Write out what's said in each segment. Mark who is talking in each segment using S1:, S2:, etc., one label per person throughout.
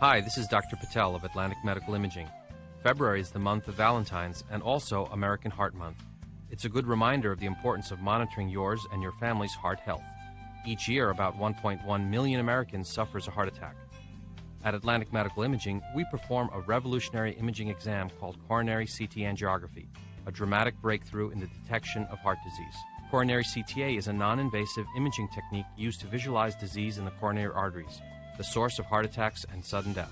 S1: Hi, this is Dr. Patel of Atlantic Medical Imaging. February is the month of Valentine's and also American Heart Month. It's a good reminder of the importance of monitoring yours and your family's heart health. Each year, about 1.1 million Americans suffers a heart attack. At Atlantic Medical Imaging, we perform a revolutionary imaging exam called coronary CT angiography, a dramatic breakthrough in the detection of heart disease. Coronary CTA is a non-invasive imaging technique used to visualize disease in the coronary arteries, the source of heart attacks and sudden death.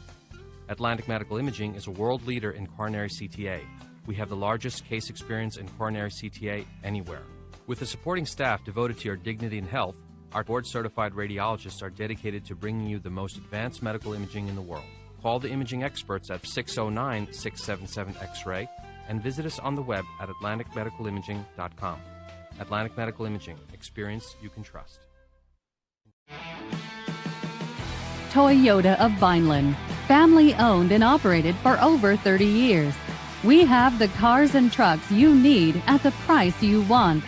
S1: Atlantic Medical Imaging is a world leader in coronary CTA. We have the largest case experience in coronary CTA anywhere. With a supporting staff devoted to your dignity and health, our board-certified radiologists are dedicated to bringing you the most advanced medical imaging in the world. Call the imaging experts at 609-677-X-ray and visit us on the web at atlanticmedicalimaging.com. Atlantic Medical Imaging. Experience you can trust.
S2: Toyota of Vineland, family owned and operated for over 30 years. We have the cars and trucks you need at the price you want.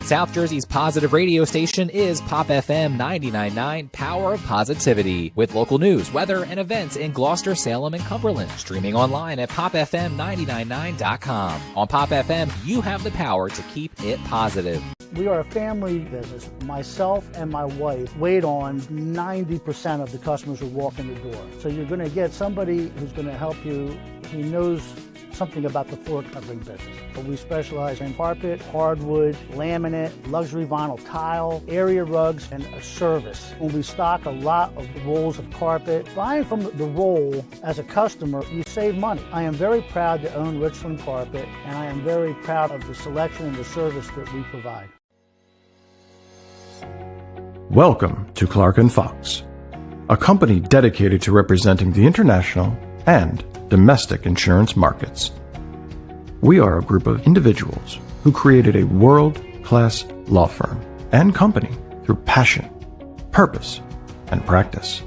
S3: South Jersey's positive radio station is Pop FM 99.9 Power of Positivity, with local news, weather, and events in Gloucester, Salem, and Cumberland. Streaming online at popfm999.com. On Pop FM, you have the power to keep it positive.
S4: We are a family business. Myself and my wife wait on 90% of the customers who walk in the door. So you're going to get somebody who's going to help you who knows something about the floor covering business. But we specialize in carpet, hardwood, laminate, luxury vinyl tile, area rugs, and a service. When we stock a lot of rolls of carpet, buying from the roll as a customer, you save money. I am very proud to own Richland Carpet, and I am very proud of the selection and the service that we provide.
S5: Welcome to Clark & Fox, a company dedicated to representing the international and domestic insurance markets. We are a group of individuals who created a world-class law firm and company through passion, purpose, and practice.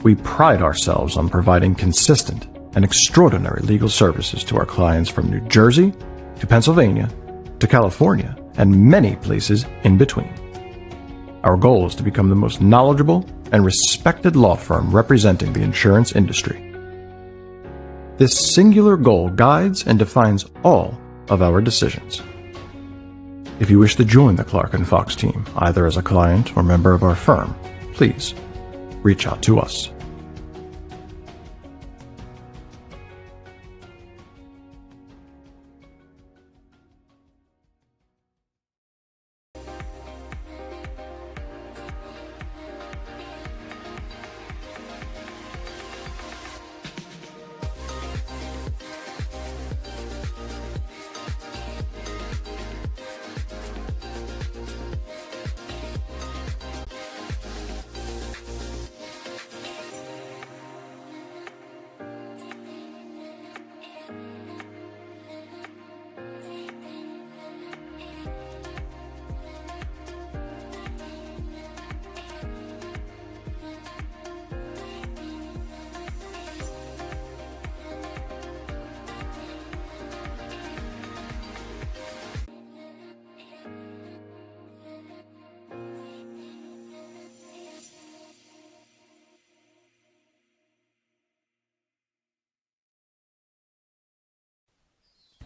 S5: We pride ourselves on providing consistent and extraordinary legal services to our clients from New Jersey to Pennsylvania to California and many places in between. Our goal is to become the most knowledgeable and respected law firm representing the insurance industry. This singular goal guides and defines all of our decisions. If you wish to join the Clark & Fox team, either as a client or member of our firm, please reach out to us.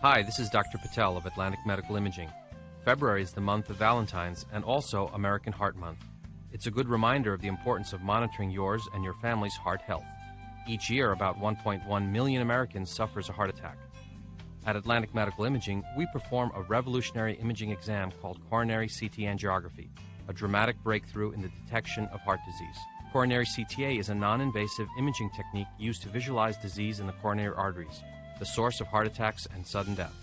S1: Hi, this is Dr. Patel of Atlantic Medical Imaging. February is the month of Valentine's and also American Heart Month. It's a good reminder of the importance of monitoring yours and your family's heart health. Each year, about 1.1 million Americans suffers a heart attack. At Atlantic Medical Imaging, we perform a revolutionary imaging exam called coronary CT angiography, a dramatic breakthrough in the detection of heart disease. Coronary CTA is a non-invasive imaging technique used to visualize disease in the coronary arteries, the source of heart attacks and sudden death.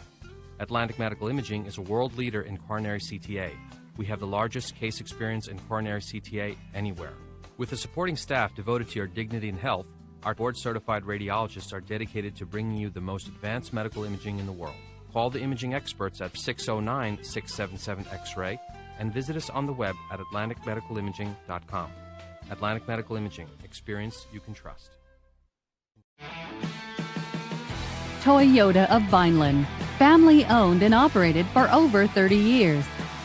S1: Atlantic Medical Imaging is a world leader in coronary CTA. We have the largest case experience in coronary CTA anywhere. With a supporting staff devoted to your dignity and health, our board-certified radiologists are dedicated to bringing you the most advanced medical imaging in the world. Call the imaging experts at 609-677-X-ray and visit us on the web at atlanticmedicalimaging.com. Atlantic Medical Imaging. Experience you can trust.
S2: Toyota of Vineland, family owned and operated for over 30 years.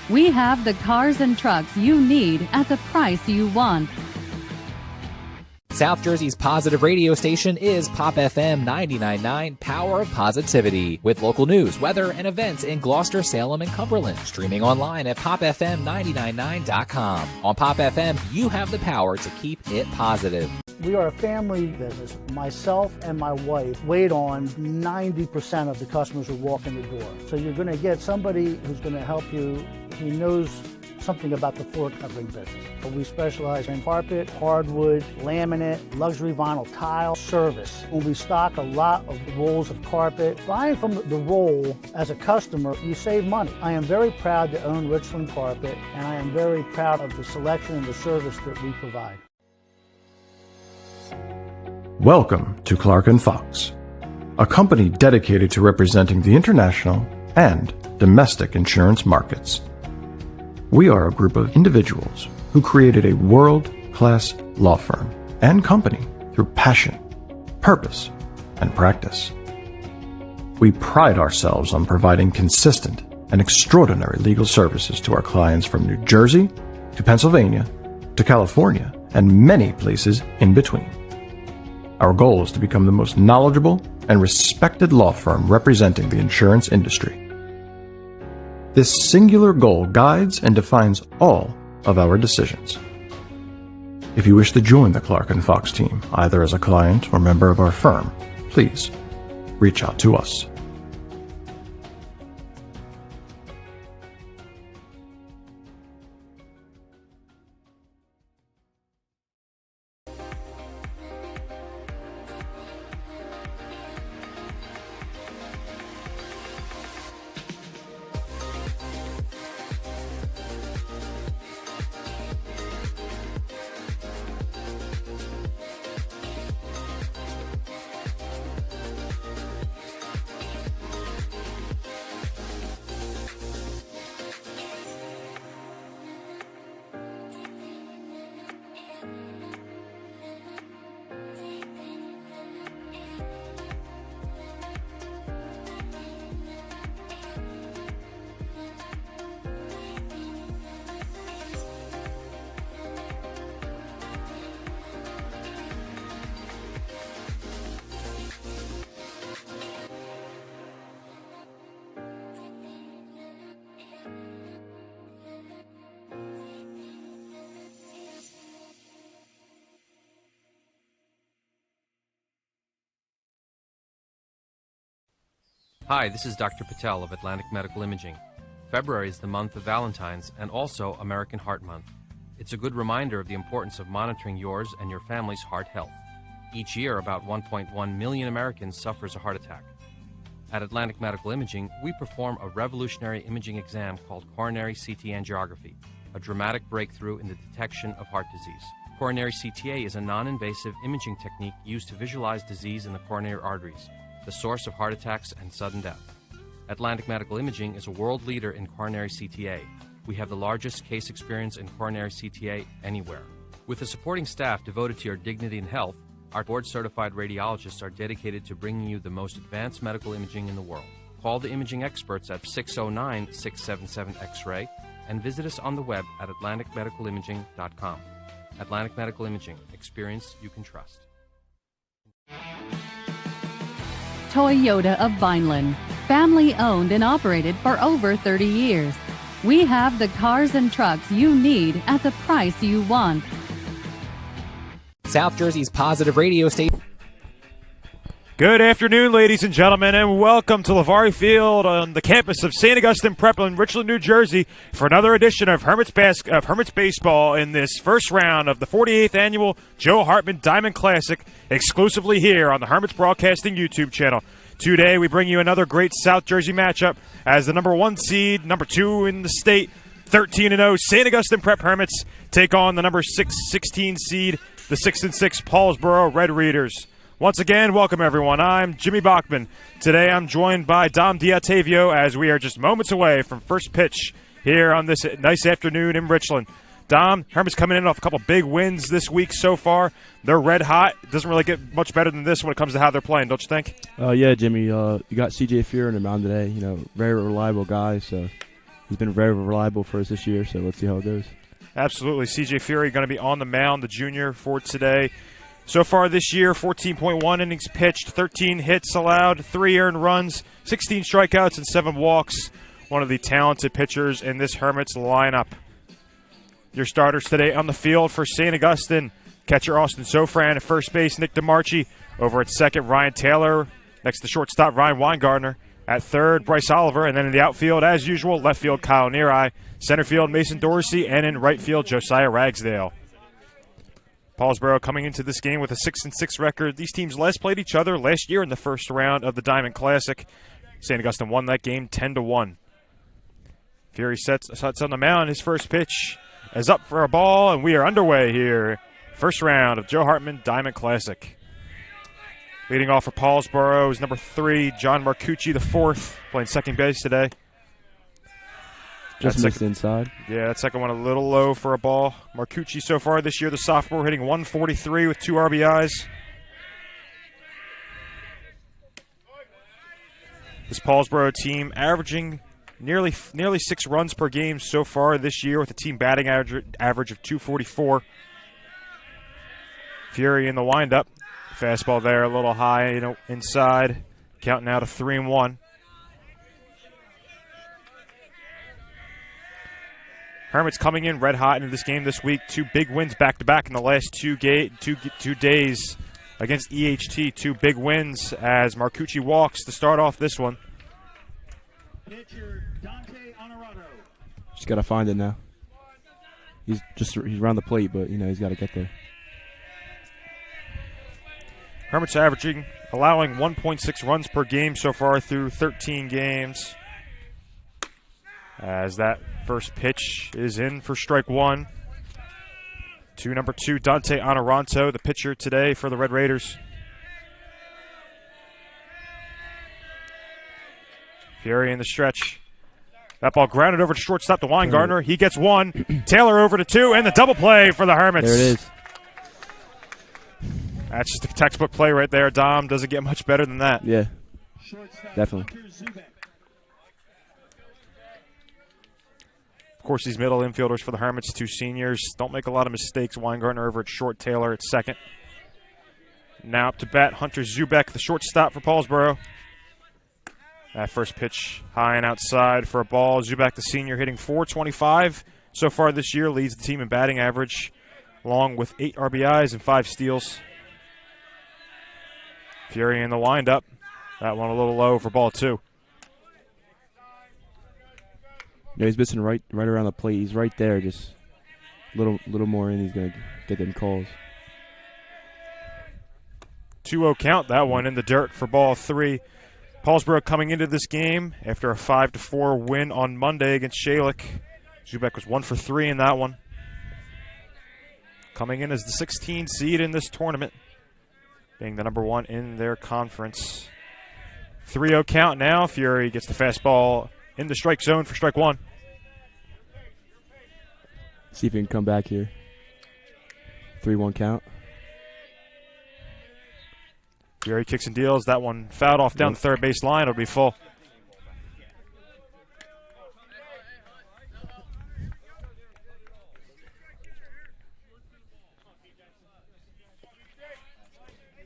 S2: We have the cars and trucks you need at the price you want.
S3: South Jersey's positive radio station is Pop FM 99.9, Power of Positivity, with local news, weather, and events in Gloucester, Salem, and Cumberland. Streaming online at popfm999.com. On Pop FM, you have the power to keep it positive.
S4: We are a family business. Myself and my wife wait on 90% of the customers who walk in the door. So you're going to get somebody who's going to help you who knows something about the floor covering business. We specialize in carpet, hardwood, laminate, luxury vinyl tile, service. When we stock a lot of rolls of carpet, buying from the roll as a customer, you save money. I am very proud to own Richland Carpet, and I am very proud of the selection and the service that we provide.
S5: Welcome to Clark & Fox, a company dedicated to representing the international and domestic insurance markets. We are a group of individuals who created a world-class law firm and company through passion, purpose, and practice. We pride ourselves on providing consistent and extraordinary legal services to our clients from New Jersey to Pennsylvania to California and many places in between. Our goal is to become the most knowledgeable and respected law firm representing the insurance industry. This singular goal guides and defines all of our decisions. If you wish to join the Clark & Fox team, either as a client or member of our firm, please reach out to us.
S1: Hi, this is Dr. Patel of Atlantic Medical Imaging. February is the month of Valentine's and also American Heart Month. It's a good reminder of the importance of monitoring yours and your family's heart health. Each year, about 1.1 million Americans suffers a heart attack. At Atlantic Medical Imaging, we perform a revolutionary imaging exam called coronary CT angiography, a dramatic breakthrough in the detection of heart disease. Coronary CTA is a non-invasive imaging technique used to visualize disease in the coronary arteries, the source of heart attacks and sudden death. Atlantic Medical Imaging is a world leader in coronary CTA. We have the largest case experience in coronary CTA anywhere. With a supporting staff devoted to your dignity and health, our board-certified radiologists are dedicated to bringing you the most advanced medical imaging in the world. Call the imaging experts at 609-677-X-ray and visit us on the web at atlanticmedicalimaging.com. Atlantic Medical Imaging. Experience you can trust.
S2: Toyota of Vineland, family owned and operated for over 30 years. We have the cars and trucks you need at the price you want.
S3: South Jersey's positive radio station.
S6: Good afternoon, ladies and gentlemen, and welcome to LeVar Field on the campus of St. Augustine Prep in Richland, New Jersey, for another edition of Hermits Baseball in this first round of the 48th annual Joe Hartman Diamond Classic, exclusively here on the Hermits Broadcasting YouTube channel. Today, we bring you another great South Jersey matchup as the number 1 seed, number 2 in the state, 13-0 St. Augustine Prep Hermits take on the number 16 seed, the 6-6 Paulsboro Red Readers. Once again, welcome everyone. I'm Jimmy Bachman. Today I'm joined by Dom Diatavio as we are just moments away from first pitch here on this nice afternoon in Richland. Dom, Hermits coming in off a couple big wins this week so far. They're red hot. It doesn't really get much better than this when it comes to how they're playing, don't you think?
S7: Yeah, Jimmy. You got C.J. Fear in the mound today. You know, very reliable guy. So he's been very reliable for us this year. So let's see how it goes.
S6: Absolutely. C.J. Fury going to be on the mound, the junior, for today. So far this year, 14.1 innings pitched, 13 hits allowed, 3 earned runs, 16 strikeouts, and 7 walks. One of the talented pitchers in this Hermits lineup. Your starters today on the field for St. Augustine. Catcher Austin Sofran at first base, Nick DeMarchi. Over at second, Ryan Taylor. Next to shortstop, Ryan Weingartner. At third, Bryce Oliver. And then in the outfield, as usual, left field, Kyle Neary. Center field, Mason Dorsey. And in right field, Josiah Ragsdale. Paulsboro coming into this game with a 6-6 record. These teams last played each other last year in the first round of the Diamond Classic. St. Augustine won that game 10-1. Fury sets on the mound. His first pitch is up for a ball, and we are underway here. First round of Joe Hartman Diamond Classic. Leading off for Paulsboro is number 3, John Marcucci, the 4th, playing second base today.
S7: Just missed inside.
S6: Yeah, that second one a little low for a ball. Marcucci so far this year, the sophomore, hitting 143 with 2 RBIs. This Paulsboro team averaging nearly 6 runs per game so far this year, with a team batting average of 244. Fury in the windup. Fastball there, a little high, inside. Counting out of 3-1. Hermits coming in red hot into this game this week. 2 big wins back-to-back in the last 2 days against EHT. 2 big wins as Marcucci walks to start off this one.
S7: Just got to find it now. He's around the plate, but, he's got to get there.
S6: Hermits allowing 1.6 runs per game so far through 13 games. As that first pitch is in for strike 1. To number 2, Dante Honoranto, the pitcher today for the Red Raiders. Fury in the stretch. That ball grounded over to shortstop to Weingartner. He gets 1. Taylor over to 2, and the double play for the Hermits.
S7: There it is.
S6: That's just a textbook play right there. Dom doesn't get much better than that.
S7: Yeah, definitely.
S6: Of course, these middle infielders for the Hermits, 2 seniors, don't make a lot of mistakes. Weingartner over at short, Taylor at second. Now up to bat, Hunter Zubek, the shortstop for Paulsboro. That first pitch high and outside for a ball. Zubek, the senior, hitting .425 so far this year, leads the team in batting average, along with 8 RBIs and 5 steals. Fury in the windup. That one a little low for ball 2.
S7: He's missing right around the plate. He's right there, just a little more in. He's going to get them calls.
S6: 2-0 count, that one in the dirt for ball 3. Paulsboro coming into this game after a 5-4 win on Monday against Shalik. Zubek was 1 for 3 in that one. Coming in as the 16th seed in this tournament, being the number 1 in their conference. 3-0 count now. Fury gets the fastball in the strike zone for strike 1.
S7: See if he can come back here. 3-1 count.
S6: Fury kicks and deals. That one fouled off down the third base line. It'll be full.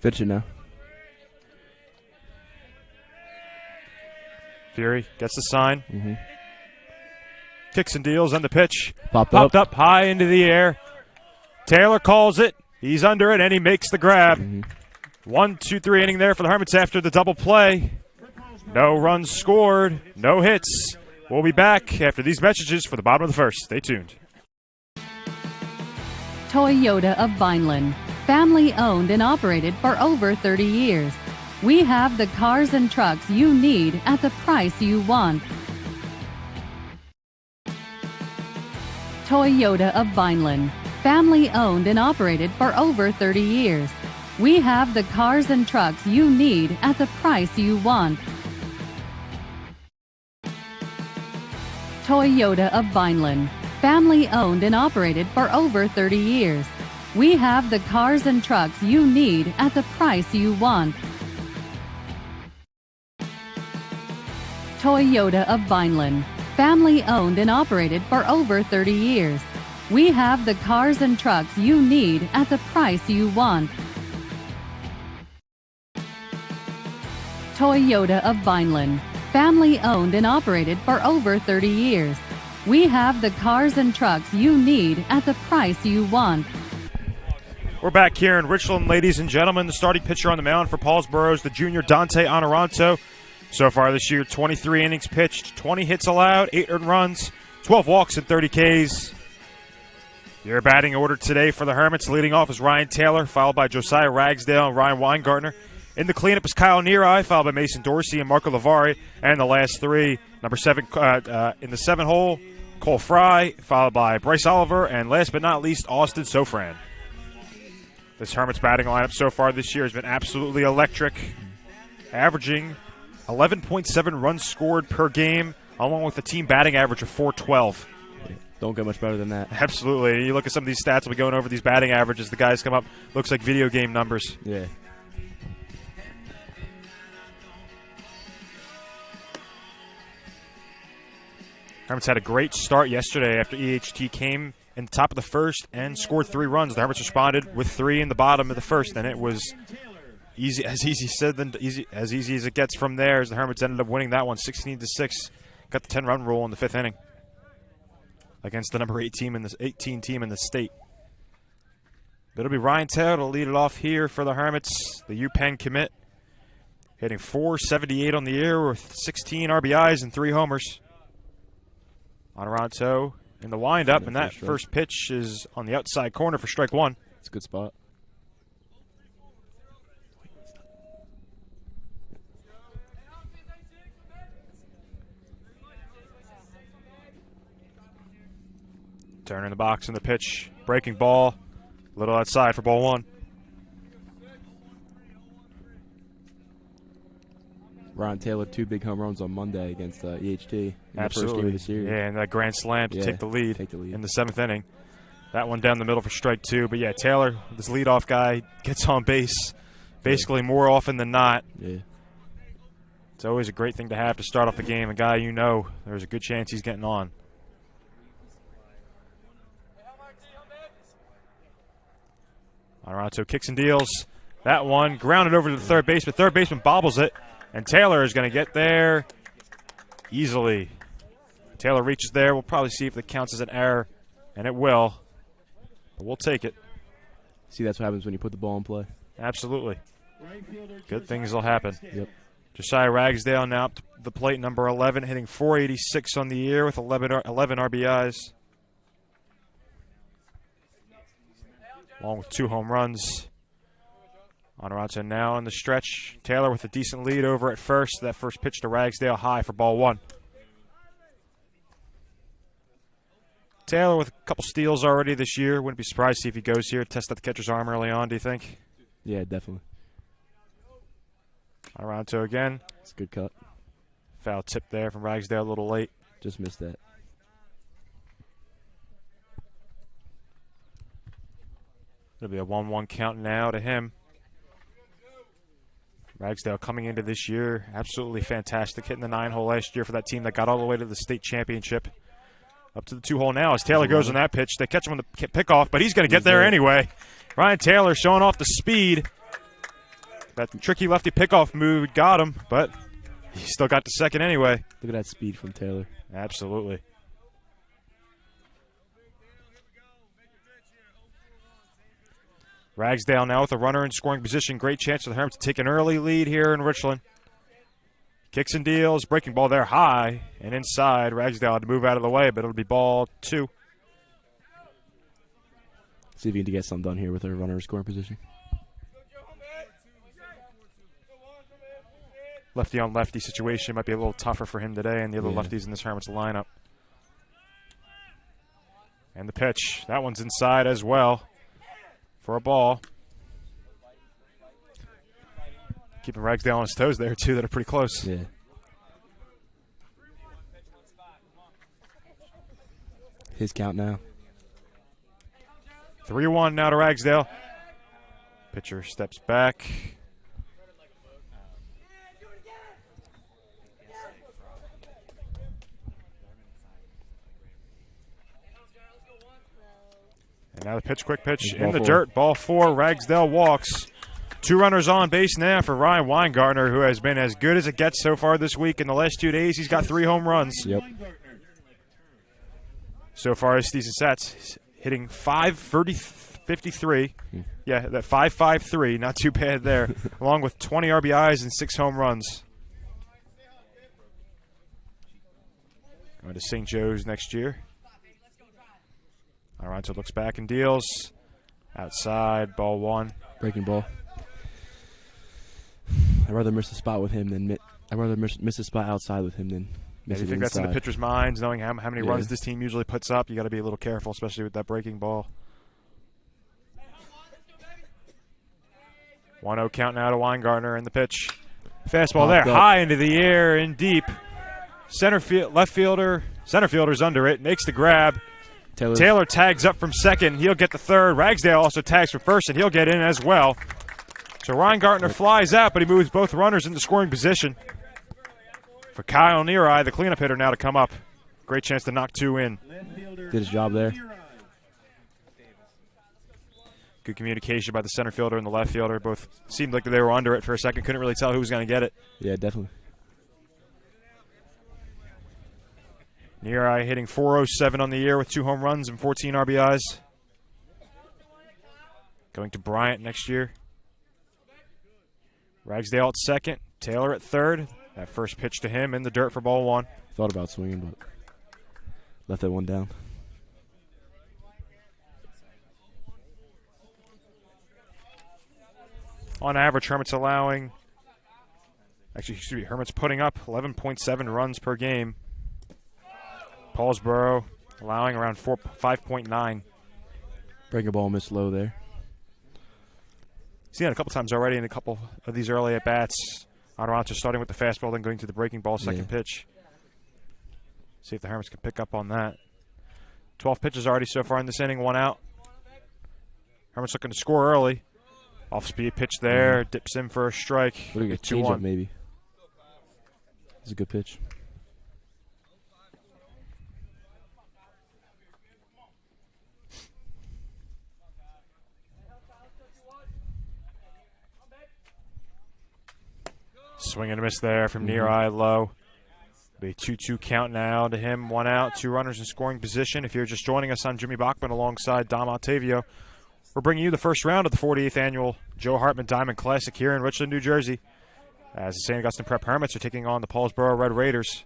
S7: Pitch it now.
S6: Fury gets the sign. Kicks and deals on the pitch.
S7: Popped
S6: up high into the air. Taylor calls it. He's under it, and he makes the grab. 1-2-3 inning there for the Hermits after the double play. No runs scored, no hits. We'll be back after these messages for the bottom of the first. Stay tuned.
S2: Toyota of Vineland, family owned and operated for over 30 years. We have the cars and trucks you need at the price you want. Toyota of Vineland, family owned and operated for over 30 years. We have the cars and trucks you need at the price you want. Toyota of Vineland, family owned and operated for over 30 years. We have the cars and trucks you need at the price you want. Toyota of Vineland, family owned and operated for over 30 years. We have the cars and trucks you need at the price you want. Toyota of Vineland, family owned and operated for over 30 years. We have the cars and trucks you need at the price you want.
S6: We're back here in Richland, ladies and gentlemen. The starting pitcher on the mound for Paulsboro is the junior Dante Honoranto. So far this year, 23 innings pitched, 20 hits allowed, 8 earned runs, 12 walks, and 30 Ks. Your batting order today for the Hermits, leading off is Ryan Taylor, followed by Josiah Ragsdale and Ryan Weingartner. In the cleanup is Kyle Neareye, followed by Mason Dorsey and Marco Lavari. And the last three, number 7 in the 7 hole, Cole Fry, followed by Bryce Oliver, and last but not least, Austin Sofran. This Hermits batting lineup so far this year has been absolutely electric, averaging 11.7 runs scored per game, along with a team batting average of 412.
S7: Don't get much better than that.
S6: Absolutely. You look at some of these stats, we'll be going over these batting averages. The guys come up, looks like video game numbers.
S7: Yeah.
S6: Hermits had a great start yesterday after EHT came in the top of the first and scored 3 runs. The Hermits responded with 3 in the bottom of the first, and it was as easy as it gets from there. As the Hermits ended up winning that one 16-6, got the 10-run rule in the 5th inning against the number 18 team in the state. It'll be Ryan Taylor to lead it off here for the Hermits, the UPenn commit, hitting .478 on the year with 16 RBIs and 3 homers. Honoranto in the windup, and that first pitch is on the outside corner for strike 1.
S7: It's a good spot.
S6: Turner in the box in the pitch, breaking ball, a little outside for ball 1.
S7: Ryan Taylor, 2 big home runs on Monday against EHT in the first game of the series.
S6: Yeah, and that grand slam to take the lead in the 7th inning. That one down the middle for strike 2. But yeah, Taylor, this leadoff guy, gets on base basically more often than not.
S7: Yeah.
S6: It's always a great thing to have to start off the game. A guy you know, there's a good chance he's getting on. Honoranto kicks and deals. That one grounded over to the third baseman. Third baseman bobbles it. And Taylor is going to get there easily. Taylor reaches there. We'll probably see if it counts as an error, and it will. But we'll take it.
S7: See, that's what happens when you put the ball in play.
S6: Absolutely. Good things will happen.
S7: Yep.
S6: Josiah Ragsdale now up to the plate, number 11, hitting .486 on the year with 11 RBIs. Along with 2 home runs. Honoranto now in the stretch. Taylor with a decent lead over at first. That first pitch to Ragsdale high for ball 1. Taylor with a couple steals already this year. Wouldn't be surprised to see if he goes here. Test out the catcher's arm early on, do you think?
S7: Yeah, definitely.
S6: Honoranto again.
S7: It's a good cut.
S6: Foul tip there from Ragsdale, a little late.
S7: Just missed that.
S6: It'll be a 1-1 count now to him. Ragsdale coming into this year, absolutely fantastic, hitting the 9-hole last year for that team that got all the way to the state championship. Up to the 2-hole now as Taylor goes on that pitch. They catch him on the pickoff, but he's going to get there anyway. Ryan Taylor showing off the speed. That tricky lefty pickoff move got him, but he still got the second anyway.
S7: Look at that speed from Taylor.
S6: Absolutely. Ragsdale now with a runner in scoring position. Great chance for the Hermits to take an early lead here in Richland. Kicks and deals. Breaking ball there high and inside. Ragsdale had to move out of the way, but it'll be ball 2.
S7: See if you can get something done here with our runner in scoring position.
S6: Lefty on lefty situation might be a little tougher for him today and the other lefties in this Hermits lineup. And the pitch. That one's inside as well. For a ball. Keeping Ragsdale on his toes there, too, that are pretty close.
S7: Yeah. His count now.
S6: 3-1 now to Ragsdale. Pitcher steps back. And now the pitch, quick pitch in the dirt. Ball 4, Ragsdale walks. 2 runners on base now for Ryan Weingartner, who has been as good as it gets so far this week. In the last 2 days, he's got 3 home runs.
S7: Yep.
S6: So far his season stats, he's hitting 553. Yeah, that 5.53, not too bad there, along with 20 RBIs and 6 home runs. Going to St. Joe's next year. Alonso looks back and deals. Outside, ball 1.
S7: Breaking ball. I'd rather miss a spot with him than I'd rather miss a spot outside with him than
S6: Yeah,
S7: miss
S6: you
S7: it
S6: think that's in the
S7: inside.
S6: pitcher's minds, knowing how many
S7: Yeah.
S6: runs this team usually puts up? You got to be a little careful, especially with that breaking ball. 1-0 count now to Weingartner in the pitch. Fastball there,
S7: Popped up.
S6: high into the air and deep. Center fielder's under it, makes the grab. Taylor tags up from second. He'll get the third. Ragsdale also tags for first, and he'll get in as well. So Weingartner flies out, but he moves both runners into scoring position. For Kyle Neary, the cleanup hitter, now to come up. Great chance to knock 2 in.
S7: Did his job there.
S6: Good communication by the center fielder and the left fielder. Both seemed like they were under it for a second. Couldn't really tell who was going to get it.
S7: Yeah, definitely.
S6: Neary hitting .407 on the year with 2 home runs and 14 RBIs. Going to Bryant next year. Ragsdale at second. Taylor at third. That first pitch to him in the dirt for ball 1.
S7: Thought about swinging, but left that one down.
S6: On average, Hermits putting up 11.7 runs per game. Paulsboro allowing around 5.9.
S7: Breaking ball missed low there.
S6: Seen it a couple times already in a couple of these early at-bats. Adoranto starting with the fastball, then going to the breaking ball, second pitch. See if the Hermits can pick up on that. 12 pitches already so far in this inning, 1 out. Hermits looking to score early. Off-speed pitch there, dips in for a strike.
S7: What do you get? Change up maybe. It's a good pitch.
S6: Swing and a miss there from Neary, low. Be 2-2 count now to him. 1 out, 2 runners in scoring position. If you're just joining us, I'm Jimmy Bachman alongside Dom Ottavio. We're bringing you the first round of the 48th annual Joe Hartman Diamond Classic here in Richland, New Jersey, as the St. Augustine Prep Hermits are taking on the Paulsboro Red Raiders.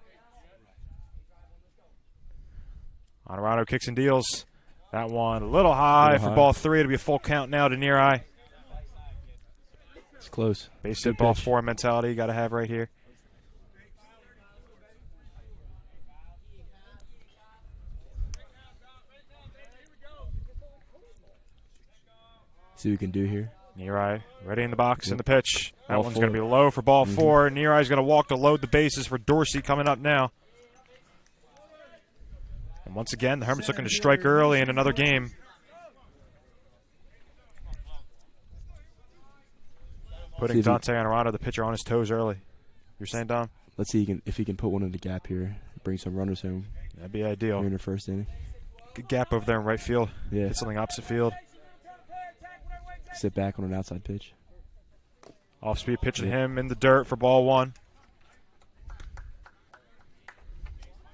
S6: Honorado kicks and deals. That one a little high for ball 3. It'll be a full count now to Neary.
S7: It's close.
S6: Base hit ball 4 mentality you got to have right here.
S7: See what we can do here.
S6: Neary ready in the box in the pitch. That
S7: Ball
S6: one's
S7: 4.
S6: going to be low for ball 4. Neary's going to walk to load the bases for Dorsey coming up now. And once again, the Hermits looking to strike early in another game. Putting Dante Honorado, the pitcher, on his toes early. You're saying, Dom?
S7: Let's see if he can put one in the gap here, bring some runners home.
S6: That'd be ideal.
S7: Here in the first inning.
S6: Good gap over there in right field.
S7: Yeah.
S6: Hit something opposite field.
S7: Sit back on an outside pitch.
S6: Off-speed pitch to him in the dirt for ball 1.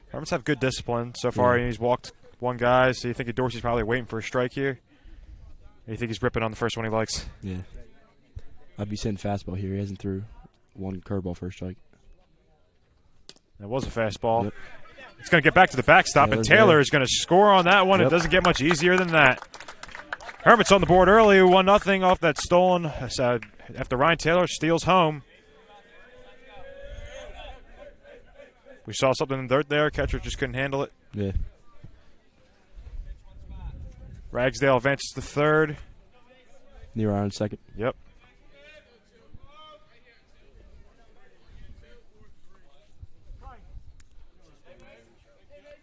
S6: Hermits have good discipline. So far, he's walked 1 guy, so you think Dorsey's probably waiting for a strike here? Or you think he's ripping on the first one he likes?
S7: Yeah. I'd be sending fastball here. He hasn't threw 1 curveball for a strike.
S6: That was a fastball.
S7: Yep.
S6: It's going to get back to the backstop, and Taylor is going to score on that one.
S7: Yep.
S6: It doesn't get much easier than that. Hermits on the board early, 1-0 off that stolen after Ryan Taylor steals home. We saw something in the dirt there. Catcher just couldn't handle it.
S7: Yeah.
S6: Ragsdale advances to third.
S7: Near iron second.
S6: Yep.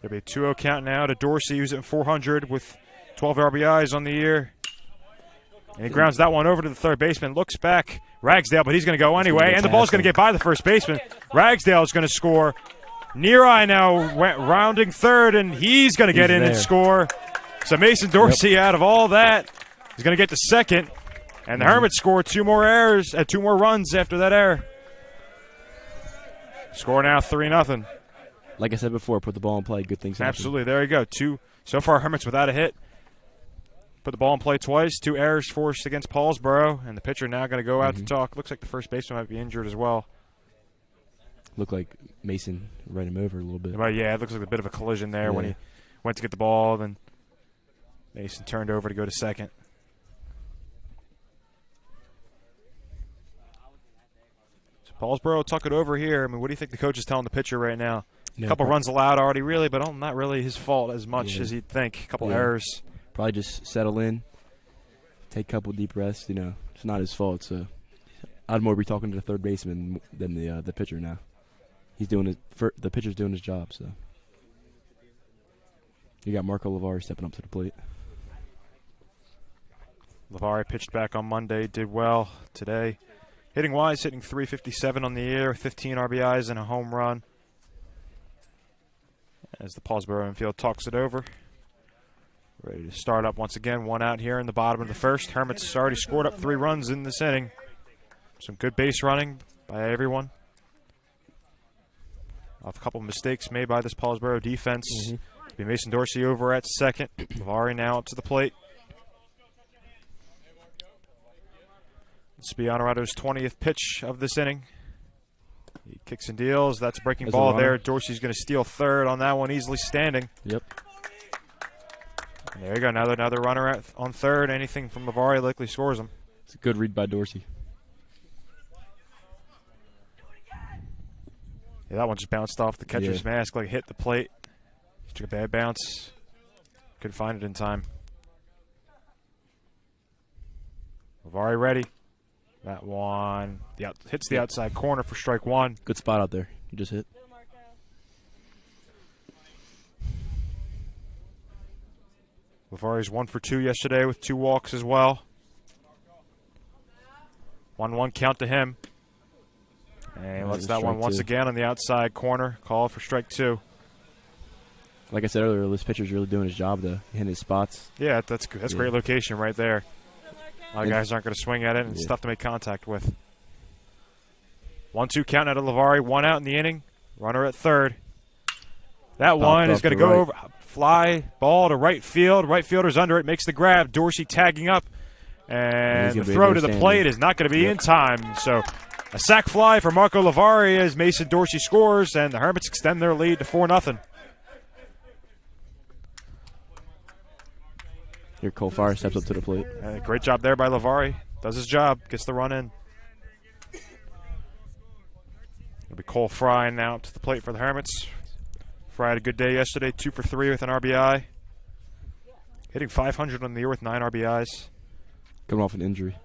S6: There'll be a 2-0 count now to Dorsey, who's at 400 with 12 RBIs on the year. And he grounds that one over to the third baseman. Looks back, Ragsdale, but he's going to go anyway. And the ball's going to get by the first baseman. Ragsdale is going to score. Neary now went rounding third, and he's going to get in and score. So Mason Dorsey, out of all that, is going to get to second. And the Hermits score two more runs after that error. Score now 3-0.
S7: Like I said before, put the ball in play. Good things happen.
S6: Absolutely. There you go. So far, Hermits without a hit. Put the ball in play twice. 2 errors forced against Paulsboro. And the pitcher now going to go out to talk. Looks like the first baseman might be injured as well.
S7: Looked like Mason ran him over a little bit.
S6: But yeah, it looks like a bit of a collision there when he went to get the ball. Then Mason turned over to go to second. So Paulsboro tuck it over here. I mean, what do you think the coach is telling the pitcher right now? A couple runs allowed already, really, but not really his fault as much as you'd think. A couple errors.
S7: Probably just settle in, take a couple deep breaths. It's not his fault. So I'd more be talking to the third baseman than the pitcher now. The pitcher's doing his job. So you got Marco Lavari stepping up to the plate.
S6: Lavari pitched back on Monday, did well today. Hitting wise, hitting .357 on the year, 15 RBIs and a home run. As the Paulsboro infield talks it over. Ready to start up once again. 1 out here in the bottom of the first. Hermits already scored up 3 runs in this inning. Some good base running by everyone. Off a couple of mistakes made by this Paulsboro defense. Be Mason Dorsey over at second. Lavari now up to the plate. This will be Honorado's 20th pitch of this inning. He kicks and deals. That's a breaking ball there. Dorsey's going to steal third on that one, easily standing.
S7: Yep.
S6: And there you go. Another runner on third. Anything from Lavari likely scores him.
S7: It's a good read by Dorsey.
S6: Yeah, that one just bounced off the catcher's mask, like hit the plate. Just took a bad bounce. Couldn't find it in time. Lavari ready. That one hits the outside corner for strike 1.
S7: Good spot out there. You just hit.
S6: Lavari's 1 for 2 yesterday with 2 walks as well. 1-1 count to him. And lets that one once again on the outside corner. Call for strike 2.
S7: Like I said earlier, this pitcher's really doing his job to hit his spots.
S6: Yeah, that's good. That's great location right there. A lot of guys aren't going to swing at it, and it's tough to make contact with. 1-2 count out of Lavari. 1 out in the inning. Runner at third. That one is going to go over. Fly ball to right field. Right fielder's under it. Makes the grab. Dorsey tagging up. And the throw to the plate is not going to be in time. So a sac fly for Marco Lavari as Mason Dorsey scores, and the Hermits extend their lead to 4-0.
S7: Here, Cole Fire steps up to the plate.
S6: Great job there by Lavari. Does his job. Gets the run in. It'll be Cole Fry now up to the plate for the Hermits. Fry had a good day yesterday. 2 for 3 with an RBI. Hitting .500 on the year with 9 RBIs.
S7: Coming off an injury.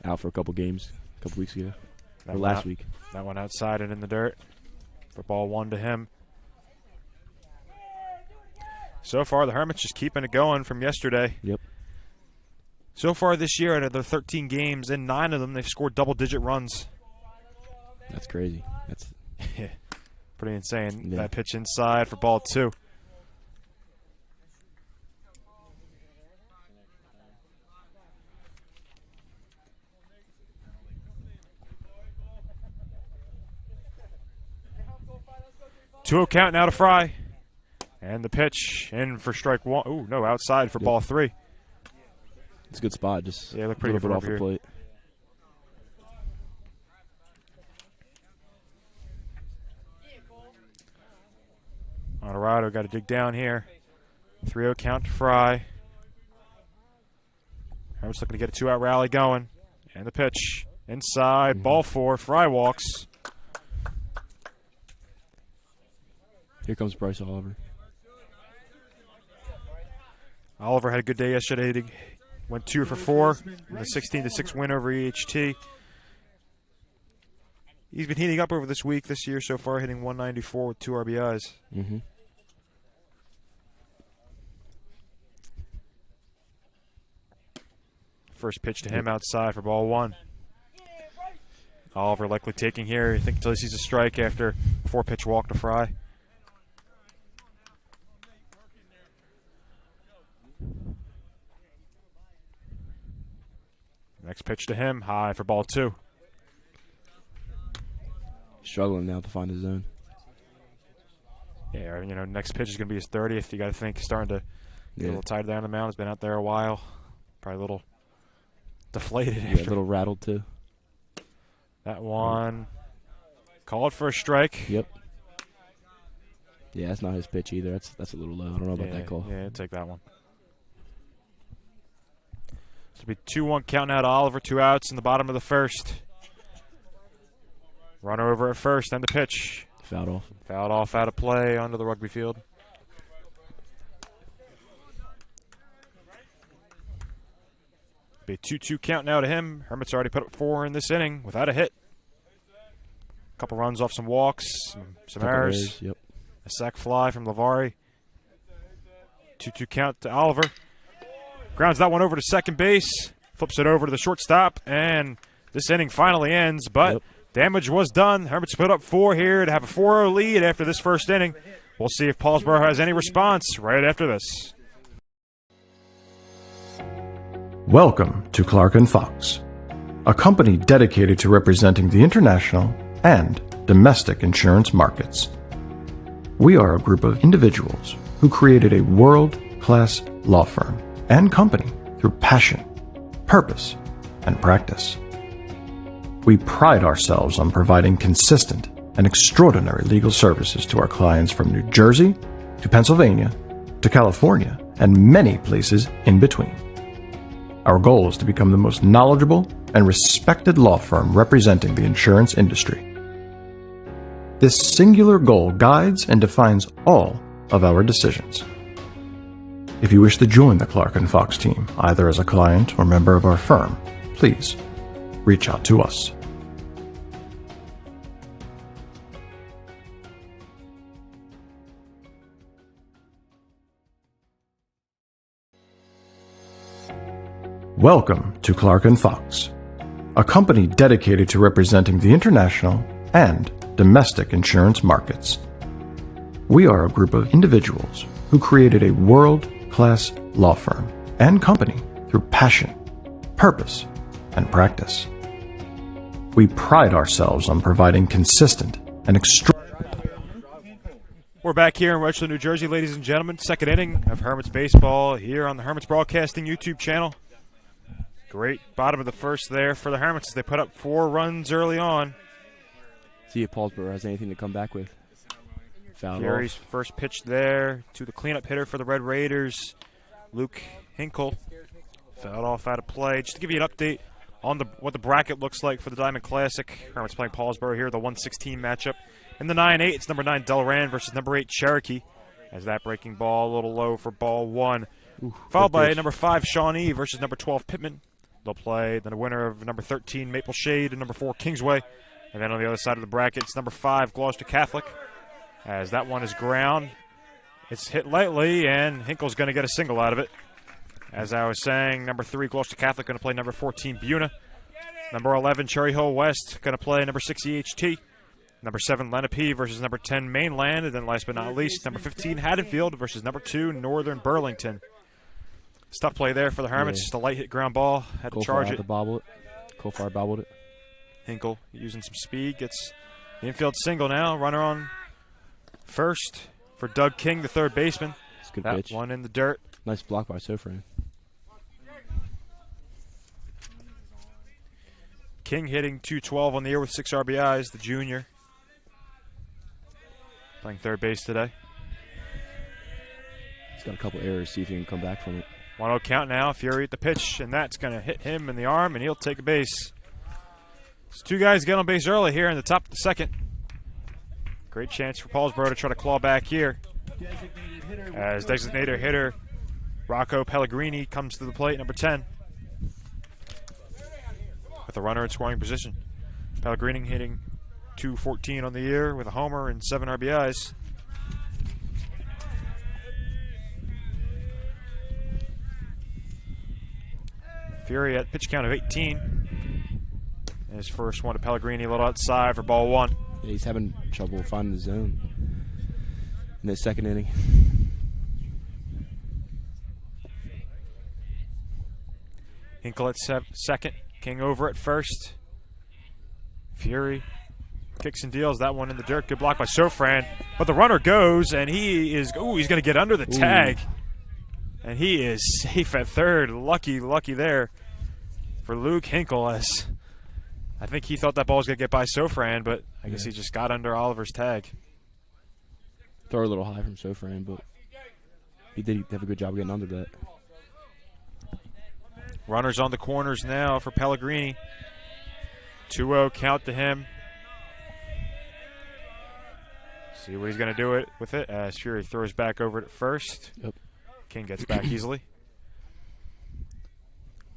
S7: Out for a couple games a couple weeks ago. Or last week.
S6: That one outside and in the dirt. For ball 1 to him. So far, the Hermits just keeping it going from yesterday.
S7: Yep.
S6: So far this year, out of their 13 games, in 9 of them, they've scored double-digit runs.
S7: That's crazy. That's
S6: pretty insane. That pitch inside for ball 2. Two count now to Fry. And the pitch in for strike 1. Ooh, no, outside for ball 3.
S7: It's a good spot. Just
S6: look pretty good
S7: off the plate.
S6: Honorado got to dig down here. 3-0 count to Fry. Hermits looking to get a 2-out rally going. And the pitch inside, ball 4. Fry walks.
S7: Here comes Bryce Oliver.
S6: Oliver had a good day yesterday. He went 2 for 4 in the 16-6 win over EHT. He's been heating up over this year so far, hitting .194 with 2 RBIs. First pitch to him outside for ball 1. Oliver likely taking here, I think, until he sees a strike after a 4-pitch walk to Fry. Next pitch to him, high for ball 2.
S7: Struggling now to find his zone.
S6: Yeah, you know, next pitch is going to be his 30th. You got to think he's starting to get a little tired down the mound. He's been out there a while. Probably a little deflated.
S7: Yeah, a little rattled too.
S6: That one called for a strike.
S7: Yep. Yeah, that's not his pitch either. That's a little low. I don't know about that call.
S6: Yeah, take that one. It'll be 2-1 count now to Oliver. 2 outs in the bottom of the first. Runner over at first, and the pitch.
S7: Fouled off.
S6: Fouled off out of play onto the rugby field. Be a 2-2 count now to him. Hermits already put up 4 in this inning without a hit. A couple runs off some walks, some errors.
S7: Yep.
S6: A sac fly from Lavari. 2-2 count to Oliver. Grounds that one over to second base. Flips it over to the shortstop, and this inning finally ends, but damage was done. Hermits put up 4 here to have a 4-0 lead after this first inning. We'll see if Paulsboro has any response right after this.
S5: Welcome to Clark & Fox, a company dedicated to representing the international and domestic insurance markets. We are a group of individuals who created a world-class law firm and company through passion, purpose, and practice. We pride ourselves on providing consistent and extraordinary legal services to our clients from New Jersey to Pennsylvania to California and many places in between. Our goal is to become the most knowledgeable and respected law firm representing the insurance industry. This singular goal guides and defines all of our decisions. If you wish to join the Clark & Fox team, either as a client or member of our firm, please reach out to us. Welcome to Clark & Fox, a company dedicated to representing the international and domestic insurance markets. We are a group of individuals who created a world-class law firm and company through passion, purpose, and practice. We pride ourselves on providing consistent and
S6: We're back here in Richland, New Jersey, ladies and gentlemen. Second inning of Hermits baseball here on the Hermits Broadcasting YouTube channel. Great bottom of the first there for the Hermits. They put up 4 runs early on.
S7: See if Paulsboro has anything to come back with.
S6: Fury's first pitch there to the cleanup hitter for the Red Raiders, Luke Hinkle. Fouled off out of play. Just to give you an update on what the bracket looks like for the Diamond Classic. Hermits playing Paulsboro here, the 116 matchup. In the 9-8, it's number 9 Delran versus number 8 Cherokee. As that breaking ball a little low for ball 1. Followed by number 5 Shawnee versus number 12 Pittman. They'll play the winner of number 13 Maple Shade and number 4 Kingsway. And then on the other side of the bracket, it's number 5 Gloucester Catholic. As that one is ground, it's hit lightly, and Hinkle's going to get a single out of it. As I was saying, number 3 Gloucester Catholic going to play number 14 Buna. Number 11 Cherry Hill West going to play number 6 EHT. Number 7 Lenape versus number 10 Mainland. And then last but not least, number 15 Haddonfield versus number 2 Northern Burlington. Tough play there for the Hermits. Just a light hit ground ball. Had to charge it.
S7: Kofar bobbled it.
S6: Hinkle using some speed. Gets the infield single now. Runner on first for Doug King, the third baseman.
S7: It's a good
S6: that
S7: pitch.
S6: One in the dirt.
S7: Nice block by Sofran.
S6: King hitting .212 on the year with 6 RBIs, the junior. Playing third base today.
S7: He's got a couple errors. See if he can come back from it.
S6: 1-0 count now. Fury at the pitch, and that's going to hit him in the arm, and he'll take a base. So 2 guys get on base early here in the top of the second. Great chance for Paulsboro to try to claw back here. As designated hitter Rocco Pellegrini comes to the plate, number 10. With a runner in scoring position. Pellegrini hitting .214 on the year with a homer and 7 RBIs. Fury at pitch count of 18. And his first one to Pellegrini, a little outside for ball 1.
S7: Yeah, he's having trouble finding the zone in the second inning.
S6: Hinkle at second. King over at first. Fury kicks and deals that one in the dirt. Good block by Sofran. But the runner goes, and he's going to get under the tag. And he is safe at third. Lucky there for Luke Hinkle, as I think he thought that ball was going to get by Sofran, but I guess he just got under Oliver's tag.
S7: Throw a little high from Sofran, but he did have a good job getting under that.
S6: Runners on the corners now for Pellegrini. 2-0 count to him. See what he's going to do with it as Fury throws back over at first.
S7: Yep.
S6: King gets back easily.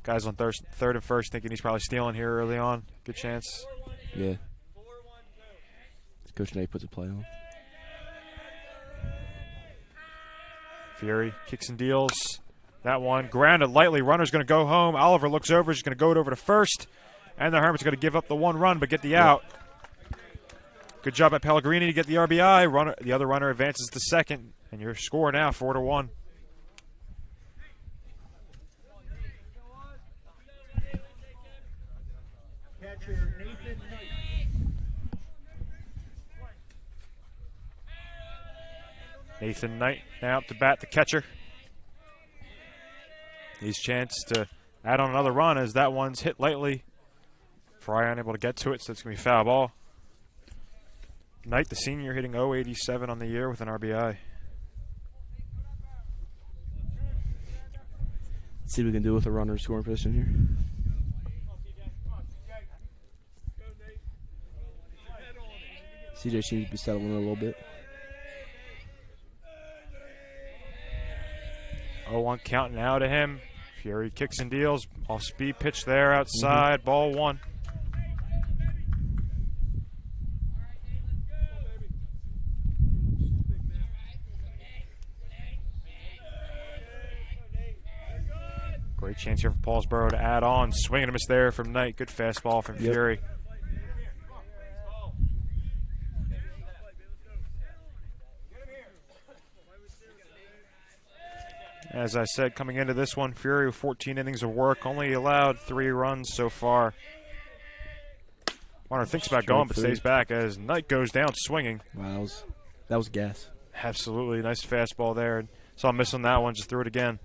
S6: Guys on third and first thinking he's probably stealing here early on. Good chance.
S7: Yeah. Coach Nate puts a play on.
S6: Fury kicks and deals. That one grounded lightly. Runner's going to go home. Oliver looks over. He's going to go it over to first. And the Hermits are going to give up the one run but get the out. Good job by Pellegrini to get the RBI. The other runner advances to second. And your score now 4-1. Nathan Knight now up to bat, the catcher. He's chance to add on another run as that one's hit lightly. Fry unable to get to it, so it's going to be foul ball. Knight, the senior, hitting .087 on the year with an RBI.
S7: Let's see what we can do with a runner scoring position here. CJ seems to be settling a little bit.
S6: 0-1 count now to him. Fury kicks and deals. Off speed pitch there outside. Ball one. Great chance here for Paulsboro to add on. Swing and a miss there from Knight. Good fastball from Fury. As I said, coming into this one, Fury with 14 innings of work, only allowed 3 runs so far. Warner thinks about going, but stays back as Knight goes down swinging.
S7: Wow, that was gas.
S6: Absolutely, nice fastball there. Saw him miss on that one, just threw it again.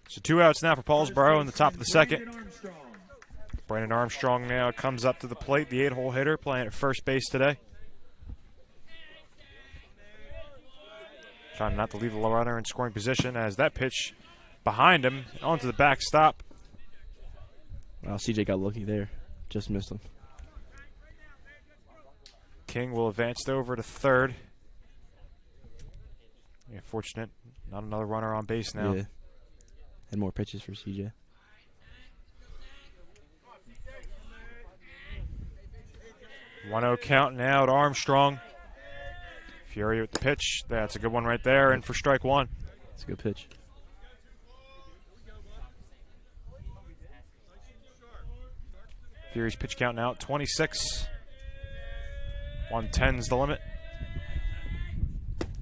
S6: So 2 outs now for Paulsboro in the top of the second. Brandon Armstrong now comes up to the plate, the 8-hole hitter, playing at first base today. Trying not to leave the runner in scoring position as that pitch behind him onto the backstop.
S7: Wow, CJ got lucky there. Just missed him.
S6: King will advance over to third. Yeah, fortunate. Not another runner on base now.
S7: Yeah. And more pitches for CJ.
S6: One-0 count now to Armstrong. Fury with the pitch. That's a good one right there. And for strike one.
S7: It's a good pitch.
S6: Fury's pitch count now at 26. 110's the limit.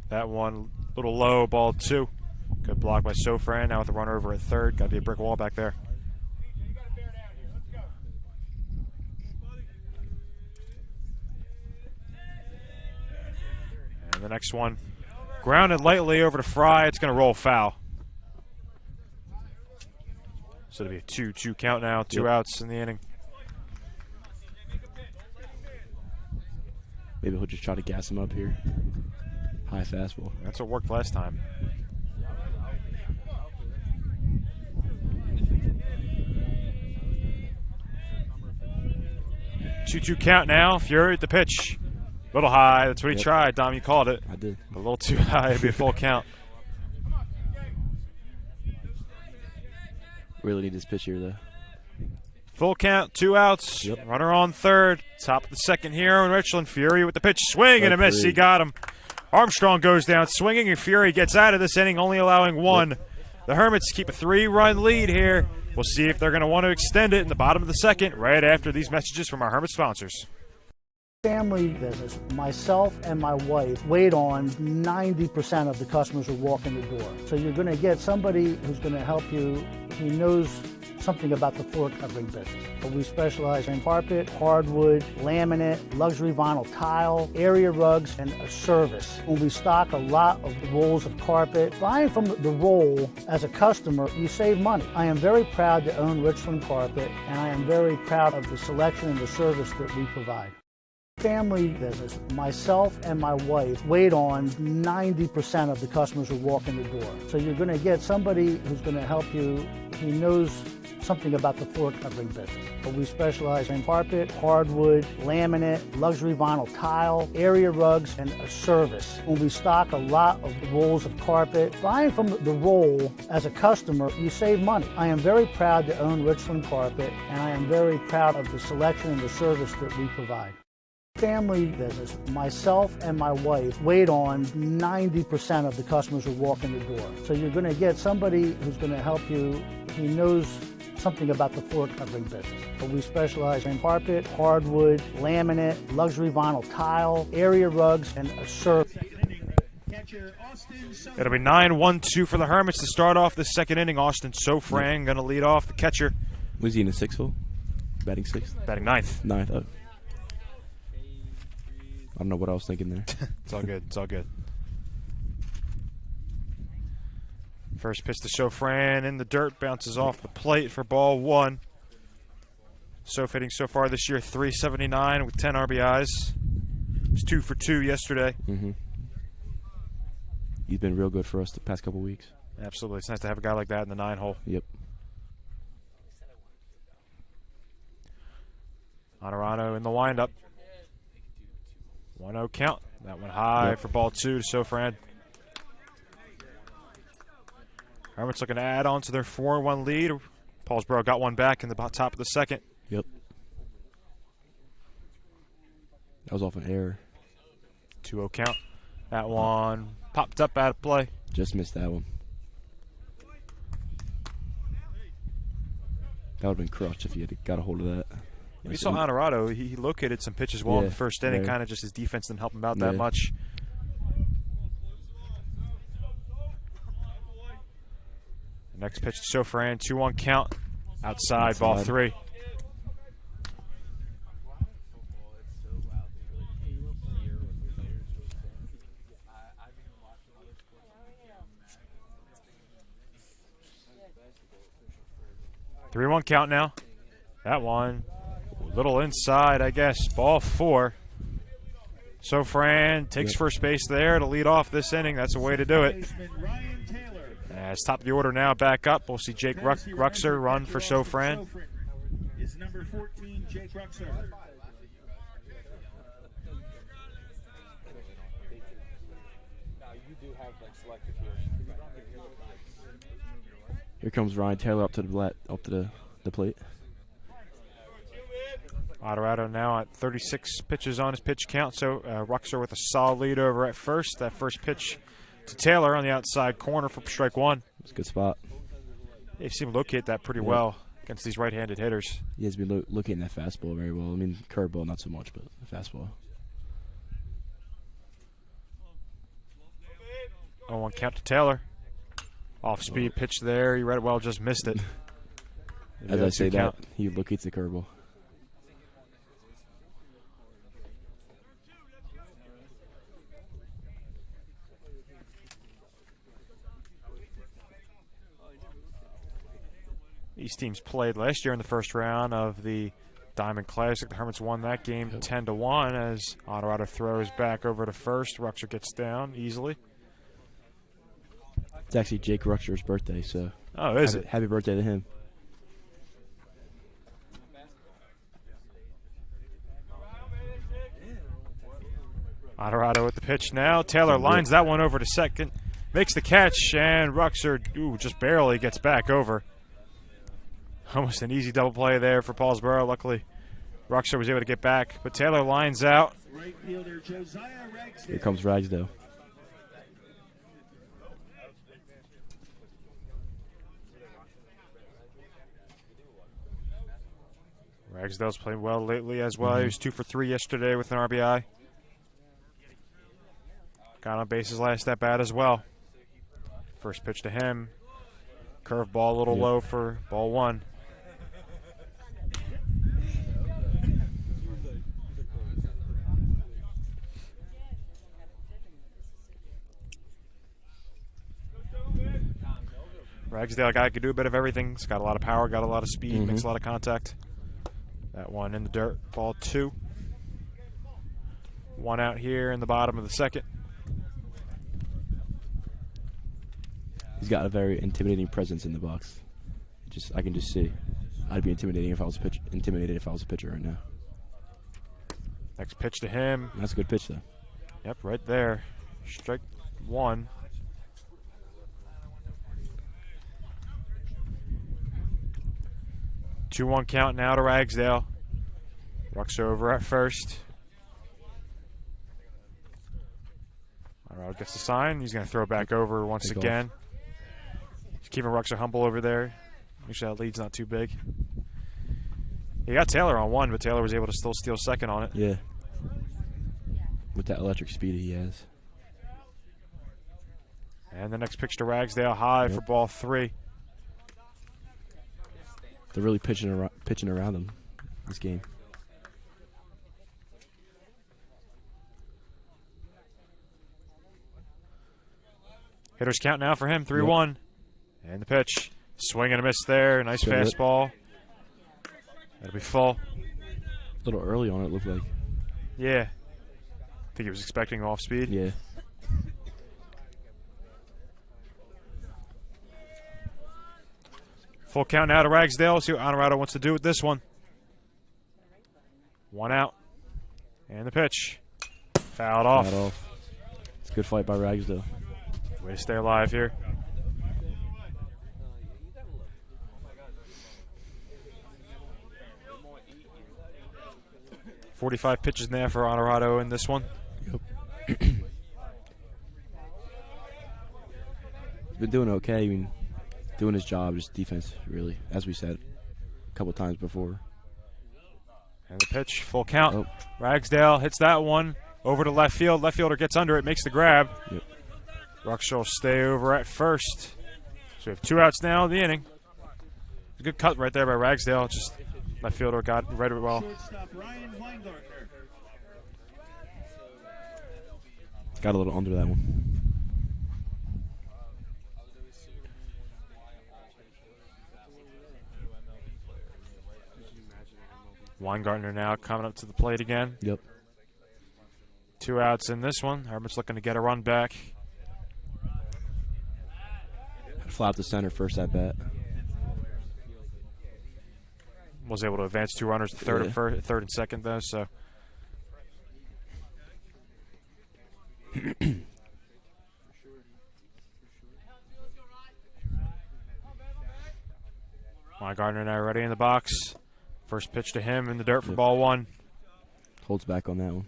S6: That one a little low, ball 2. Good block by Sofran. Now with the runner over at third. Got to be a brick wall back there. And the next one, grounded lightly over to Fry. It's going to roll foul. So it'll be a 2-2 count now. 2 outs in the inning.
S7: Maybe he'll just try to gas him up here. High fastball.
S6: That's what worked last time. Two count now. Fury at the pitch. A little high. That's what he tried. Dom, you called it.
S7: I did.
S6: A little too high. It'd be a full count.
S7: Really need this pitch here, though.
S6: Full count, 2 outs.
S7: Yep.
S6: Runner on third. Top of the second here in Richland. Fury with the pitch. Swing and a miss. He got him. Armstrong goes down swinging, and Fury gets out of this inning, only allowing 1. Yep. The Hermits keep a 3-run lead here. We'll see if they're going to want to extend it in the bottom of the second right after these messages from our Hermit sponsors.
S4: Family business. Myself and my wife wait on 90% of the customers who walk in the door. So you're going to get somebody who's going to help you. He knows something about the floor covering business. But we specialize in carpet, hardwood, laminate, luxury vinyl tile, area rugs, and a service. When we stock a lot of rolls of carpet, buying from the roll as a customer, you save money. I am very proud to own Richland Carpet, and I am very proud of the selection and the service that we provide. Family business. Myself and my wife wait on 90% of the customers who walk in the door. So you're going to get somebody who's going to help you. He knows something about the floor covering business. But we specialize in carpet, hardwood, laminate, luxury vinyl tile, area rugs, and a service. When we stock a lot of rolls of carpet, buying from the roll as a customer, you save money. I am very proud to own Richland Carpet, and I am very proud of the selection and the service that we provide. Family business. Myself and my wife wait on 90% of the customers who walk in the door. So you're going to get somebody who's going to help you. He knows something about the floor covering business. But we specialize in carpet, hardwood, laminate, luxury vinyl tile, area rugs, and a service.
S6: It'll be 9-1-2 for the Hermits to start off the second inning. Austin Sofran going to lead off, the catcher.
S7: Was he in the sixth hole? Batting sixth?
S6: Batting ninth.
S7: Ninth. Oh. I don't know what I was thinking there.
S6: It's all good. It's all good. First pitch to Sofran in the dirt, bounces off the plate for ball one. Sof hitting so far this year, .379 with 10 RBIs. He was 2 for 2 yesterday.
S7: He's been real good for us the past couple weeks.
S6: Absolutely. It's nice to have a guy like that in the 9-hole.
S7: Yep.
S6: Honorado in the windup. 1-0 count. That one high for ball two to Sofran. Hermits looking to add on to their 4-1 lead. Paulsboro got one back in the top of the second.
S7: Yep. That was off an error.
S6: 2-0 count. That one popped up out of play.
S7: Just missed that one. That would have been crushed if he had got a hold of that.
S6: We saw Honorado. He located some pitches well in the first inning. Kind of just his defense didn't help him out that much. The next pitch to Sofran, 2-1 count. Outside, ball three. Three-one count now. That one. A little inside, I guess. Ball four. Sofran takes first base there to lead off this inning. That's a way to do it. As top of the order now, back up. We'll see Jake Ruxer run for Sofran.
S8: Is number 14, Jake Ruxer.
S7: Here comes Ryan Taylor up to the plate.
S6: Honorado now at 36 pitches on his pitch count, so Ruxer with a solid lead over at first. That first pitch to Taylor on the outside corner for strike one.
S7: It's a good spot.
S6: They've seen him locate that pretty well against these right-handed hitters.
S7: He has been looking at that fastball very well. I mean, curveball not so much, but the fastball.
S6: 0-1 count to Taylor. Off-speed pitch there. He read it well, just missed it.
S7: As I say that, he locates the curveball.
S6: These teams played last year in the first round of the Diamond Classic. The Hermits won that game 10-1 as Honorado throws back over to first. Ruxer gets down easily.
S7: It's actually Jake Ruxer's birthday, so happy birthday to him.
S6: Honorado with the pitch now. Taylor lines that one over to second. Makes the catch, and Ruxer just barely gets back over. Almost an easy double play there for Paulsboro. Luckily, Ruxer was able to get back, but Taylor lines out.
S7: Here comes Ragsdale.
S6: Ragsdale's playing well lately as well. He was 2 for 3 yesterday with an RBI. Got on bases last at bat as well. First pitch to him. Curveball a little low for ball one. Ragsdale guy could do a bit of everything. He's got a lot of power, got a lot of speed, makes a lot of contact. That one in the dirt, ball 2. 1 out here in the bottom of the second.
S7: He's got a very intimidating presence in the box. I can just see. I'd be intimidated if I was a pitcher right now.
S6: Next pitch to him.
S7: That's a good pitch though.
S6: Yep, right there. Strike 1. Two 1 count now to Ragsdale. Rucks over at first. Alright, gets the sign. He's going to throw it back over once again. He's keeping Ruxer humble over there. Make sure that lead's not too big. He got Taylor on 1, but Taylor was able to still steal second on it.
S7: Yeah. With that electric speed he has.
S6: And the next pitch to Ragsdale, high for ball 3.
S7: They're really pitching around him this game.
S6: Hitters count now for him, 3-1. And the pitch. Swing and a miss there. Nice fastball. That'll be full.
S7: A little early on it looked like.
S6: Yeah. I think he was expecting off speed.
S7: Yeah.
S6: Full count now to Ragsdale. See what Honorado wants to do with this one. 1 out. And the pitch. Fouled off.
S7: It's a good fight by Ragsdale.
S6: Way to stay alive here. .45 pitches in there for Honorado in this one.
S7: Yep. He's been doing okay. I mean, doing his job, just defense, really, as we said a couple times before.
S6: And the pitch, full count. Ragsdale hits that one over to left field. Left fielder gets under it, makes the grab.
S7: Yep.
S6: Ruxell will stay over at first. So we have 2 outs now in the inning. A good cut right there by Ragsdale. Just left fielder got read it well.
S7: Got a little under that one.
S6: Weingartner now coming up to the plate again.
S7: Yep.
S6: 2 outs in this one. Hermits looking to get a run back.
S7: Fly out to center first at bat.
S6: Was able to advance 2 runners to third and second though. So. Weingartner now ready in the box. First pitch to him in the dirt for ball 1.
S7: Holds back on that one.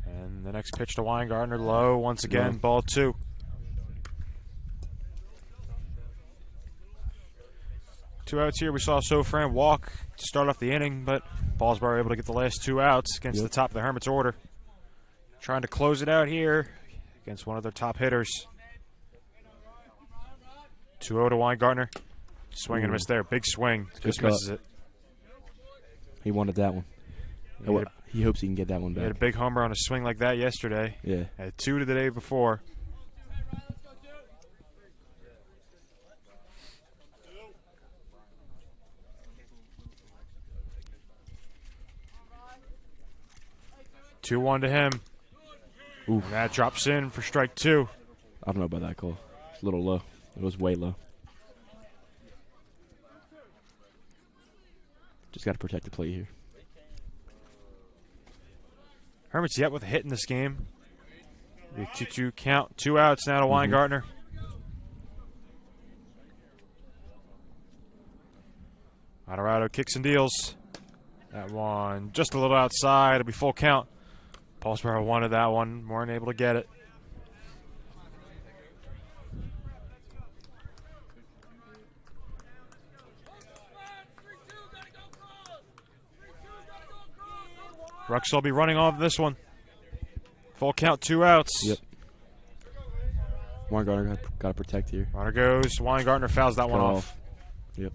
S6: And the next pitch to Weingartner, low once again, ball 2. Two outs here. We saw Sofran walk to start off the inning, but Paulsboro able to get the last 2 outs against the top of the Hermits order. Trying to close it out here against one of their top hitters. 2-0 to Weingartner. Swing and miss there. Big swing. Just misses it.
S7: He wanted that one. He hopes he can get that one back.
S6: He had a big homer on a swing like that yesterday.
S7: Yeah.
S6: Had 2 to the day before. Two-1 to him. And that drops in for strike 2.
S7: I don't know about that call. It's a little low. It was way low. Just got to protect the plate here.
S6: Hermits yet with a hit in this game. 2-2 count. 2 outs now to Weingartner. Honorado kicks and deals. That one just a little outside. It'll be full count. Paulsboro wanted that one. Weren't able to get it. Ruxell will be running off this one. Full count, 2 outs.
S7: Yep. Weingartner got to protect here.
S6: Runner goes. Weingartner fouls that one off.
S7: Yep.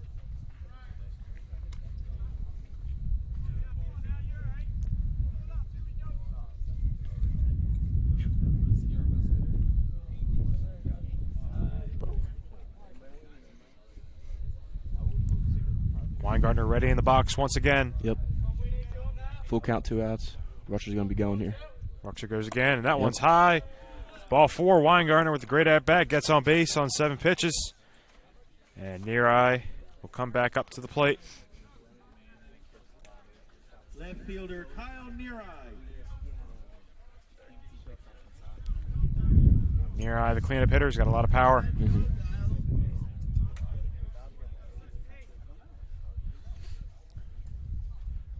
S6: Weingartner ready in the box once again.
S7: Yep. Full count, 2 outs. Rusher's going to be going here.
S6: Rusher goes again, and that one's high. Ball 4. Weingartner with a great at-bat. Gets on base on 7 pitches. And Neareye will come back up to the plate.
S8: Left fielder Kyle Neareye.
S6: Neareye, the cleanup hitter, has got a lot of power.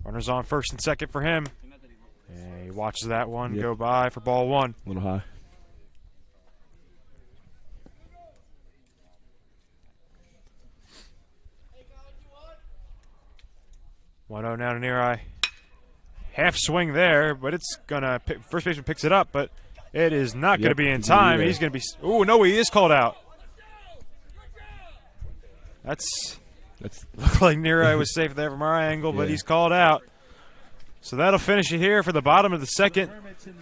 S6: Runners on first and second for him. And he watches that one go by for ball 1.
S7: A little high.
S6: One 0 now to Neareye. Half swing there, but it's gonna. First baseman picks it up, but it is not going to be in time. He's going to be. Oh no, he is called out. That's looked like Neareye was safe there from our angle, but he's called out. So that'll finish it here for the bottom of the second.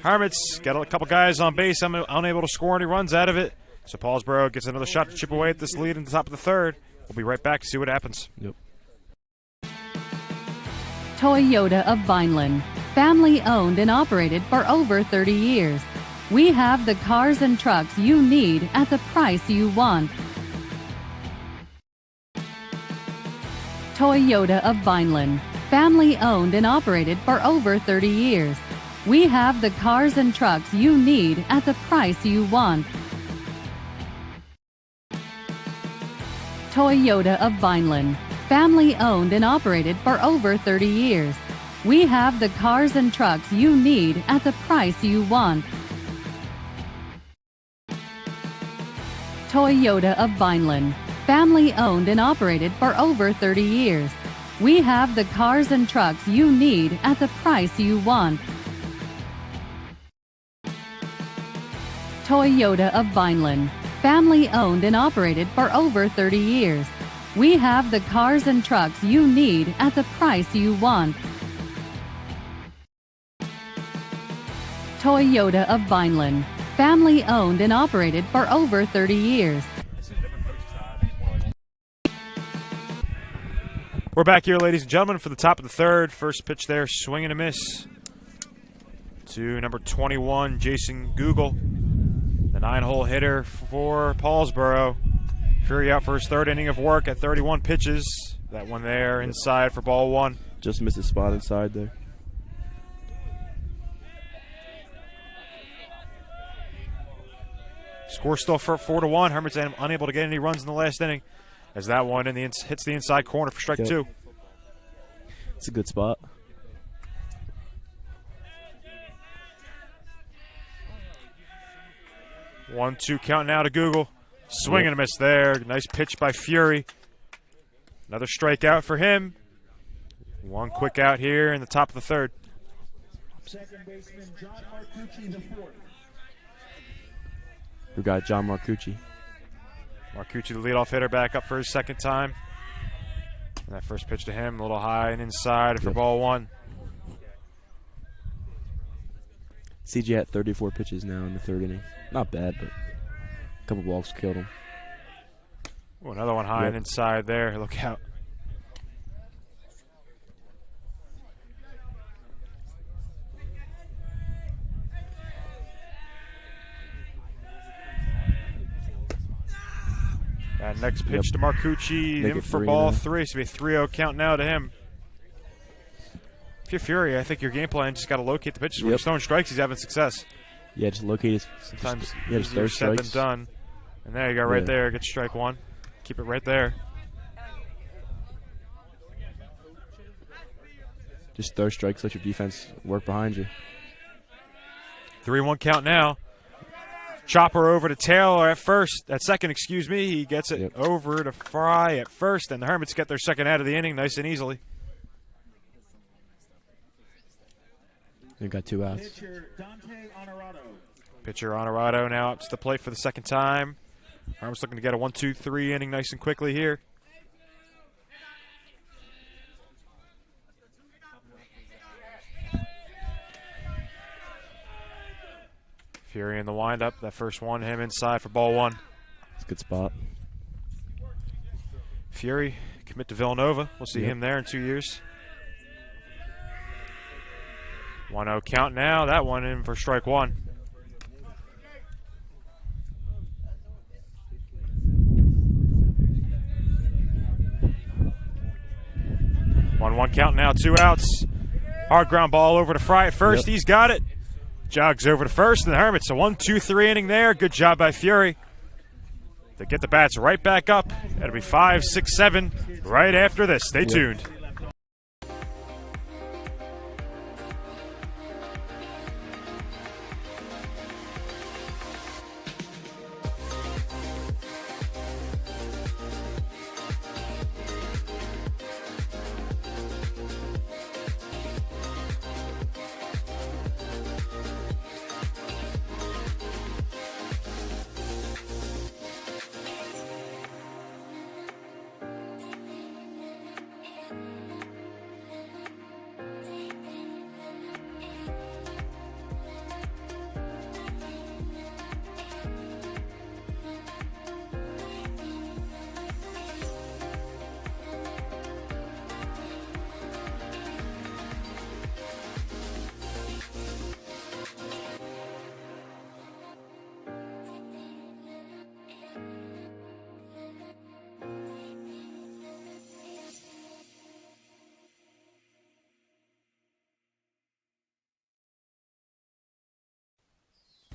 S6: Hermits got a couple guys on base, unable to score any runs out of it. So Paulsboro gets another shot to chip away at this lead in the top of the third. We'll be right back to see what happens.
S7: Yep.
S2: Toyota of Vineland, family owned and operated for over 30 years. We have the cars and trucks you need at the price you want. Toyota of Vineland, family owned and operated for over 30 years. We have the cars and trucks you need at the price you want. Toyota of Vineland, family owned and operated for over 30 years. We have the cars and trucks you need at the price you want. Toyota of Vineland, family owned and operated for over 30 years. We have the cars and trucks you need at the price you want. Toyota of Vineland, family owned and operated for over 30 years. We have the cars and trucks you need at the price you want. Toyota of Vineland, family owned and operated for over 30 years.
S6: We're back here, ladies and gentlemen, for the top of the third. First pitch there, swing and a miss to number 21, Jason Google, the 9-hole hitter for Paulsboro. Fury out for his third inning of work at 31 pitches. That one there inside for ball 1.
S7: Just missed a spot inside there.
S6: Score still for 4-1. Hermits unable to get any runs in the last inning, as that one hits the inside corner for strike 2.
S7: It's a good spot.
S6: One, 2 count now to Google. Swing and a miss there. Nice pitch by Fury. Another strikeout for him. One quick out here in the top of the third.
S8: Second baseman John Marcucci, the 4th.
S7: We got John Marcucci.
S6: Marcucci, the leadoff hitter, back up for his second time. And that first pitch to him, a little high and inside for ball 1.
S7: CJ had 34 pitches now in the third inning. Not bad, but a couple walks killed him.
S6: Ooh, another one high and inside there. Look out. That next pitch to Marcucci, in for ball 3. So it'll be a 3-0 count now to him. If you're Fury, I think your game plan just got to locate the pitches. When he's throwing strikes, he's having success.
S7: Yeah, just locate his.
S6: Sometimes
S7: just
S6: easier said than done. And there you go, right there. Get strike 1. Keep it right there.
S7: Just throw strikes, let your defense work behind you.
S6: 3-1 count now. Chopper over to Taylor at second, excuse me. He gets it over to Fry at first, and the Hermits get their second out of the inning nice and easily.
S7: They got 2 outs.
S8: Pitcher Dante Honorado.
S6: Pitcher Honorado now up to the plate for the second time. Hermits looking to get a 1-2-3 inning nice and quickly here. Fury in the windup. That first one, him inside for ball one.
S7: It's a good spot.
S6: Fury commit to Villanova. We'll see him there in 2 years. 1-0 count now. That one in for strike one. 1-1 count now. 2 outs. Hard ground ball over to Fry at first. He's got it. Jogs over to first, and the Hermits a 1-2-3 inning there. Good job by Fury. They get the bats right back up. That'll be 5, 6, 7 right after this. Stay tuned.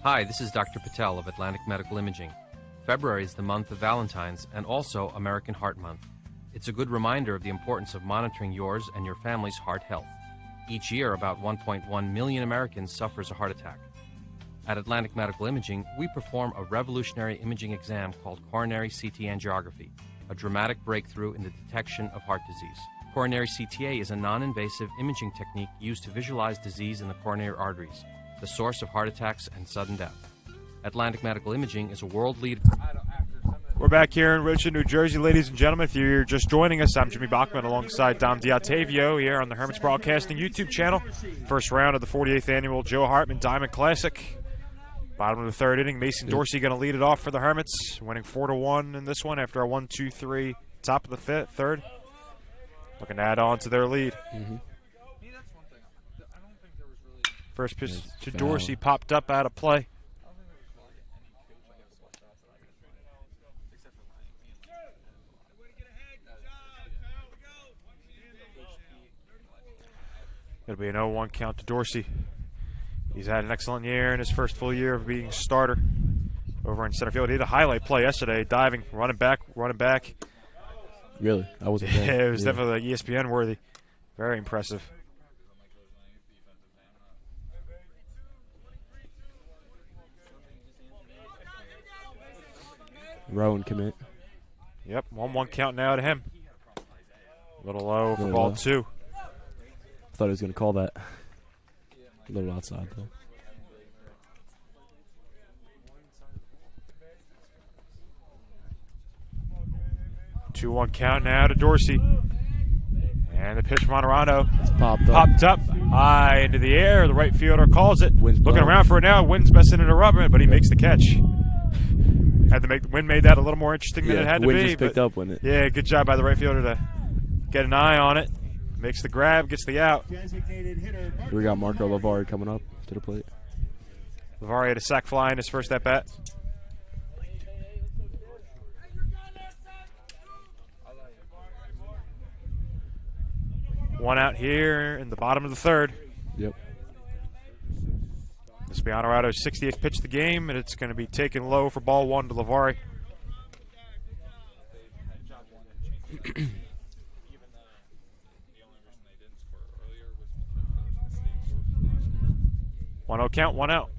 S1: Hi, this is Dr. Patel of Atlantic Medical Imaging. February is the month of Valentine's and also American Heart Month. It's a good reminder of the importance of monitoring yours and your family's heart health. Each year, about 1.1 million Americans suffers a heart attack. At Atlantic Medical Imaging, we perform a revolutionary imaging exam called coronary CT angiography, a dramatic breakthrough in the detection of heart disease. Coronary CTA is a non-invasive imaging technique used to visualize disease in the coronary arteries, the source of heart attacks and sudden death. Atlantic Medical Imaging is a world leader.
S6: We're back here in Richland, New Jersey, ladies and gentlemen. If you're just joining us, I'm Jimmy Bachman alongside Dom D'Ottavio here on the Hermits Broadcasting YouTube channel. First round of the 48th annual Joe Hartman Diamond Classic. Bottom of the third inning, Mason Dorsey going to lead it off for the Hermits, winning 4-1 in this one after a 1-2-3 top of the third. Looking to add on to their lead. First pitch to Dorsey popped up out of play. It'll be an 0-1 count to Dorsey. He's had an excellent year in his first full year of being a starter over in center field. He had a highlight play yesterday, diving, running back.
S7: Really? I wasn't there.
S6: Yeah, it was definitely ESPN worthy. Very impressive.
S7: Rowan commit.
S6: Yep, 1-1 count now to him. A little low for ball two.
S7: I thought he was going to call that. A little outside, though.
S6: Two 2-1 count now to Dorsey. And the pitch from Honorado.
S7: Popped up.
S6: High into the air. The right fielder calls it.
S7: Wind's
S6: Looking
S7: blowing.
S6: around for it now. Wind's messing it up, but he makes the catch. Had to make the wind made that a little more interesting than it had to
S7: wind
S6: be.
S7: just picked up when it.
S6: Yeah, good job by the right fielder to get an eye on it. Makes the grab, gets the out.
S8: Designated hitter.
S7: We got Marco Lavari coming up to the plate.
S6: Lavari had a sac fly in his first at bat. One out here in the bottom of the third.
S7: Yep.
S6: This will be Honorado's 68th pitch of the game, and it's going to be taken low for ball one to Lavari. One 0 count, one out.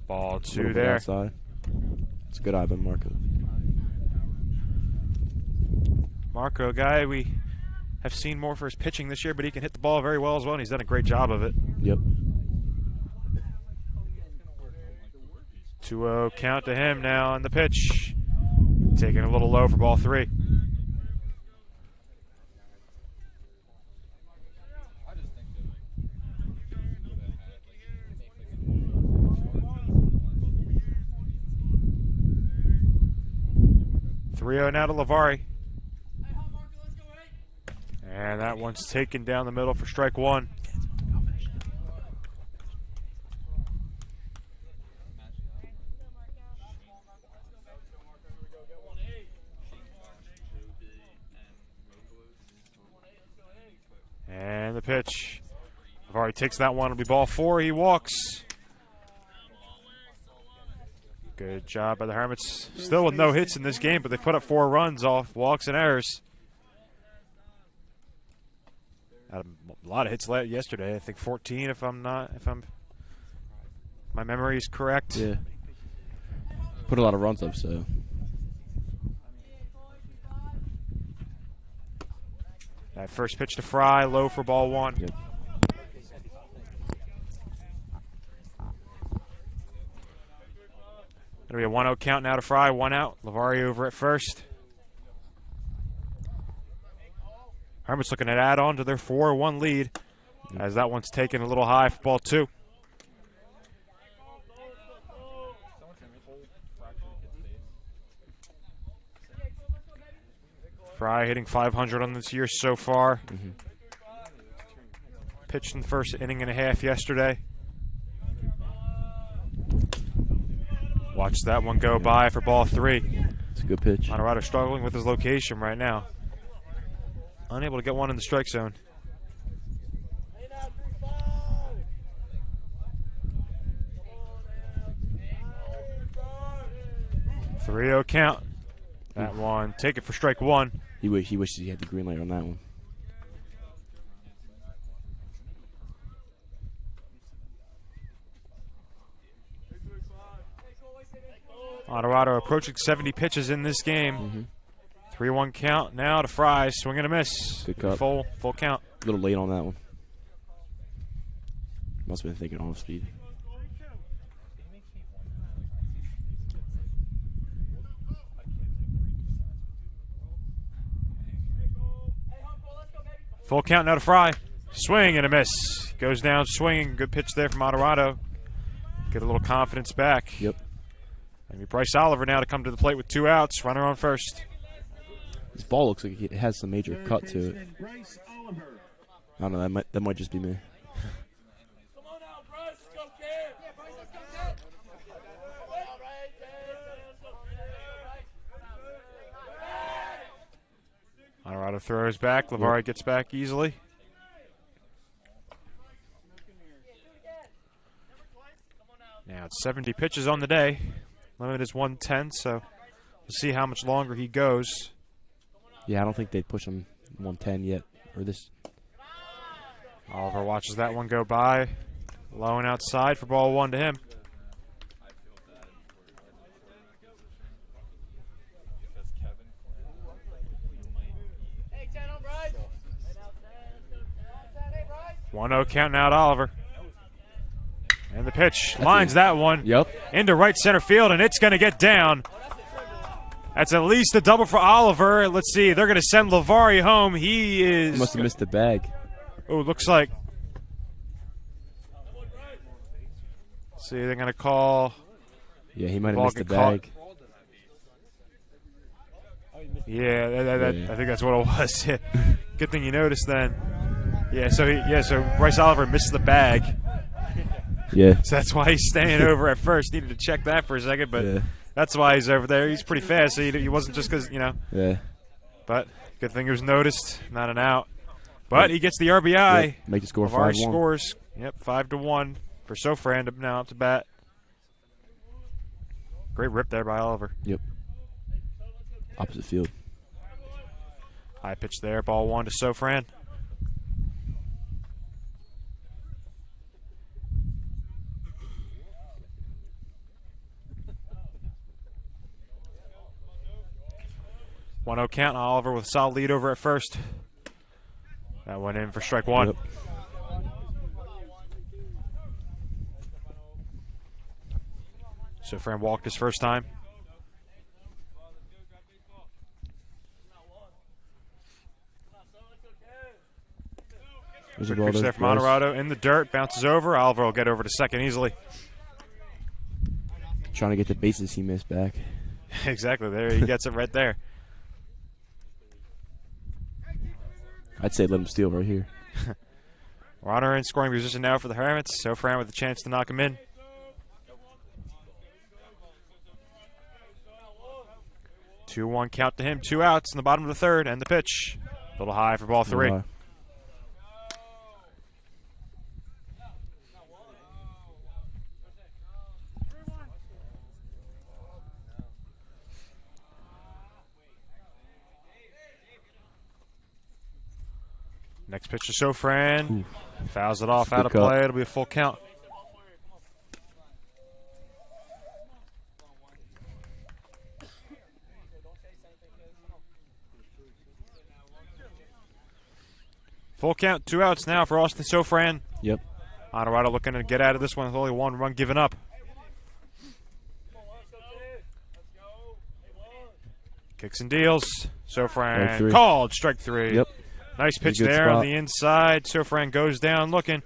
S6: Ball two there.
S7: Outside. It's a good eye by Marco.
S6: Marco, a guy we have seen more for his pitching this year, but he can hit the ball very well as well, and he's done a great job of it.
S7: Yep.
S6: 2-0 count to him now on the pitch. Taking a little low for ball 3. Now to Lavari. And that one's taken down the middle for strike 1. And the pitch. Lavari takes that one. It'll be ball 4. He walks. Good job by the Hermits. Still with no hits in this game, but they put up 4 runs off walks and errors. Had a lot of hits yesterday. I think 14, if my memory is correct.
S7: Yeah. Put a lot of runs up, so.
S6: That first pitch to Fry, low for ball 1.
S7: Yep.
S6: It'll be a 1-0 count now to Fry, 1 out. Lavari over at first. Hermits looking to add on to their 4-1 lead as that one's taken a little high for ball 2. Fry hitting .500 on this year so far. Pitched in the first inning and a half yesterday. Watch that one go by for ball 3.
S7: It's a good pitch.
S6: Honorado struggling with his location right now. Unable to get one in the strike zone. .3-0 count. That one, take it for strike 1.
S7: He wishes he had the green light on that one.
S6: Honorado approaching 70 pitches in this game. 3-1 count now to Fry. Swing and a miss.
S7: Good cut.
S6: Full count.
S7: A little late on that one. Must have been thinking off speed.
S6: Full count now to Fry. Swing and a miss. Goes down swinging. Good pitch there from Honorado. Get a little confidence back.
S7: Yep.
S6: Maybe Bryce Oliver now to come to the plate with 2 outs. Runner on first.
S7: This ball looks like it has some major cut to it. I don't know. That might just be me. Honorado throws back. Lavari gets back easily. Now it's 70 pitches on the day. Limit is 110, so we'll see how much longer he goes. Yeah, I don't think they'd push him 110 yet, or this.
S6: Oliver watches that one go by. Low and outside for ball 1 to him. One 1-0 count now to Oliver. And the pitch lines that one into right center field, and it's going to get down. That's at least a double for Oliver. Let's see. They're going to send Lavari home. He
S7: must have missed the bag.
S6: Oh, looks like. Let's see, they're going to call.
S7: Yeah, he might have missed the bag.
S6: Yeah, I think that's what it was. Good thing you noticed then. Yeah, so Bryce Oliver missed the bag.
S7: Yeah.
S6: So that's why he's staying over at first. Needed to check that for a second, but that's why he's over there. He's pretty fast, so he wasn't just because,
S7: Yeah.
S6: But good thing it was noticed, not an out. But he gets the RBI.
S7: Yep. Make the score
S6: 5-1.
S7: 5-1.
S6: Scores. Yep, 5-1 for Sofran now up to bat. Great rip there by Oliver.
S7: Yep. Opposite field.
S6: High pitch there, ball 1 to Sofran. One 1-0 count. Oliver with a solid lead over at first. That went in for strike 1.
S7: Yep.
S6: So Fran walked his first time.
S7: There's a
S6: Quick
S7: ball
S6: pitch there from Honorado in the dirt, bounces over. Oliver will get over to second easily.
S7: Trying to get the bases he missed back.
S6: Exactly, there he gets it right there.
S7: I'd say let him steal right here.
S6: Runner in scoring position now for the Hermits. So Fran with a chance to knock him in. Two-one count to him. 2 outs in the bottom of the third, and the pitch. A little high for ball 3. Next pitch to Sofran. Fouls it off out of play. It'll be a full count. Full count, 2 outs now for Austin Sofran.
S7: Yep.
S6: Honorado looking to get out of this one with only 1 run given up. Kicks and deals. Sofran called strike 3.
S7: Yep.
S6: Nice pitch there on the inside. Sofran goes down looking.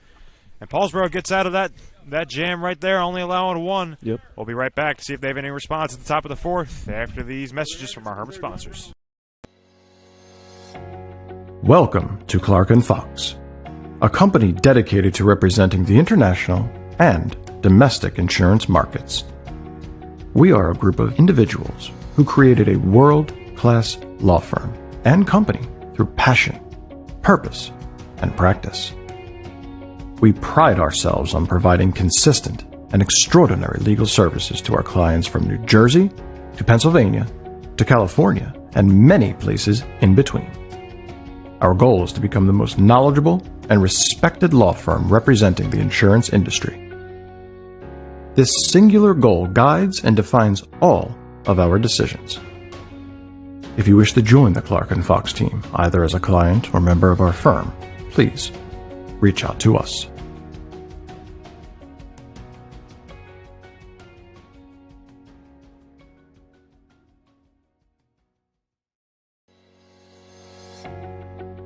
S6: And Paulsboro gets out of that jam right there, only allowing 1.
S7: Yep.
S6: We'll be right back to see if they have any response at the top of the 4th after these messages from our Hermit sponsors.
S5: Welcome to Clark & Fox, a company dedicated to representing the international and domestic insurance markets. We are a group of individuals who created a world-class law firm and company through passion, purpose, and practice. We pride ourselves on providing consistent and extraordinary legal services to our clients from New Jersey to Pennsylvania to California and many places in between. Our goal is to become the most knowledgeable and respected law firm representing the insurance industry. This singular goal guides and defines all of our decisions. If you wish to join the Clark & Fox team, either as a client or member of our firm, please reach out to us.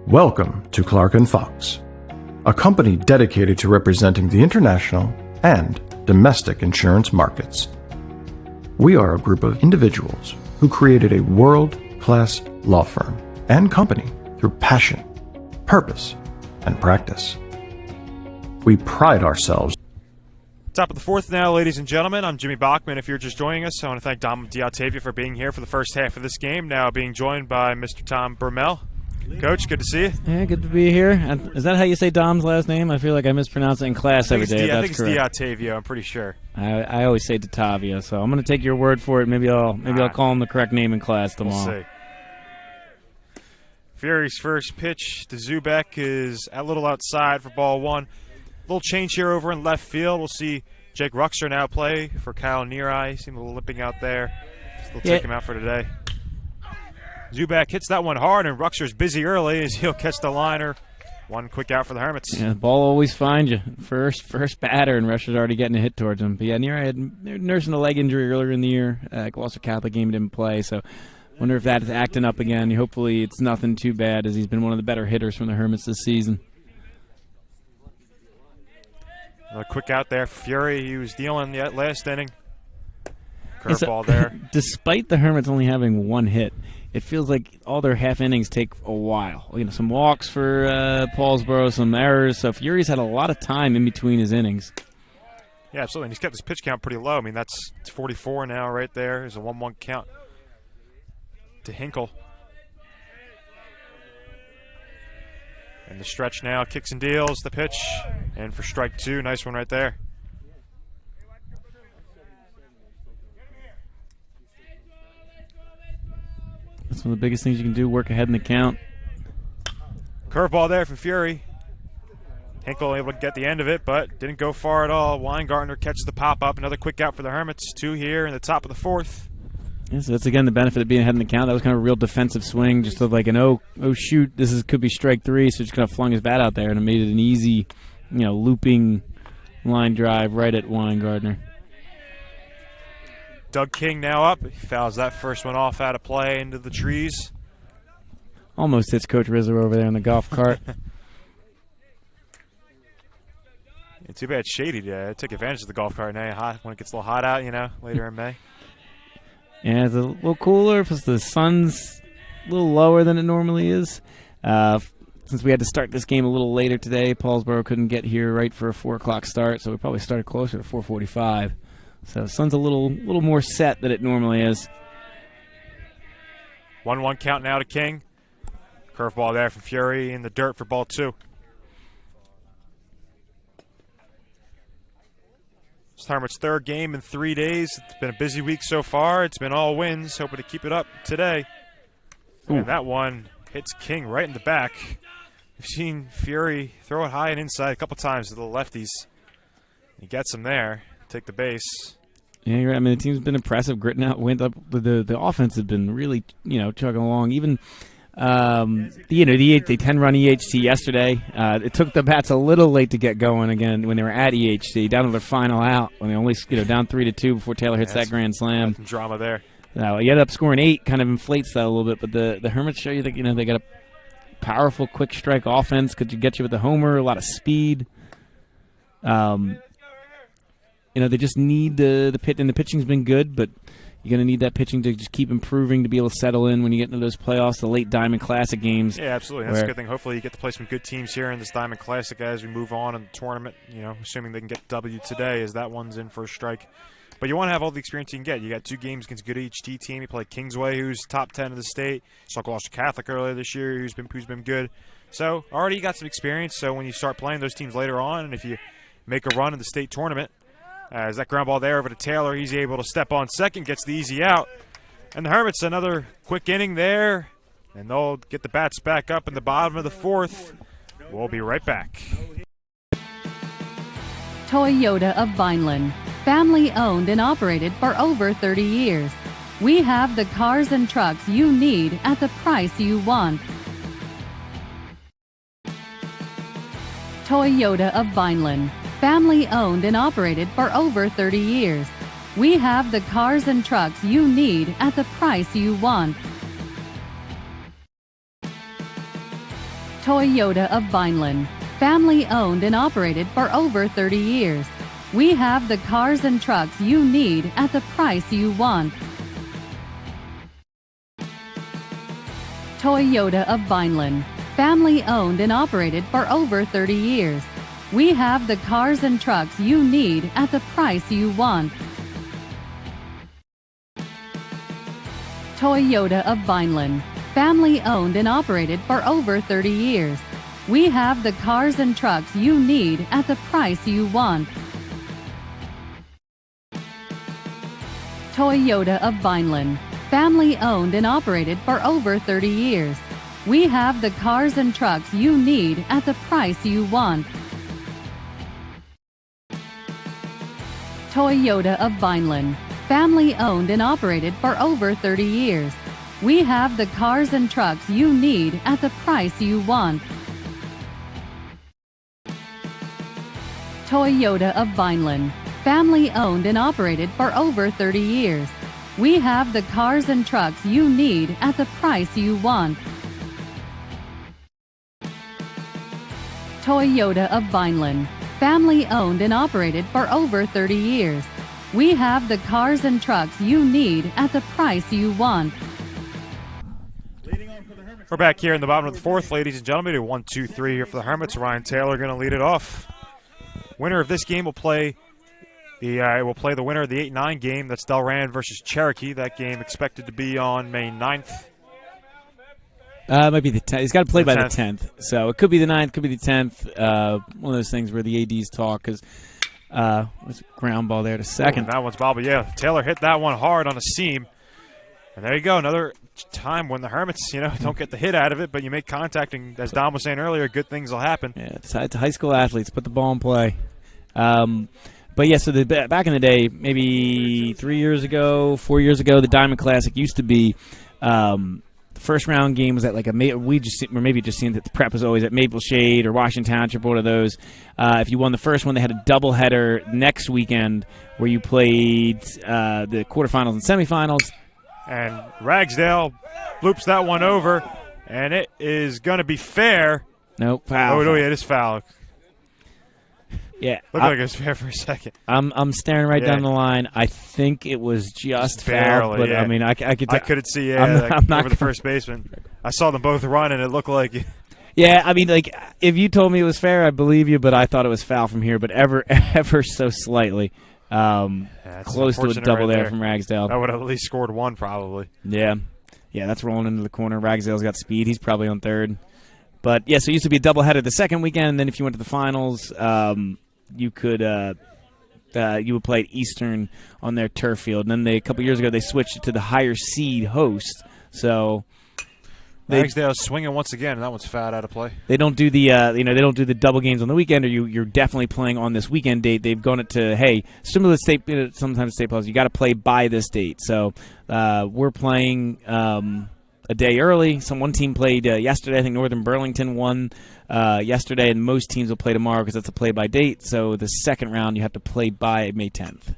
S5: Welcome to Clark & Fox, a company dedicated to representing the international and domestic insurance markets. We are a group of individuals who created a world-class law firm and company through passion, purpose, and practice. We pride ourselves.
S6: Top of the 4th now, ladies and gentlemen. I'm Jimmy Bachman. If you're just joining us, I want to thank Dom D'Ottavia for being here for the first half of this game, now being joined by Mr. Tom Bermel. Coach, good to see you.
S9: Yeah, good to be here. Is that how you say Dom's last name? I feel like I mispronounce it in class every day.
S6: I think it's D'Ottavia. I'm pretty sure.
S9: I always say D'Ottavia, so I'm going to take your word for it. Maybe I'll call him the correct name in class tomorrow.
S6: We'll see. Fury's first pitch to Zubek is a little outside for ball 1. Little change here over in left field. We'll see Jake Ruxer now play for Kyle Neareye. Seemed a little limping out there. Still take him out for today. Zubak hits that one hard, and Ruxer's busy early as he'll catch the liner. 1 quick out for the Hermits.
S9: Yeah, the ball always finds you. First batter, and Ruxer's already getting a hit towards him. But yeah, Neareye had nursing a leg injury earlier in the year. Gloucester Catholic game didn't play, so wonder if that is acting up again. Hopefully it's nothing too bad, as he's been one of the better hitters from the Hermits this season.
S6: Another quick out there for Fury. He was dealing the last inning. Curveball there.
S9: Despite the Hermits only having 1 hit, it feels like all their half innings take a while. You know, some walks for Paulsboro, some errors. So Fury's had a lot of time in between his innings.
S6: Yeah, absolutely. And he's kept his pitch count pretty low. I mean, that's 44 now right there. There's a 1-1 count to Hinkle. And the stretch now, kicks and deals, the pitch. And for strike 2, nice one right there.
S9: That's one of the biggest things you can do, work ahead in the count.
S6: Curveball there from Fury. Hinkle able to get the end of it, but didn't go far at all. Weingartner catches the pop-up. Another quick out for the Hermits. 2 here in the top of the 4th.
S9: Yeah, so that's, again, the benefit of being ahead in the count. That was kind of a real defensive swing, just like an, oh shoot, could be strike 3, so just kind of flung his bat out there, and it made it an easy, looping line drive right at Weingartner.
S6: Doug King now up. He fouls that first one off out of play into the trees.
S9: Almost hits Coach Rizzo over there in the golf cart.
S6: Too bad Shady took advantage of the golf cart now when it gets a little hot out, later in May.
S9: Yeah, it's a little cooler because the sun's a little lower than it normally is. Since we had to start this game a little later today, Paulsboro couldn't get here right for a 4 o'clock start, so we probably started closer to 4:45. So the sun's a little more set than it normally is.
S6: 1-1 count now to King. Curveball there from Fury in the dirt for ball 2. It's Hermit's third game in 3 days. It's been a busy week so far. It's been all wins. Hoping to keep it up today. Ooh. And that one hits King right in the back. We've seen Fury throw it high and inside a couple times to the lefties. He gets him there. Take the base.
S9: Yeah, you're right. I mean, the team's been impressive, gritting out, went up. The offense has been really, chugging along. Even, they 10-run EHC yesterday. It took the bats a little late to get going again when they were at EHC, down to their final out when they only, down 3-2 before Taylor hits that grand slam.
S6: Some drama there.
S9: He ended up scoring 8, kind of inflates that a little bit. But the Hermits show you that they got a powerful, quick strike offense. Could you get you with the homer? A lot of speed. They just need the pit, and the pitching's been good, but you're going to need that pitching to just keep improving to be able to settle in when you get into those playoffs, the late Diamond Classic games.
S6: Yeah, absolutely. That's a good thing. Hopefully you get to play some good teams here in this Diamond Classic as we move on in the tournament, assuming they can get W today as that one's in for a strike. But you want to have all the experience you can get. You got 2 games against a good HT team. You play Kingsway, who's top 10 of the state. You saw Gloucester Catholic earlier this year, who's been good. So already you got some experience. So when you start playing those teams later on, and if you make a run in the state tournament, as that ground ball there over to Taylor, he's able to step on second, gets the easy out. And the Hermits, another quick inning there, and they'll get the bats back up in the bottom of the 4th. We'll be right back.
S2: Toyota of Vineland, family owned and operated for over 30 years. We have the cars and trucks you need at the price you want. Toyota of Vineland, family owned and operated for over 30 years. We have the cars and trucks you need at the price you want. Toyota of Vineland, family owned and operated for over 30 years. We have the cars and trucks you need at the price you want. Toyota of Vineland, family owned and operated for over 30 years. We have the cars and trucks you need at the price you want. Toyota of Vineland, family owned and operated for over 30 years. We have the cars and trucks you need at the price you want. Toyota of Vineland, family owned and operated for over 30 years. We have the cars and trucks you need at the price you want. Toyota of Vineland, family owned and operated for over 30 years. We have the cars and trucks you need at the price you want. Toyota of Vineland, family owned and operated for over 30 years. We have the cars and trucks you need at the price you want. Toyota of Vineland, family owned and operated for over 30 years. We have the cars and trucks you need at the price you want.
S6: We're back here in the bottom of the 4th, ladies and gentlemen. 1-2-3 here for the Hermits. Ryan Taylor going to lead it off. Winner of this game will play the winner of the 8-9 game. That's Delran versus Cherokee. That game expected to be on May 9th.
S9: It might be the 10th. He's got to play by the 10th. So it could be the 9th, could be the 10th. One of those things where the ADs talk because what's a ground ball there to second.
S6: Oh, that one's bobbled. Yeah, Taylor hit that one hard on a seam. And there you go. Another time when the Hermits, don't get the hit out of it, but you make contact, and as Dom was saying earlier, good things will happen.
S9: Yeah, it's high school athletes. Put the ball in play. But yeah, so back in the day, maybe 3 years ago, 4 years ago, the Diamond Classic used to be the first round game was at like maybe just seeing that the prep was always at Maple Shade or Washington Township, one of those. If you won the first one, they had a doubleheader next weekend where you played the quarterfinals and semifinals.
S6: And Ragsdale loops that one over, and it is going to be fair.
S9: Nope, foul.
S6: Oh, no, yeah, it is foul.
S9: Yeah,
S6: looked like it was fair for a second.
S9: I'm staring right down the line. I think it was just
S6: barely,
S9: foul, but
S6: yeah.
S9: I mean, I could
S6: see.
S9: I'm not
S6: over the first baseman. I saw them both run, and it looked like.
S9: Yeah, I mean, like if you told me it was fair, I believe you, but I thought it was foul from here, but ever so slightly. Close to a double there from Ragsdale.
S6: I would have at least scored one, probably.
S9: Yeah, that's rolling into the corner. Ragsdale's got speed. He's probably on third. But yeah, so it used to be a doubleheader the second weekend, and then if you went to the finals. You could you would play at Eastern on their turf field, and then a couple years ago they switched it to the higher seed host. So
S6: Ragsdale's swinging once again, and that one's fouled out of play.
S9: They don't do the they don't do the double games on the weekend, or you're definitely playing on this weekend date. They've gone it to similar to sometimes state playoffs. You got to play by this date. So we're playing a day early. One team played yesterday. I think Northern Burlington won yesterday, and most teams will play tomorrow because that's a play-by date. So the second round you have to play by May 10th.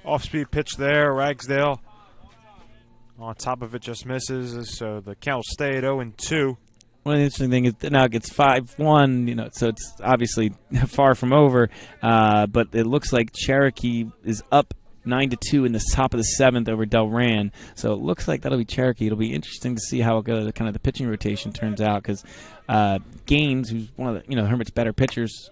S6: Off-speed pitch there, Ragsdale. On top of it, just misses. So the count will stay at 0-2.
S9: One of the interesting things is now it gets 5-1. So it's obviously far from over. But it looks like Cherokee is up 9-2 in the top of the seventh over Delran. So it looks like that'll be Cherokee. It'll be interesting to see how kind of the pitching rotation turns out because Gaines, who's one of the Hermit's better pitchers,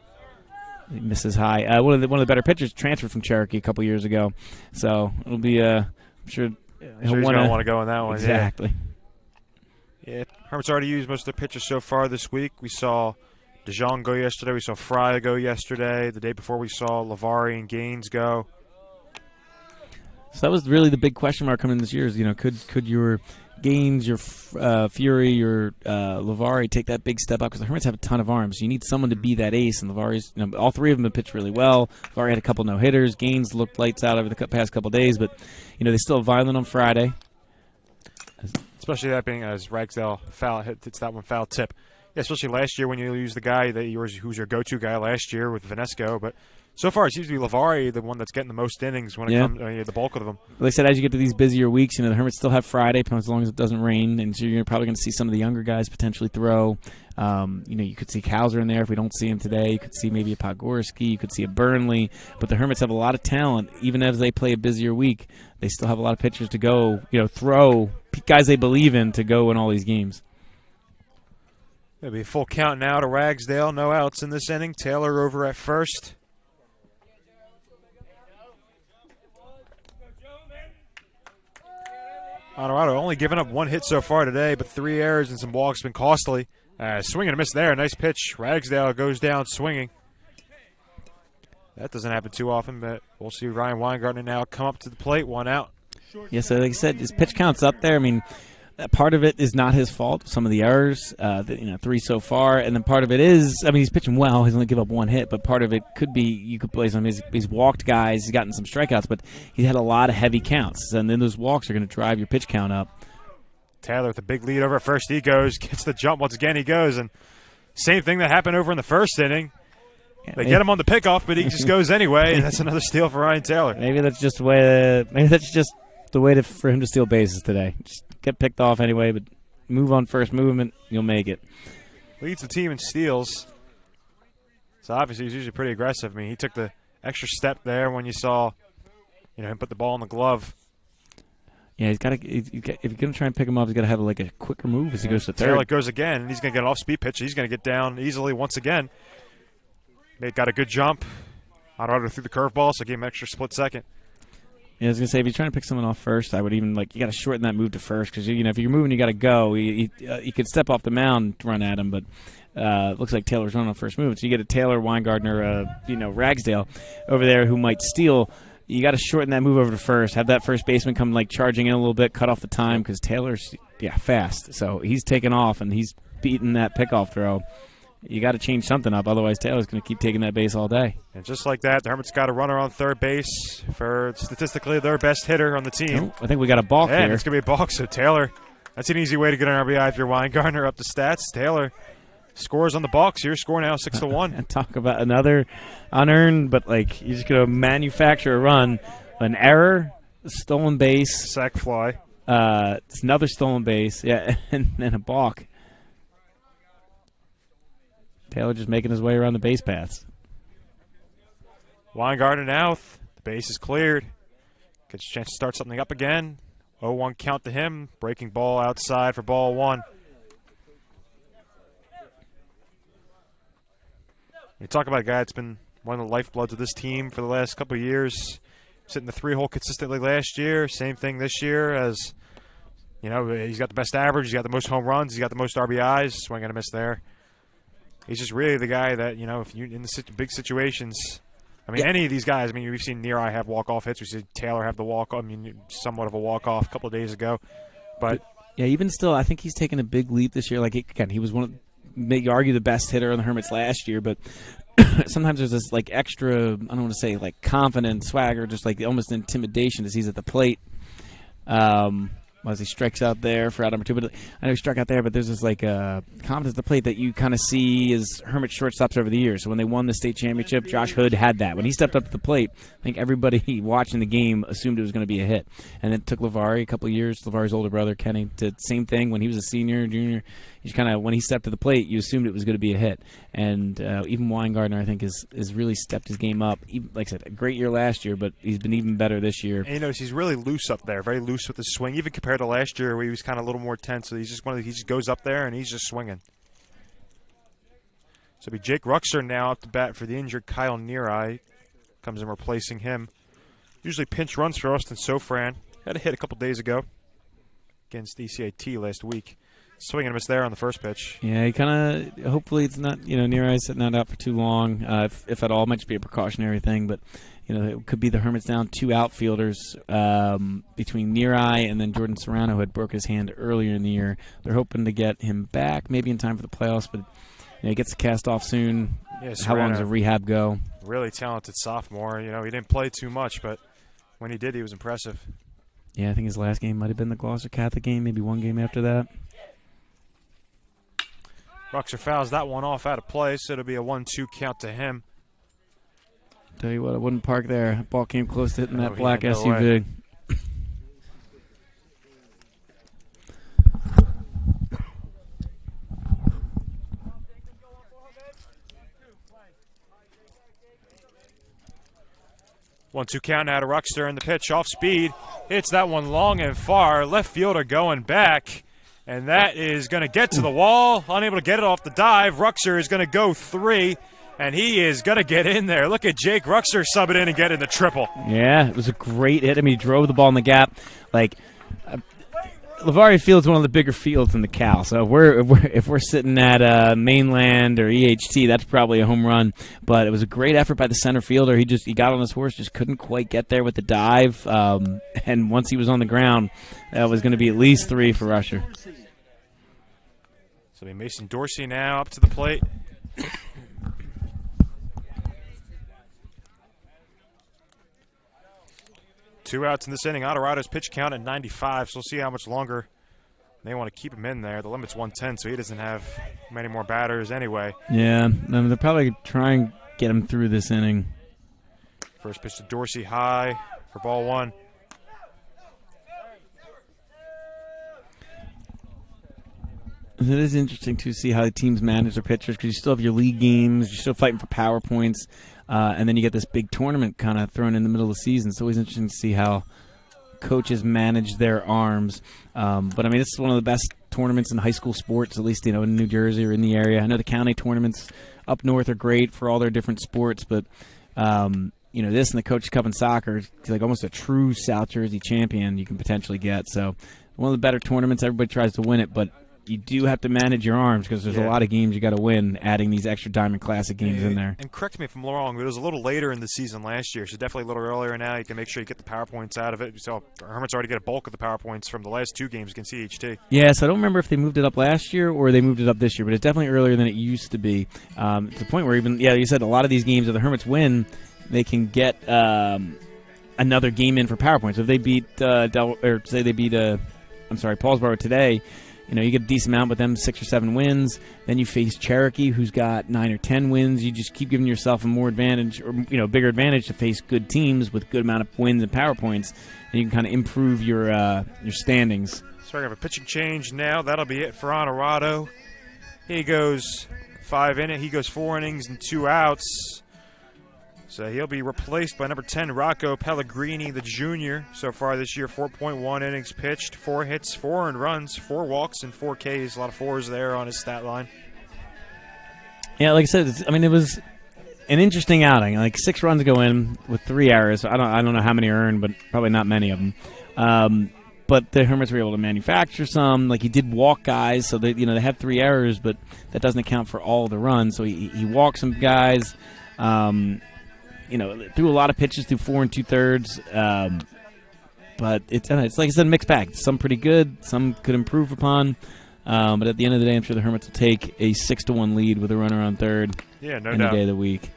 S9: he misses high. One of the better pitchers transferred from Cherokee a couple years ago. So it'll be I'm sure
S6: he's going to want to go in that one.
S9: Exactly.
S6: Yeah, Hermit's already used most of their pitchers so far this week. We saw DeJong go yesterday. We saw Fry go yesterday. The day before we saw Lavari and Gaines go.
S9: So that was really the big question mark coming this year is, could your Gaines, your Fury, your Lavari take that big step up? Because the Hermits have a ton of arms. You need someone to be that ace, and Lavari's, all three of them have pitched really well. Lavari had a couple no-hitters. Gaines looked lights out over the past couple days, but, they still have Vineland on Friday.
S6: Especially that being as Ragsdale hits that one foul tip. Yeah, especially last year when you use the guy who's your go-to guy last year with Vanesco, but so far it seems to be Lavari, the one that's getting the most innings when it comes the bulk of them.
S9: They said as you get to these busier weeks, the Hermits still have Friday as long as it doesn't rain, and so you're probably going to see some of the younger guys potentially throw. You could see Kauser in there if we don't see him today. You could see maybe a Podgorski. You could see a Burnley. But the Hermits have a lot of talent. Even as they play a busier week, they still have a lot of pitchers to go, throw guys they believe in to go in all these games.
S6: It'll be a full count now to Ragsdale. No outs in this inning. Taylor over at first. Colorado only giving up one hit so far today, but 3 errors and some walks have been costly. Swing and a miss there. Nice pitch. Ragsdale goes down swinging. That doesn't happen too often, but we'll see Ryan Weingartner now come up to the plate. 1 out.
S9: Yeah, so like I said, his pitch count's up there. I mean, part of it is not his fault. Some of the errors, 3 so far, and then part of it is, he's pitching well. He's only give up 1 hit, but part of it could be you could play some. He's walked guys. He's gotten some strikeouts, but he's had a lot of heavy counts, and then those walks are going to drive your pitch count up.
S6: Taylor with a big lead over at first. He goes, gets the jump once again. He goes, and same thing that happened over in the first inning. They get him on the pickoff, but he just goes anyway. That's another steal for Ryan Taylor.
S9: Maybe that's just the way for him to steal bases today. Just get picked off anyway, but move on first movement, you'll make it.
S6: Leads the team in steals. So obviously he's usually pretty aggressive. He took the extra step there when you saw, him put the ball in the glove.
S9: Yeah, if you're going to try and pick him up, he's got to have a quicker move as he goes to third.
S6: Taylor goes again, and he's going to get an off-speed pitch. He's going to get down easily once again. They got a good jump. Colorado threw the curveball, so gave him an extra split second.
S9: Yeah, I was going to say, if you're trying to pick someone off first, I would even, you got to shorten that move to first because, if you're moving, you got to go. You could step off the mound and run at him, but it looks like Taylor's running on first move. So you get a Taylor, Weingartner, Ragsdale over there who might steal. You got to shorten that move over to first. Have that first baseman come charging in a little bit, cut off the time because Taylor's fast. So he's taking off and he's beating that pickoff throw. You got to change something up, otherwise Taylor's going to keep taking that base all day.
S6: And just like that, the Hermits got a runner on third base for statistically their best hitter on the team.
S9: I think we got a balk here.
S6: And it's going to be a balk, so Taylor That's an easy way to get an RBI if you're Weingartner up to stats. Taylor scores on the box here. Score now 6-1.
S9: And talk about another unearned, but like he's going to manufacture a run. An error, a stolen base.
S6: Sac fly.
S9: It's another stolen base. Yeah, and a balk. Taylor just making his way around the base paths.
S6: Weingartner now. The base is cleared. Gets a chance to start something up again. 0-1 count to him. Breaking ball outside for ball 1. You talk about a guy that's been one of the lifebloods of this team for the last couple of years. Sitting the 3-hole consistently last year. Same thing this year as, you know, he's got the best average. He's got the most home runs. He's got the most RBIs. Swing and a miss there. He's just really the guy that, you know, if you in the big situations. I mean, any of these guys. I mean, we've seen Near Eye have walk-off hits. We see Taylor have the walk-off. I mean, somewhat of a walk-off a couple of days ago. But
S9: yeah, even still, I think he's taken a big leap this year. Like, again, he was one of, maybe argue, the best hitter on the Hermits last year. But sometimes there's this, like, extra, I don't want to say, like, confidence, swagger, just, like, almost intimidation as he's at the plate. As he strikes out there for out number 2. But I know he struck out there, but there's this like confidence at the plate that you kind of see as Hermit shortstops over the years. So when they won the state championship, Josh Hood had that. When he stepped up to the plate, I think everybody watching the game assumed it was going to be a hit. And it took LeVar a couple of years. LeVar's older brother, Kenny, did the same thing when he was a senior, junior. He's kind of, when he stepped to the plate, you assumed it was going to be a hit. And even Weingartner, I think, has really stepped his game up. Even, like I said, a great year last year, but he's been even better this year.
S6: And you notice he's really loose up there, very loose with his swing, even compared to last year where he was kind of a little more tense. So he's just he just goes up there and he's just swinging. So it'll be Jake Ruxer now up to bat for the injured Kyle Neareye. Comes in replacing him. Usually pinch runs for Austin Sofran. Had a hit a couple days ago against ECAT last week. Swing and a miss there on the first pitch.
S9: Yeah, he kind of, hopefully it's not, you know, Neareye sitting that out for too long, if at all. It might just be a precautionary thing, but, you know, it could be the Hermits down 2 outfielders between Neareye and then Jordan Serrano, who had broke his hand earlier in the year. They're hoping to get him back maybe in time for the playoffs, but, you know, he gets the cast off soon.
S6: Yeah,
S9: how long does a rehab go?
S6: Really talented sophomore. You know, he didn't play too much, but when he did, he was impressive.
S9: Yeah, I think his last game might have been the Gloucester Catholic game, maybe one game after that.
S6: Ruxer fouls that one off out of play, so it'll be a 1-2 count to him.
S9: Tell you what, I wouldn't park there. That ball came close to hitting that black SUV.
S6: One-two count now to Ruxer, and the pitch off speed. Hits that one long and far. Left fielder going back. And that is going to get to the wall. Unable to get it off the dive. Ruxer is going to go 3, and he is going to get in there. Look at Jake Ruxer sub it in and get in the triple.
S9: Yeah, it was a great hit. I mean, he drove the ball in the gap. Like, LeVar Field's one of the bigger fields in the Cal. So if we're sitting at Mainland or EHT, that's probably a home run. But it was a great effort by the center fielder. He got on his horse, just couldn't quite get there with the dive. And once he was on the ground, that was going to be at least 3 for Ruxer.
S6: So Mason Dorsey now up to the plate. 2 outs in this inning. Adorado's pitch count at 95, so we'll see how much longer they want to keep him in there. The limit's 110, so he doesn't have many more batters anyway.
S9: Yeah, they'll probably try and get him through this inning.
S6: First pitch to Dorsey high for ball 1.
S9: It is interesting to see how the teams manage their pitchers because you still have your league games, you're still fighting for power points, and then you get this big tournament kind of thrown in the middle of the season. It's always interesting to see how coaches manage their arms. But, I mean, this is one of the best tournaments in high school sports, at least, you know, in New Jersey or in the area. I know the county tournaments up north are great for all their different sports, but, you know, this and the Coach Cup in soccer is like almost a true South Jersey champion you can potentially get. So one of the better tournaments. Everybody tries to win it, but you do have to manage your arms because there's a lot of games you got to win, adding these extra Diamond Classic games in there.
S6: And correct me if I'm wrong, but it was a little later in the season last year, so definitely a little earlier now. You can make sure you get the power points out of it. So Hermits already get a bulk of the power points from the last 2 games against CHT.
S9: Yeah, so I don't remember if they moved it up last year or they moved it up this year, but it's definitely earlier than it used to be. To the point where even, you said a lot of these games, if the Hermits win, they can get another game in for power points. If they beat, say they beat Paulsboro today. You get a decent amount with them, 6 or 7 wins. Then you face Cherokee, who's got 9 or 10 wins. You just keep giving yourself a more advantage, or bigger advantage to face good teams with good amount of wins and power points, and you can kind of improve your standings.
S6: So we have a pitching change now. That'll be it for Honorado. He goes 4 innings and 2 outs. So he'll be replaced by number 10, Rocco Pellegrini, the junior. So far this year, 4.1 innings pitched, 4 hits, 4 earned runs, 4 walks, and 4 Ks. A lot of 4s there on his stat line.
S9: Yeah, like I said, it was an interesting outing. Like 6 runs go in with 3 errors. I don't know how many are earned, but probably not many of them. But the Hermits were able to manufacture some. Like, he did walk guys, so they had 3 errors, but that doesn't account for all the runs. So he walked some guys. Threw a lot of pitches through 4 2/3. But it's like I said, a mixed bag. Some pretty good, some could improve upon. But at the end of the day, I'm sure the Hermits will take a 6-1 lead with a runner on third.
S6: Yeah, no
S9: any
S6: doubt.
S9: day of the week.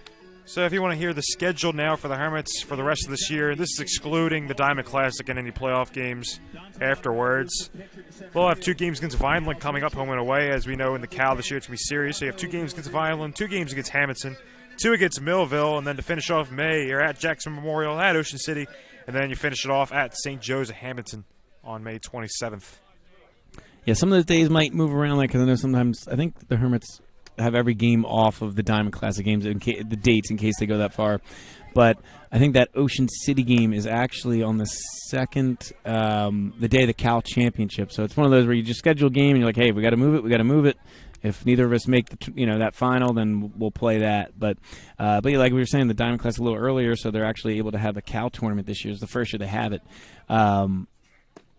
S6: So if you want to hear the schedule now for the Hermits for the rest of this year, this is excluding the Diamond Classic and any playoff games afterwards. We'll have 2 games against Vineland coming up home and away. As we know in the Cal this year, it's going to be serious. So you have 2 games against Vineland, 2 games against Hamilton, 2 against Millville, and then to finish off May, you're at Jackson Memorial, at Ocean City, and then you finish it off at St. Joe's of Hamilton on May 27th.
S9: Yeah, some of those days might move around, because I know sometimes I think the Hermits have every game off of the Diamond Classic games, the dates in case they go that far. But I think that Ocean City game is actually on the second, the day of the Cal Championship. So it's one of those where you just schedule a game and you're like, hey, we got to move it. If neither of us make that final, then we'll play that. But like we were saying, the Diamond Classic a little earlier, so they're actually able to have a Cal tournament this year. It's the first year they have it, and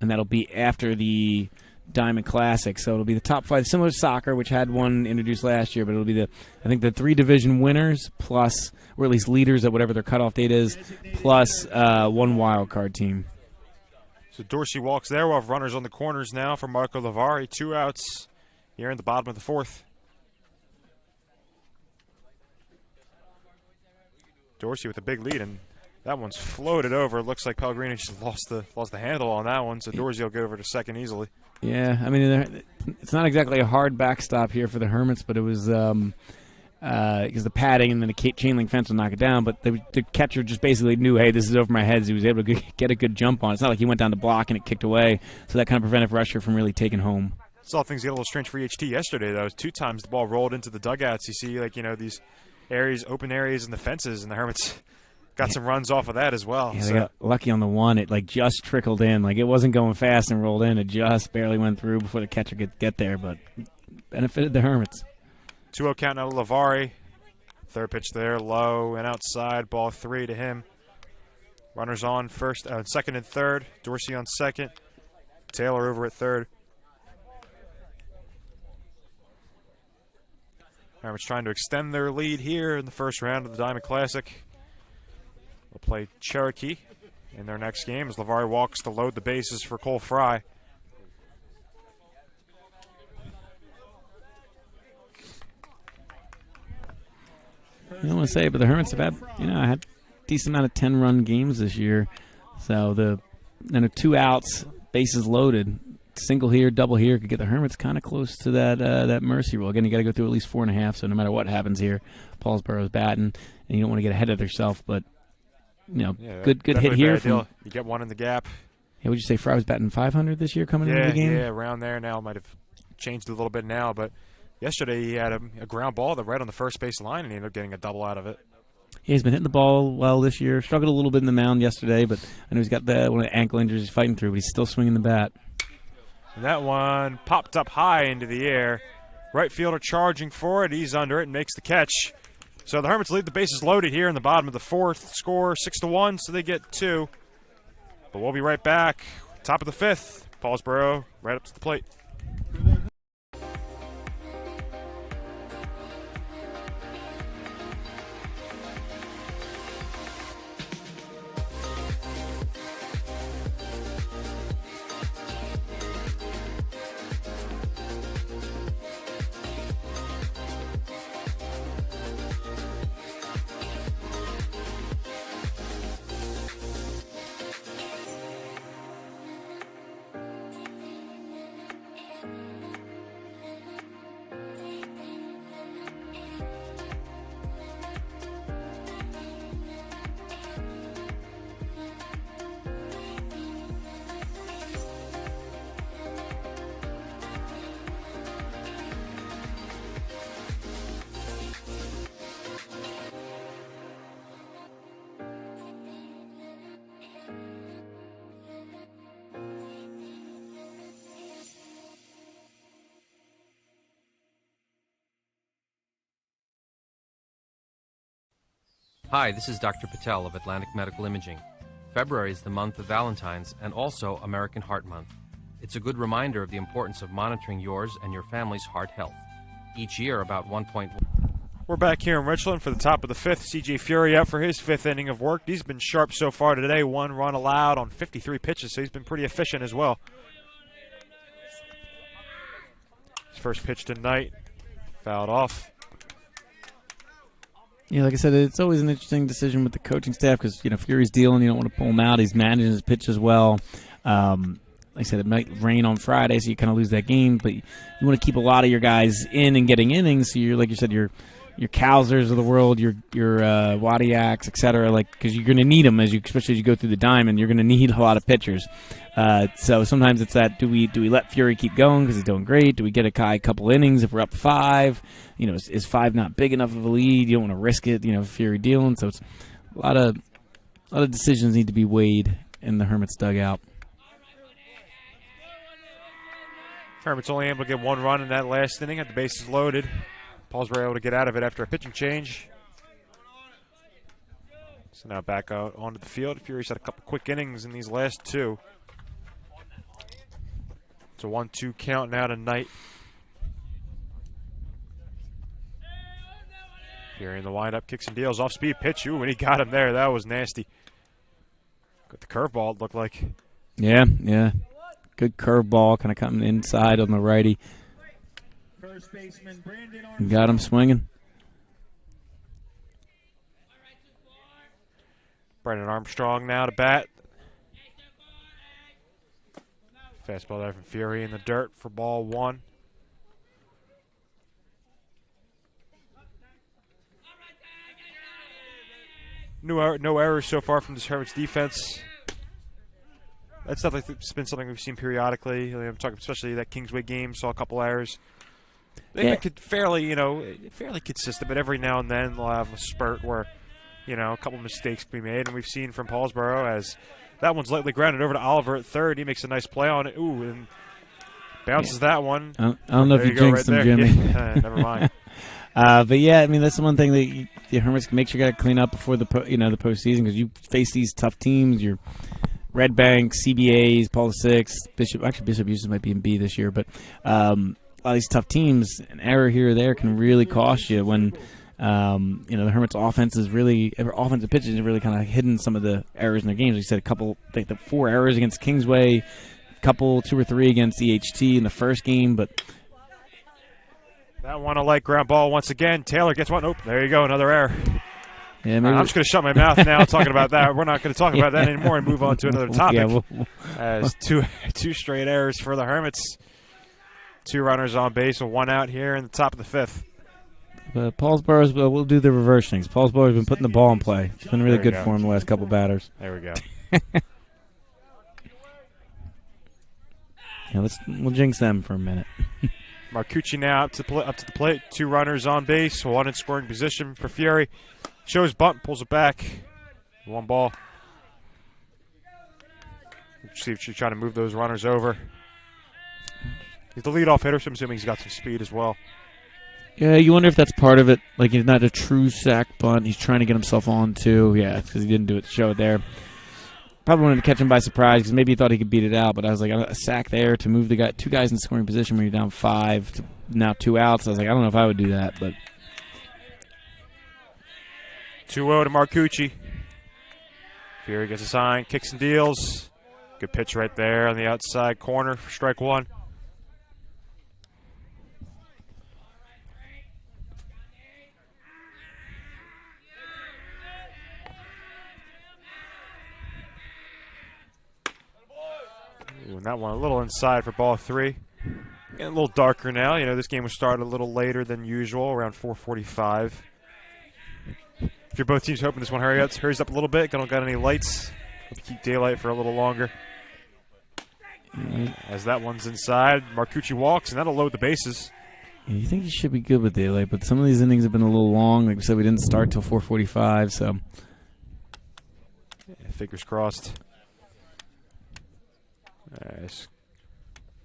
S9: that'll be after the Diamond Classic. So it'll be the top 5, similar to soccer, which had one introduced last year. But it'll be the 3 division winners plus, or at least leaders at whatever their cutoff date is, plus 1 wild card team.
S6: So Dorsey walks there. We'll have runners on the corners now for Marco Lavari. 2 outs here in the bottom of the 4th. Dorsey with a big lead, and that one's floated over. It looks like Pellegrini just lost the handle on that one, so Dorsey will go over to second easily.
S9: Yeah, it's not exactly a hard backstop here for the Hermits, but it was because the padding and then the chain link fence will knock it down. But the catcher just basically knew, hey, this is over my head. So he was able to get a good jump on it. It's not like he went down the block and it kicked away, so that kind of prevented Rusher from really taking home.
S6: Saw things get a little strange for EHT yesterday, though. 2 times the ball rolled into the dugouts. You see, these areas, open areas in the fences, and the Hermits got some runs off of that as well.
S9: Yeah, they got lucky on the one. It just trickled in. It wasn't going fast and rolled in. It just barely went through before the catcher could get there, but benefited the Hermits.
S6: 2-0 count now to Lavari. Third pitch there, low and outside. Ball 3 to him. Runners on second and third. Dorsey on second. Taylor over at third. Hermits trying to extend their lead here in the first round of the Diamond Classic. They'll play Cherokee in their next game as Lavari walks to load the bases for Cole Fry.
S9: I don't want to say, but the Hermits have had, had a decent amount of 10-run games this year. So 2 outs, bases loaded, single here, double here could get the Hermits kind of close to that mercy rule. Again, you got to go through at least 4.5. So no matter what happens here, Paulsboro's batting, and you don't want to get ahead of yourself. But good hit here.
S6: You get one in the gap.
S9: Yeah, would you say Fry was batting 500 this year coming into the game?
S6: Yeah, around there now. Might have changed a little bit now, but yesterday he had a ground ball right on the first base line, and he ended up getting a double out of it.
S9: Yeah, he's been hitting the ball well this year. Struggled a little bit in the mound yesterday, but I know he's got one of the ankle injuries he's fighting through, but he's still swinging the bat.
S6: And that one popped up high into the air. Right fielder charging for it. He's under it and makes the catch. So the Hermits leave the bases loaded here in the bottom of the 4th. Score 6-1, so they get 2. But we'll be right back. Top of the 5th. Paulsboro right up to the plate.
S1: Hi, this is Dr. Patel of Atlantic Medical Imaging. February is the month of Valentine's and also American Heart Month. It's a good reminder of the importance of monitoring yours and your family's heart health. Each year, about 1.1.
S6: We're back here in Richland for the top of the fifth. C.J. Fury up for his fifth inning of work. He's been sharp so far today. 1 run allowed on 53 pitches, so he's been pretty efficient as well. His first pitch tonight, fouled off.
S9: Yeah, like I said, it's always an interesting decision with the coaching staff because, Fury's dealing. You don't want to pull him out. He's managing his pitch as well. Like I said, it might rain on Friday, so you kind of lose that game. But you want to keep a lot of your guys in and getting innings. So you're, like you said, your Cowsers of the world, your Wadiaks, et cetera, because you're going to need them especially as you go through the diamond. You're going to need a lot of pitchers. So sometimes it's that: do we let Fury keep going because he's doing great? Do we get a guy a couple innings if we're up 5? Is 5 not big enough of a lead? You don't want to risk it. Fury dealing. So it's a lot of decisions need to be weighed in the Hermits dugout.
S6: Hermits only able to get 1 run in that last inning. Had the bases loaded. Paulsboro able to get out of it after a pitching change. So now back out onto the field. Fury's had a couple quick innings in these last 2. It's a 1-2 count now tonight. Fury in the windup, kicks and deals, off-speed pitch. Ooh, when he got him there, that was nasty. Got the curveball, it looked like.
S9: Yeah. Good curveball, kind of coming inside on the righty.
S8: First baseman Brandon Armstrong.
S9: Got him swinging.
S6: Brandon Armstrong now to bat. Fastball there from Fury in the dirt for ball 1. No errors so far from this Hermits defense. That's definitely been something we've seen periodically. I'm talking especially that Kingsway game, saw a couple errors. They've been fairly consistent, but every now and then they'll have a spurt where, a couple mistakes can be made. And we've seen from Paulsboro as that one's lightly grounded over to Oliver at third. He makes a nice play on it. Ooh, and bounces that one.
S9: I don't know if you jinxed him, Jimmy.
S6: Yeah, never mind.
S9: But yeah, I mean that's the one thing that the Hermits can make sure you got to clean up before the postseason because you face these tough teams. Your Red Bank, CBAs, Paul VI, Bishop. Actually, Bishop Eustace might be in B this year, but a lot of these tough teams, an error here or there can really cost you. When the Hermits' offensive pitches have really kind of hidden some of the errors in their games. Like you said, the 4 errors against Kingsway, couple 2 or 3 against EHT in the first game, but.
S6: That one a light ground ball once again. Taylor gets one. Oh, there you go, another error.
S9: Yeah,
S6: I'm just going to shut my mouth now talking about that. We're not going to talk about that anymore and move on to another topic. As two straight errors for the Hermits. 2 runners on base and 1 out here in the top of the 5th.
S9: Paulsboro's will do the reverse things. Paulsboro's been putting the ball in play. It's been really good for him the last couple batters.
S6: There we go.
S9: Yeah, we'll jinx them for a minute.
S6: Marcucci now up to the plate. 2 runners on base, 1 in scoring position for Fury. Shows bunt, pulls it back. 1 ball. See if she's trying to move those runners over. He's the leadoff hitter, so I'm assuming he's got some speed as well.
S9: Yeah, you wonder if that's part of it. Like he's not a true sack bunt. He's trying to get himself on too. Yeah, because he didn't do it. Show it there. Probably wanted to catch him by surprise because maybe he thought he could beat it out. But I was like, a sack there to move 2 guys in scoring position when you're down 5 to now 2 outs. I was like, I don't know if I would do that, but
S6: 2-0 to Marcucci. Fury gets a sign, kicks and deals. Good pitch right there on the outside corner for strike 1. Ooh, and that one a little inside for ball 3. Getting a little darker now. This game was started a little later than usual, around 4:45. If you're both teams hoping this one hurries up a little bit, don't got any lights. Hope to keep daylight for a little longer. As that one's inside, Marcucci walks, and that'll load the bases.
S9: Yeah, you think you should be good with daylight, but some of these innings have been a little long. Like we said, we didn't start till 4:45, so.
S6: Yeah, fingers crossed.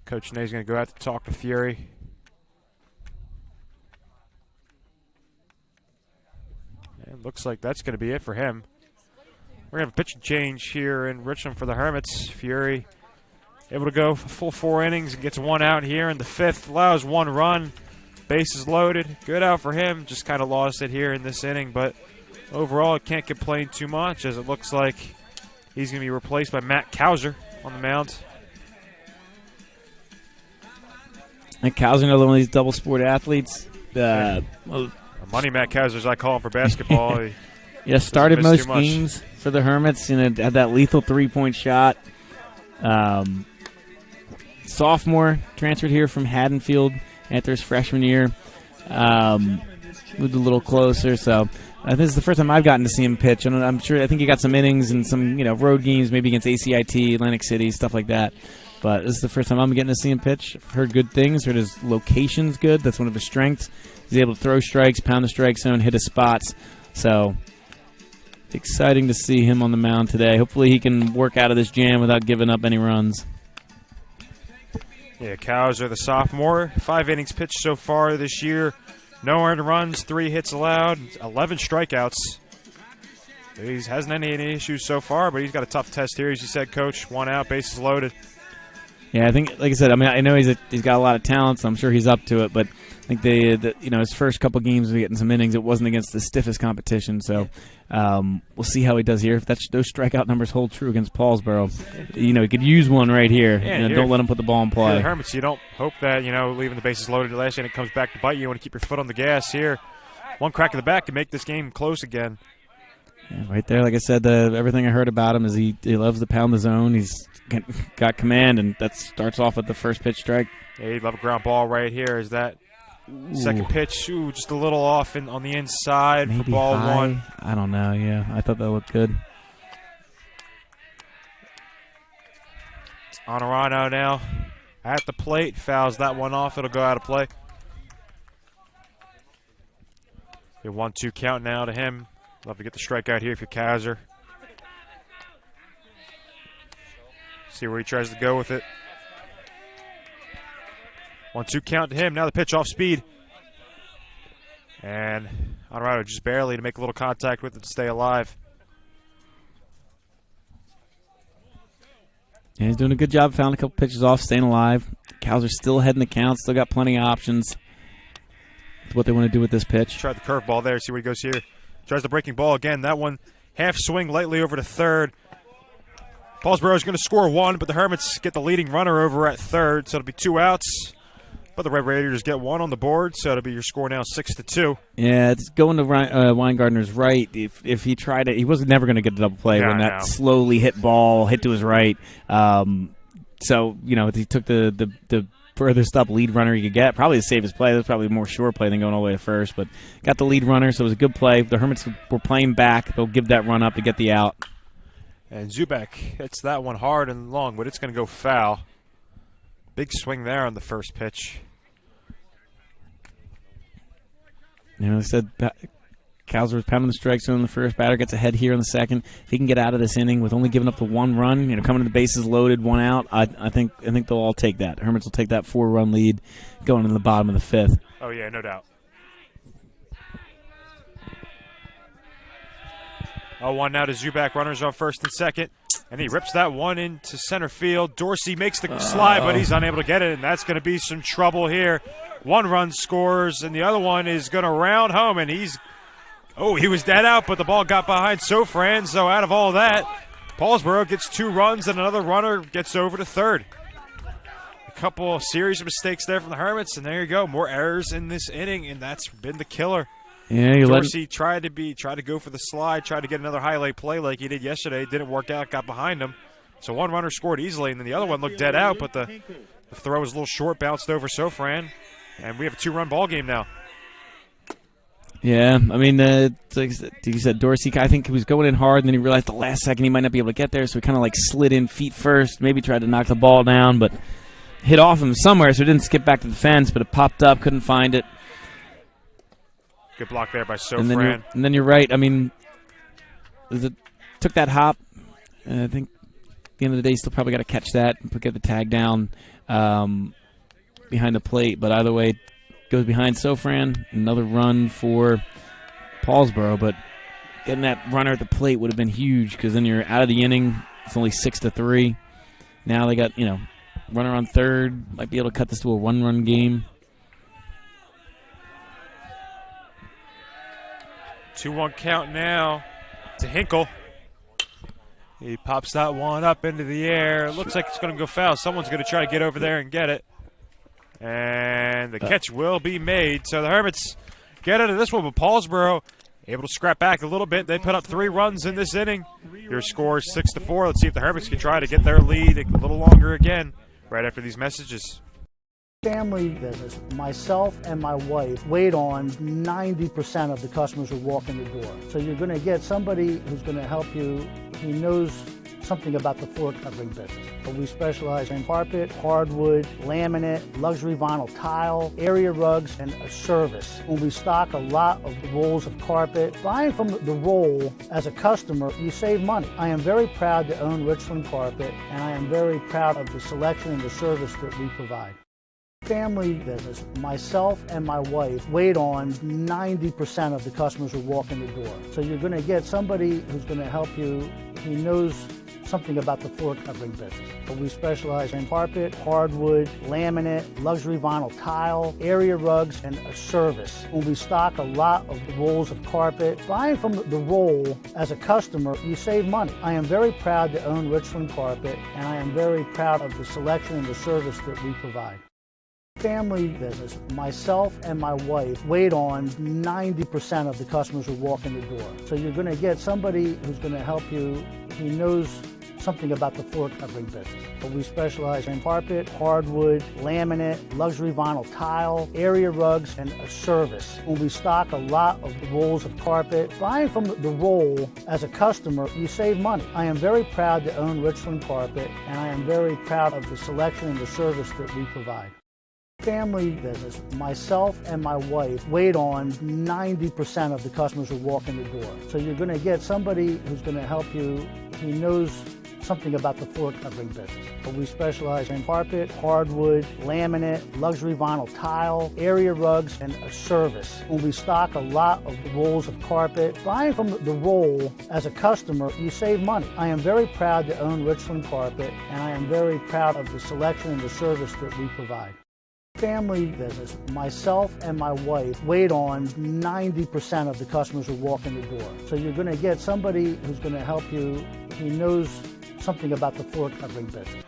S6: Coach Nay's going to go out to talk to Fury. And looks like that's going to be it for him. We're going to have a pitching change here in Richmond for the Hermits. Fury able to go for full 4 innings and gets 1 out here in the 5th. Allows 1 run. Bases loaded. Good out for him. Just kind of lost it here in this inning, but overall, can't complain too much as it looks like he's going to be replaced by Matt Kauser on the mound.
S9: And Kauser, another one of these double sport athletes.
S6: Money Matt Kauser, as I call him for basketball.
S9: Yeah, started most games for the Hermits and had that lethal 3-point shot. Sophomore, transferred here from Haddonfield after his freshman year. Moved a little closer, so this is the first time I've gotten to see him pitch. And I think he got some innings and some road games, maybe against ACIT, Atlantic City, stuff like that. But this is the first time I'm getting to see him pitch. I've heard good things. Heard his location's good. That's one of his strengths. He's able to throw strikes, pound the strike zone, hit his spots. So exciting to see him on the mound today. Hopefully he can work out of this jam without giving up any runs.
S6: Yeah, Kauser, the sophomore. 5 innings pitched so far this year. No earned runs, 3 hits allowed, 11 strikeouts. He hasn't had any issues so far, but he's got a tough test here. As you said, Coach, 1 out, bases loaded.
S9: Yeah, I think, like I said, I know he's got a lot of talent, so I'm sure he's up to it. But I think his first couple games of getting some innings, it wasn't against the stiffest competition. So we'll see how he does here. If those strikeout numbers hold true against Paulsboro, he could use one right here.
S6: Yeah,
S9: don't let him put the ball in play.
S6: The Hermits, you don't hope that leaving the bases loaded last inning, it comes back to bite you. You want to keep your foot on the gas here. One crack in the back can make this game close again.
S9: Yeah, right there, like I said, everything I heard about him is he loves to pound the zone. He's got command, and that starts off with the first pitch strike.
S6: Yeah, he'd love a ground ball right here. Is that second pitch? Ooh, just a little off on the inside.
S9: Maybe
S6: for ball
S9: high.
S6: 1.
S9: I don't know. Yeah, I thought that looked good.
S6: Honorano now at the plate. Fouls that one off. It'll go out of play. A 1-2 count now to him. Love to get the strikeout here if you're Kauser. See where he tries to go with it. 1-2 count to him. Now the pitch off speed. And Honorado just barely to make a little contact with it to stay alive.
S9: Yeah, he's doing a good job. Found a couple pitches off, staying alive. Kauser's still ahead in the count. Still got plenty of options. That's what they want to do with this pitch.
S6: Tried the curveball there. See what he goes here. Tries the breaking ball again. That one half swing lightly over to third. Paulsboro is going to score 1, but the Hermits get the leading runner over at third, so it'll be 2 outs. But the Red Raiders get 1 on the board, so it'll be your score now 6-2.
S9: Yeah, it's going to Weingartner's right. If he tried it, he was never going to get a double play when that slowly hit ball hit to his right. So he took the furthest up lead runner he could get. Probably the safest play. That's probably more sure play than going all the way to first. But got the lead runner, so it was a good play. The Hermits were playing back. They'll give that run up to get the out.
S6: And Zubek hits that one hard and long, but it's going to go foul. Big swing there on the first pitch.
S9: I said Kauser was pounding the strike zone in the first. Batter gets ahead here in the second. If he can get out of this inning with only giving up the 1 run, coming to the bases loaded, 1 out, I think they'll all take that. Hermits will take that 4-run lead going into the bottom of the 5th.
S6: Oh, yeah, no doubt. 0-1 now to Zubak. Runners on first and second. And he rips that one into center field. Dorsey makes the slide, but he's unable to get it, and that's going to be some trouble here. 1 run scores, and the other one is going to round home, and he was dead out, but the ball got behind Sofran. So out of all that, Paulsboro gets 2 runs, and another runner gets over to third. A couple of series of mistakes there from the Hermits, and there you go. More errors in this inning, and that's been the killer.
S9: Yeah,
S6: Dorsey tried to go for the slide, tried to get another highlight play like he did yesterday. Didn't work out, got behind him. So 1 runner scored easily, and then the other one looked dead out, but the throw was a little short, bounced over Sofran, and we have a 2-run ball game now.
S9: Yeah, I mean, like you said, Dorsey, I think he was going in hard, and then he realized the last second he might not be able to get there, so he kind of slid in feet first, maybe tried to knock the ball down, but hit off him somewhere, so it didn't skip back to the fence, but it popped up, couldn't find it.
S6: Good block there by Sofran.
S9: And then you're right. I mean, took that hop. I think at the end of the day, you still probably got to catch that and get the tag down behind the plate. But either way, goes behind Sofran. Another run for Paulsboro. But getting that runner at the plate would have been huge because then you're out of the inning. It's only 6-3. Now they got, runner on third. Might be able to cut this to a 1-run game.
S6: 2-1 count now to Hinkle. He pops that one up into the air. It looks like it's going to go foul. Someone's going to try to get over there and get it. And the catch will be made. So the Hermits get out of this one, but Paulsboro able to scrap back a little bit. They put up 3 runs in this inning. Your score is 6-4. Let's see if the Hermits can try to get their lead a little longer again right after these messages.
S4: Family business. Myself and my wife wait on 90% of the customers who walk in the door. So you're going to get somebody who's going to help you. He knows something about the floor covering business. But we specialize in carpet, hardwood, laminate, luxury vinyl tile, area rugs, and a service. When we stock a lot of rolls of carpet, buying from the roll as a customer, you save money. I am very proud to own Richland Carpet, and I am very proud of the selection and the service that we provide. Family business. Myself and my wife wait on 90% of the customers who walk in the door. So you're going to get somebody who's going to help you. He knows something about the floor covering business. But we specialize in carpet, hardwood, laminate, luxury vinyl tile, area rugs, and a service. When we stock a lot of rolls of carpet, buying from the roll as a customer, you save money. I am very proud to own Richland Carpet, and I am very proud of the selection and the service that we provide. Family business. Myself and my wife wait on 90% of the customers who walk in the door. So you're going to get somebody who's going to help you. He knows something about the floor covering business. But we specialize in carpet, hardwood, laminate, luxury vinyl tile, area rugs, and a service. When we stock a lot of rolls of carpet, buying from the roll as a customer, you save money. I am very proud to own Richland Carpet, and I am very proud of the selection and the service that we provide. Family business. Myself and my wife wait on 90% of the customers who walk in the door. So you're going to get somebody who's going to help you. He knows something about the floor covering business. But we specialize in carpet, hardwood, laminate, luxury vinyl tile, area rugs, and a service. When we stock a lot of rolls of carpet, buying from the roll as a customer, you save money. I am very proud to own Richland Carpet, and I am very proud of the selection and the service that we provide. Family business. Myself and my wife wait on 90% of the customers who walk in the door. So you're going to get somebody who's going to help you. He knows something about the floor covering business.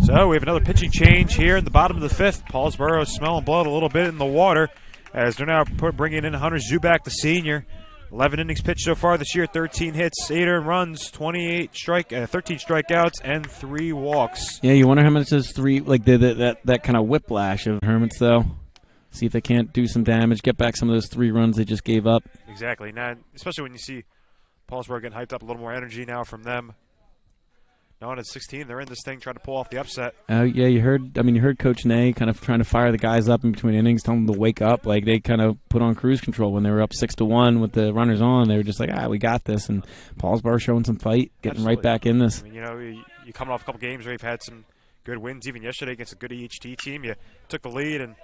S6: So we have another pitching change here in the bottom of the 5th. Paulsboro is smelling blood a little bit in the water as they're now bringing in Hunter Zubak, the senior. 11 innings pitched so far this year, 13 hits, 8 earned runs, 13 strikeouts, and 3 walks.
S9: Yeah, you wonder how much those 3, like that kind of whiplash of Hermits, though. See if they can't do some damage, get back some of those 3 runs they just gave up.
S6: Exactly. Now, especially when you see Paulsboro getting hyped up, a little more energy now from them. Now at 16, they're in this thing trying to pull off the upset.
S9: Yeah, you heard Coach Ney kind of trying to fire the guys up in between innings, telling them to wake up. Like, they kind of put on cruise control when they were up 6-1 with the runners on. They were just like, we got this. And Paulsboro showing some fight, getting right back in this.
S6: I mean, you coming off a couple games where you've had some good wins, even yesterday against a good EHT team. You took the lead, and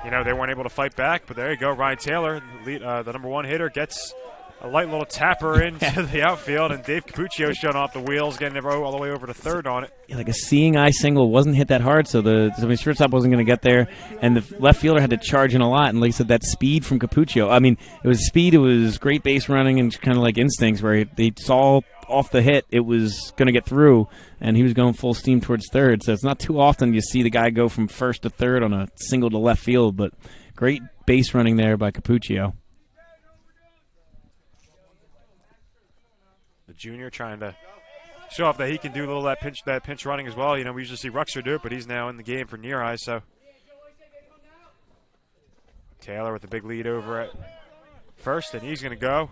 S6: they weren't able to fight back. But there you go, Ryan Taylor, the number 1 hitter, gets a light little tapper into the outfield, and Dave Capuccio showing off the wheels, getting it all the way over to third on it.
S9: Yeah, like a seeing eye single, wasn't hit that hard, so the shortstop wasn't going to get there, and the left fielder had to charge in a lot. And like I said, that speed from Capuccio. I mean, it was speed, it was great base running, and kind of like instincts where they saw off the hit it was going to get through, and he was going full steam towards third. So it's not too often you see the guy go from first to third on a single to left field, but great base running there by Capuccio.
S6: Junior trying to show off that he can do a little that pinch running as well. We usually see Ruxer do it, but he's now in the game for Near Eye. So Taylor with the big lead over at first, and he's going to go,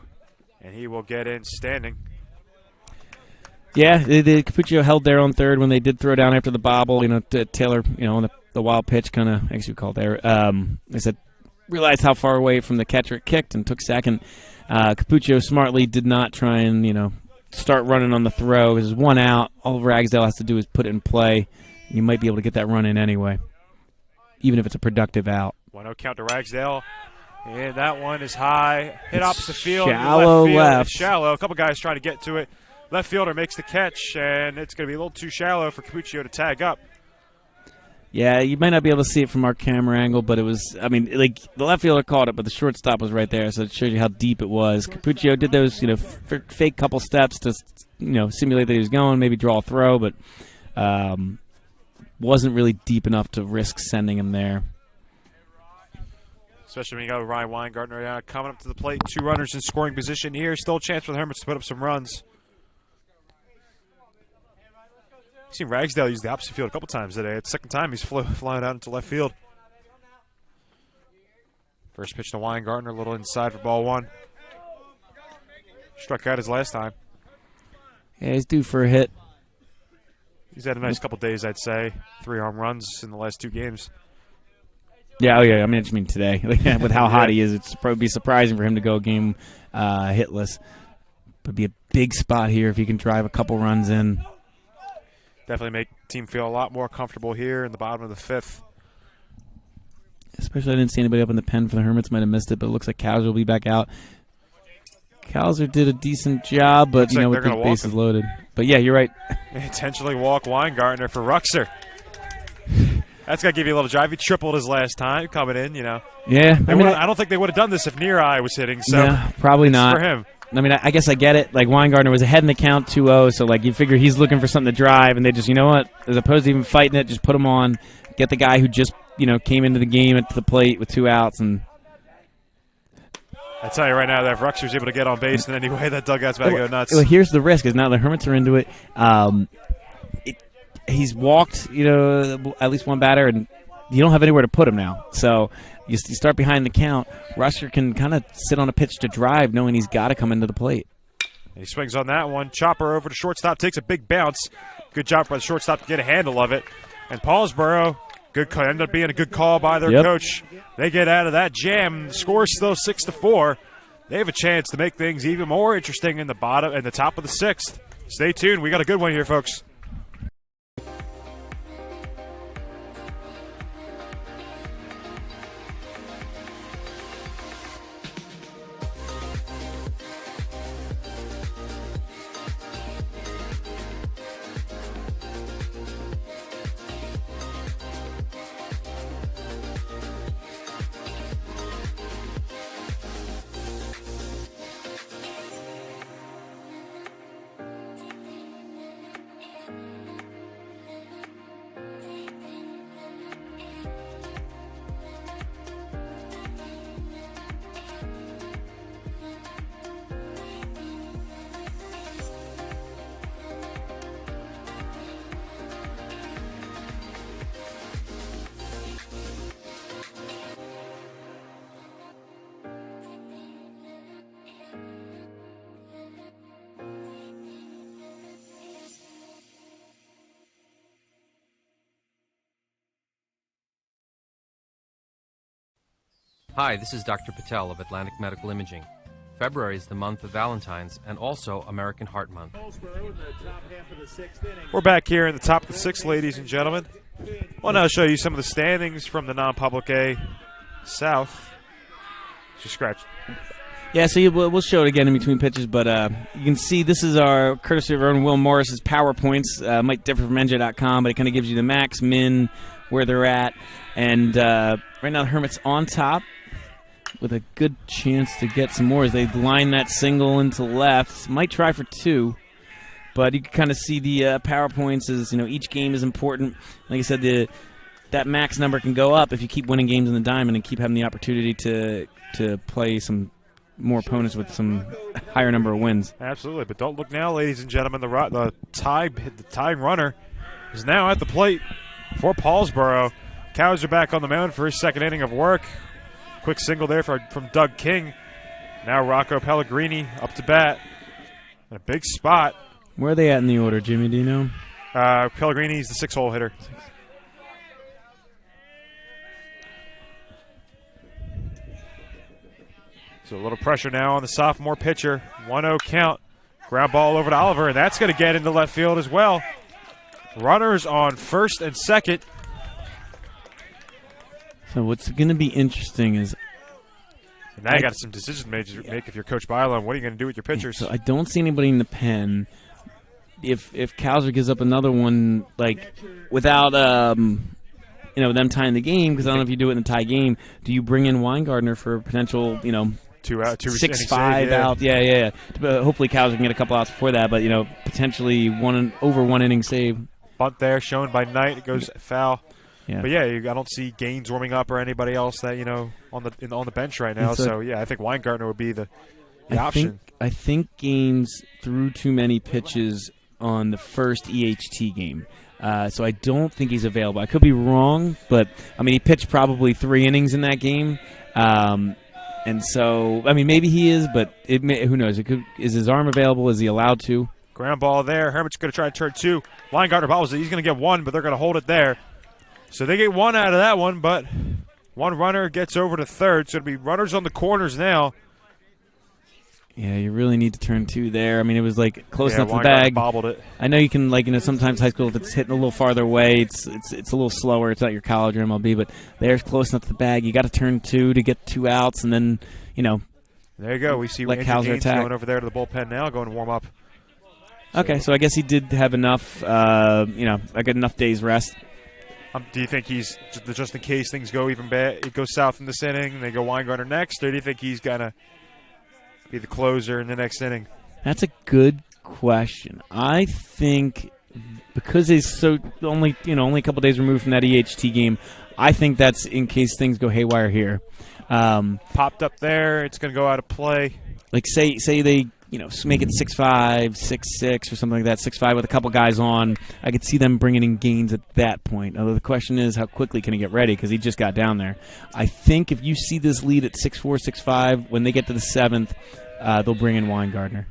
S6: and he will get in standing.
S9: Yeah, the Capuccio held there on third when they did throw down after the bobble. Taylor, on the wild pitch, kind of, I guess you call it there. They said realized how far away from the catcher it kicked and took second. Capuccio smartly did not try and start running on the throw. There's 1 out. All Ragsdale has to do is put it in play. You might be able to get that run in anyway, even if it's a productive out.
S6: 1-0 count to Ragsdale. And that one is high. Hit opposite field.
S9: Shallow left.
S6: It's shallow. A couple guys trying to get to it. Left fielder makes the catch, and it's going to be a little too shallow for Capuccio to tag up.
S9: Yeah, you might not be able to see it from our camera angle, but it was, I mean, like, the left fielder caught it, but the shortstop was right there, so it shows you how deep it was. Capuccio did those, fake couple steps to, simulate that he was going, maybe draw a throw, but wasn't really deep enough to risk sending him there.
S6: Especially when you got Ryan Weingartner coming up to the plate. 2 runners in scoring position here. Still a chance for the Hermits to put up some runs. You've seen Ragsdale use the opposite field a couple times today. It's the second time he's flying out into left field. First pitch to Weingartner, a little inside for ball 1. Struck out his last time.
S9: Yeah, he's due for a hit.
S6: He's had a nice couple days, I'd say. 3 home runs in the last 2 games.
S9: Yeah, I just mean today. With how hot he is, it's probably surprising for him to go a game hitless. But be a big spot here if he can drive a couple runs in.
S6: Definitely make the team feel a lot more comfortable here in the bottom of the 5th.
S9: Especially I didn't see anybody up in the pen for the Hermits. Might have missed it, but it looks like Cowser will be back out. Cowser did a decent job, but, with the bases loaded. But, yeah, you're right.
S6: Intentionally walk Weingartner for Ruxer. That's got to give you a little drive. He tripled his last time coming in,
S9: Yeah.
S6: I don't think they would have done this if Neareye was hitting. So
S9: yeah, probably not.
S6: For him.
S9: I guess I get it. Like, Weingartner was ahead in the count 2-0, so, you figure he's looking for something to drive, and they just, as opposed to even fighting it, just put him on, get the guy who just, came into the game at the plate with 2 outs. And
S6: I tell you right now that if Ruxer's able to get on base in any way, that dugout's about to go nuts.
S9: Well, here's the risk, is now the Hermits are into it. He's walked, at least one batter, and you don't have anywhere to put him now. So you start behind the count. Rusher can kind of sit on a pitch to drive, knowing he's got to come into the plate.
S6: He swings on that one. Chopper over to shortstop, takes a big bounce. Good job by the shortstop to get a handle of it. And Paulsboro, ended up being a good call by their coach. They get out of that jam. The score's still 6-4. They have a chance to make things even more interesting in the top of the 6th. Stay tuned. We got a good one here, folks.
S1: Hi, this is Dr. Patel of Atlantic Medical Imaging. February is the month of Valentine's and also American Heart Month.
S6: We're back here in the top of the 6th, ladies and gentlemen. I'll now show you some of the standings from the non-public A South. Just scratch.
S9: Yeah, so we'll show it again in between pitches, but you can see this is our courtesy of Will Morris's PowerPoints. Might differ from NJ.com, but it kind of gives you the max, min, where they're at. And right now the Hermits on top with a good chance to get some more as they line that single into left. Might try for 2, but you can kind of see the PowerPoints as, each game is important. Like I said, that max number can go up if you keep winning games in the diamond and keep having the opportunity to play some more opponents with some higher number of wins.
S6: Absolutely, but don't look now, ladies and gentlemen. The tying runner is now at the plate for Paulsboro. Cows are back on the mound for his 2nd inning of work. Quick single there from Doug King. Now Rocco Pellegrini up to bat. In a big spot.
S9: Where are they at in the order, Jimmy? Do you know?
S6: Pellegrini's the 6-hole hitter. So a little pressure now on the sophomore pitcher. 1-0 count. Ground ball over to Oliver, and that's going to get into left field as well. Runners on 1st and 2nd.
S9: So what's going to be interesting is
S6: Now you got some decisions to make if you're Coach Byline. What are you going to do with your pitchers?
S9: So I don't see anybody in the pen. If Cowser gives up another one, like without them tying the game, because I don't know if you do it in a tie game. Do you bring in Weingartner for potential 6-5 out? Yeah. Hopefully Cowser can get a couple outs before that, but potentially over 1 inning save.
S6: Bunt there shown by Knight. It goes foul.
S9: Yeah.
S6: But I don't see Gaines warming up or anybody else that on the bench right now. So I think Weingartner would be the option.
S9: I think Gaines threw too many pitches on the first EHT game, so I don't think he's available. I could be wrong, but he pitched probably 3 innings in that game, and so maybe he is, but who knows? Is his arm available? Is he allowed to?
S6: Ground ball there. Hermit's going to try to turn 2. Weingartner bobbles it. He's going to get 1, but they're going to hold it there. So they get 1 out of that one, but one runner gets over to third. So it'll be runners on the corners now.
S9: Yeah, you really need to turn 2 there. It was close enough to the
S6: Weingartner
S9: bag.
S6: Bobbled it.
S9: I know you can sometimes high school if it's hitting a little farther away, it's a little slower. It's not your college or MLB, but there's close enough to the bag. You got to turn 2 to get 2 outs, and then
S6: there you go. We see Andrew Gaines going over there to the bullpen now, going to warm up.
S9: Okay, so I guess he did have enough, enough days rest.
S6: Do you think he's just in case things go even bad? It goes south in this inning, and they go Weingartner next, or do you think he's gonna be the closer in the next inning?
S9: That's a good question. I think because he's only a couple days removed from that EHT game, I think that's in case things go haywire here.
S6: Popped up there, it's gonna go out of play.
S9: Say they make it 6-5, 6-6 or something like that, 6-5 with a couple guys on. I could see them bringing in Gaines at that point. Although the question is, how quickly can he get ready? Because he just got down there. I think if you see this lead at 6-4, 6-5, when they get to the 7th, they'll bring in Weingartner.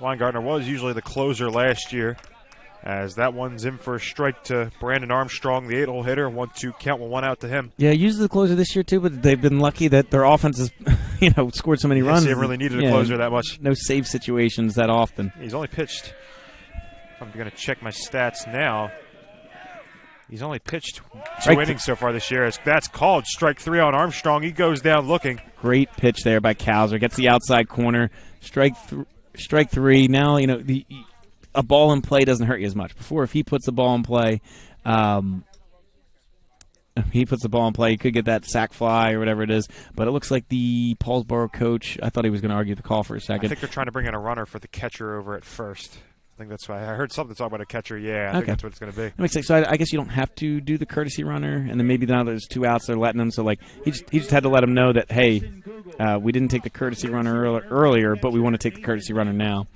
S6: Weingartner was usually the closer last year, as that one's in for a strike to Brandon Armstrong, the 8-hole hitter. 1-2 count with 1 out to him.
S9: Yeah, usually the closer this year too, but they've been lucky that their offense has scored so many runs.
S6: They really needed a closer that much.
S9: No save situations that often.
S6: He's only pitched, I'm going to check my stats now, he's only pitched 2 innings so far this year. That's called strike 3 on Armstrong. He goes down looking.
S9: Great pitch there by Cowser. Gets the outside corner. Strike 3. Now, a ball in play doesn't hurt you as much. Before, if he puts the ball in play, you could get that sac fly or whatever it is. But it looks like the Paulsboro coach, I thought he was going to argue the call for a second.
S6: I think they're trying to bring in a runner for the catcher over at first. I think that's why. I heard something talk about a catcher. Yeah, I think that's what it's going to be.
S9: That makes sense. So I guess you don't have to do the courtesy runner, and then maybe now there's 2 outs they're letting him. So, he just had to let him know that, hey, we didn't take the courtesy runner earlier, but we want to take the courtesy runner now.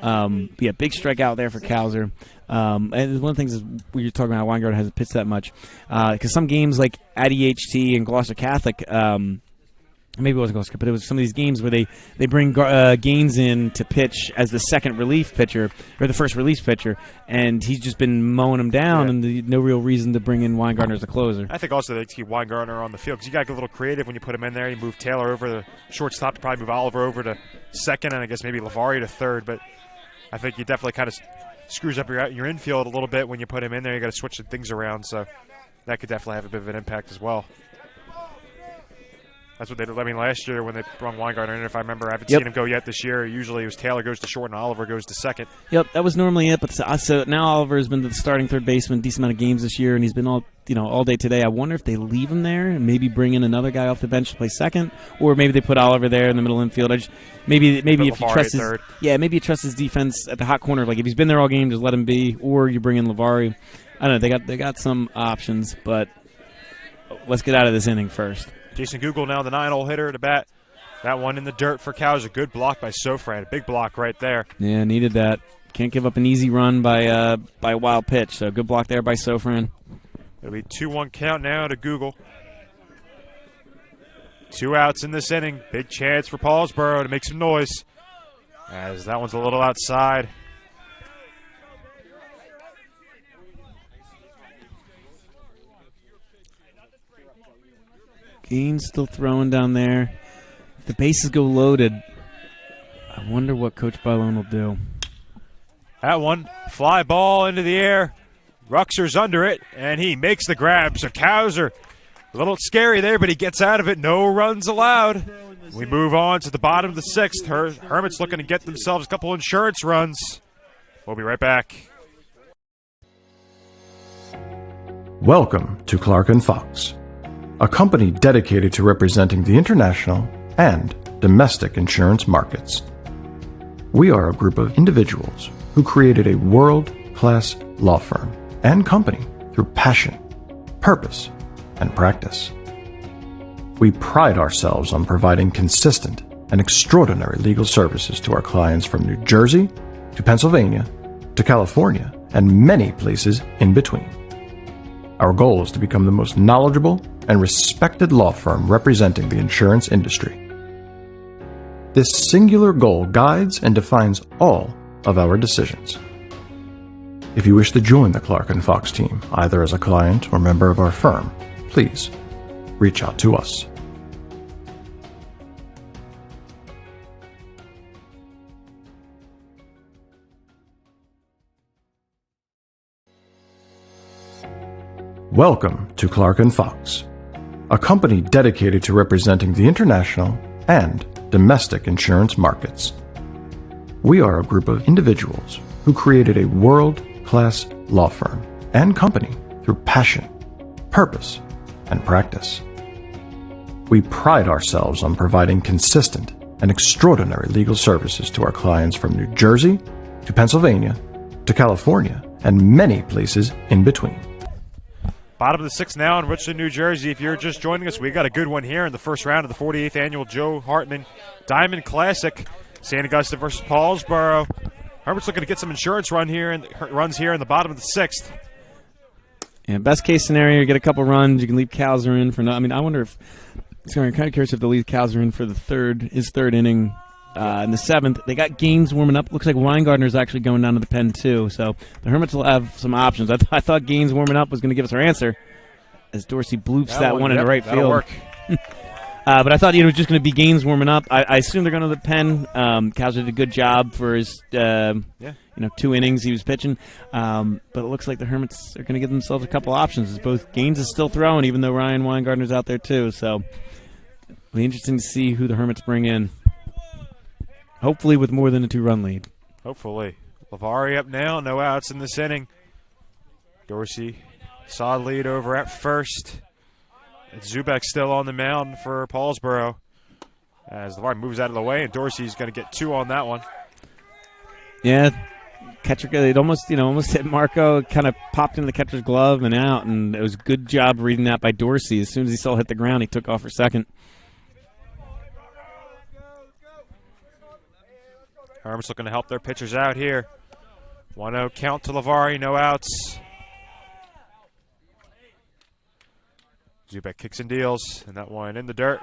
S9: Big strikeout there for Cowser. And one of the things is we were talking about how Weingartner hasn't pitched that much. Because some games like at EHT and Gloucester Catholic, maybe it wasn't Gloucester, but it was some of these games where they bring Gaines in to pitch as the second relief pitcher, or the first release pitcher, and he's just been mowing him down, and no real reason to bring in Weingartner as a closer.
S6: I think also they keep Weingartner on the field because you got to get a little creative when you put him in there. You move Taylor over the shortstop, probably move Oliver over to second, and I guess maybe Lavari to third, but I think you definitely kind of screws up your infield a little bit when you put him in there. You got to switch the things around, so that could definitely have a bit of an impact as well. That's what they did. Last year when they brought Weingartner in, if I remember, I haven't seen him go yet this year. Usually it was Taylor goes to short and Oliver goes to second.
S9: Yep, that was normally it. But so now Oliver has been the starting third baseman, decent amount of games this year, and he's been all day today. I wonder if they leave him there and maybe bring in another guy off the bench to play second, or maybe they put Oliver there in the middle infield. Maybe if you trust maybe you trust his defense at the hot corner. If he's been there all game, just let him be, or you bring in Lavari. I don't know. They got some options, but let's get out of this inning first.
S6: Jason Google now the 9-hole hitter to bat. That one in the dirt for Cows. A good block by Sofran. A big block right there.
S9: Yeah, needed that. Can't give up an easy run by a wild pitch. So good block there by Sofran.
S6: It'll be 2-1 count now to Google. 2 outs in this inning. Big chance for Paulsboro to make some noise, as that one's a little outside.
S9: Gaines still throwing down there. If the bases go loaded, I wonder what Coach Bylone will do.
S6: That one, fly ball into the air. Ruxer's under it, and he makes the grab. So Cowser A little scary there, but he gets out of it. No runs allowed. We move on to the bottom of the 6th. Hermits looking to get themselves a couple insurance runs. We'll be right back.
S5: Welcome to Clark & Fox, a company dedicated to representing the international and domestic insurance markets. We are a group of individuals who created a world-class law firm and company through passion, purpose, and practice. We pride ourselves on providing consistent and extraordinary legal services to our clients from New Jersey to Pennsylvania to California and many places in between. Our goal is to become the most knowledgeable and respected law firm representing the insurance industry. This singular goal guides and defines all of our decisions. If you wish to join the Clark & Fox team, either as a client or member of our firm, please reach out to us. Welcome to Clark & Fox, a company dedicated to representing the international and domestic insurance markets. We are a group of individuals who created a world-class law firm and company through passion, purpose, and practice. We pride ourselves on providing consistent and extraordinary legal services to our clients from New Jersey to Pennsylvania to California and many places in between.
S6: Bottom of the 6th now in Richland, New Jersey. If you're just joining us, we got a good one here in the first round of the 48th Annual Joe Hartman Diamond Classic. St. Augustine versus Paulsboro. Herbert's looking to get some insurance runs here in the bottom of the 6th.
S9: Yeah, best case scenario, you get a couple runs. You can leave Cowser in for no. I mean, I wonder if. Sorry, I'm kind of curious if they'll leave Cowser in for his third inning. In the 7th, they got Gaines warming up. Looks like Weingartner's actually going down to the pen too. So the Hermits will have some options. I thought Gaines warming up was going to give us our answer, as Dorsey bloops that one into right field.
S6: Work.
S9: But I thought it was just going to be Gaines warming up. I assume they're going to the pen. Cowser did a good job for his 2 innings he was pitching. But it looks like the Hermits are going to give themselves a couple options. As both Gaines is still throwing, even though Ryan Weingartner's out there too. So it'll be interesting to see who the Hermits bring in. Hopefully with more than a 2-run lead.
S6: Hopefully. Lavari up now, no outs in this inning. Dorsey, solid lead over at first. Zubek still on the mound for Paulsboro. As Lavari moves out of the way, and Dorsey's going to get 2 on that one.
S9: Yeah, catcher, it almost hit Marco, kind of popped into the catcher's glove and out, and it was a good job reading that by Dorsey. As soon as he saw it hit the ground, he took off for second.
S6: Hermits looking to help their pitchers out here. 1-0 count to Lavari, no outs. Zubek kicks and deals, and that one in the dirt.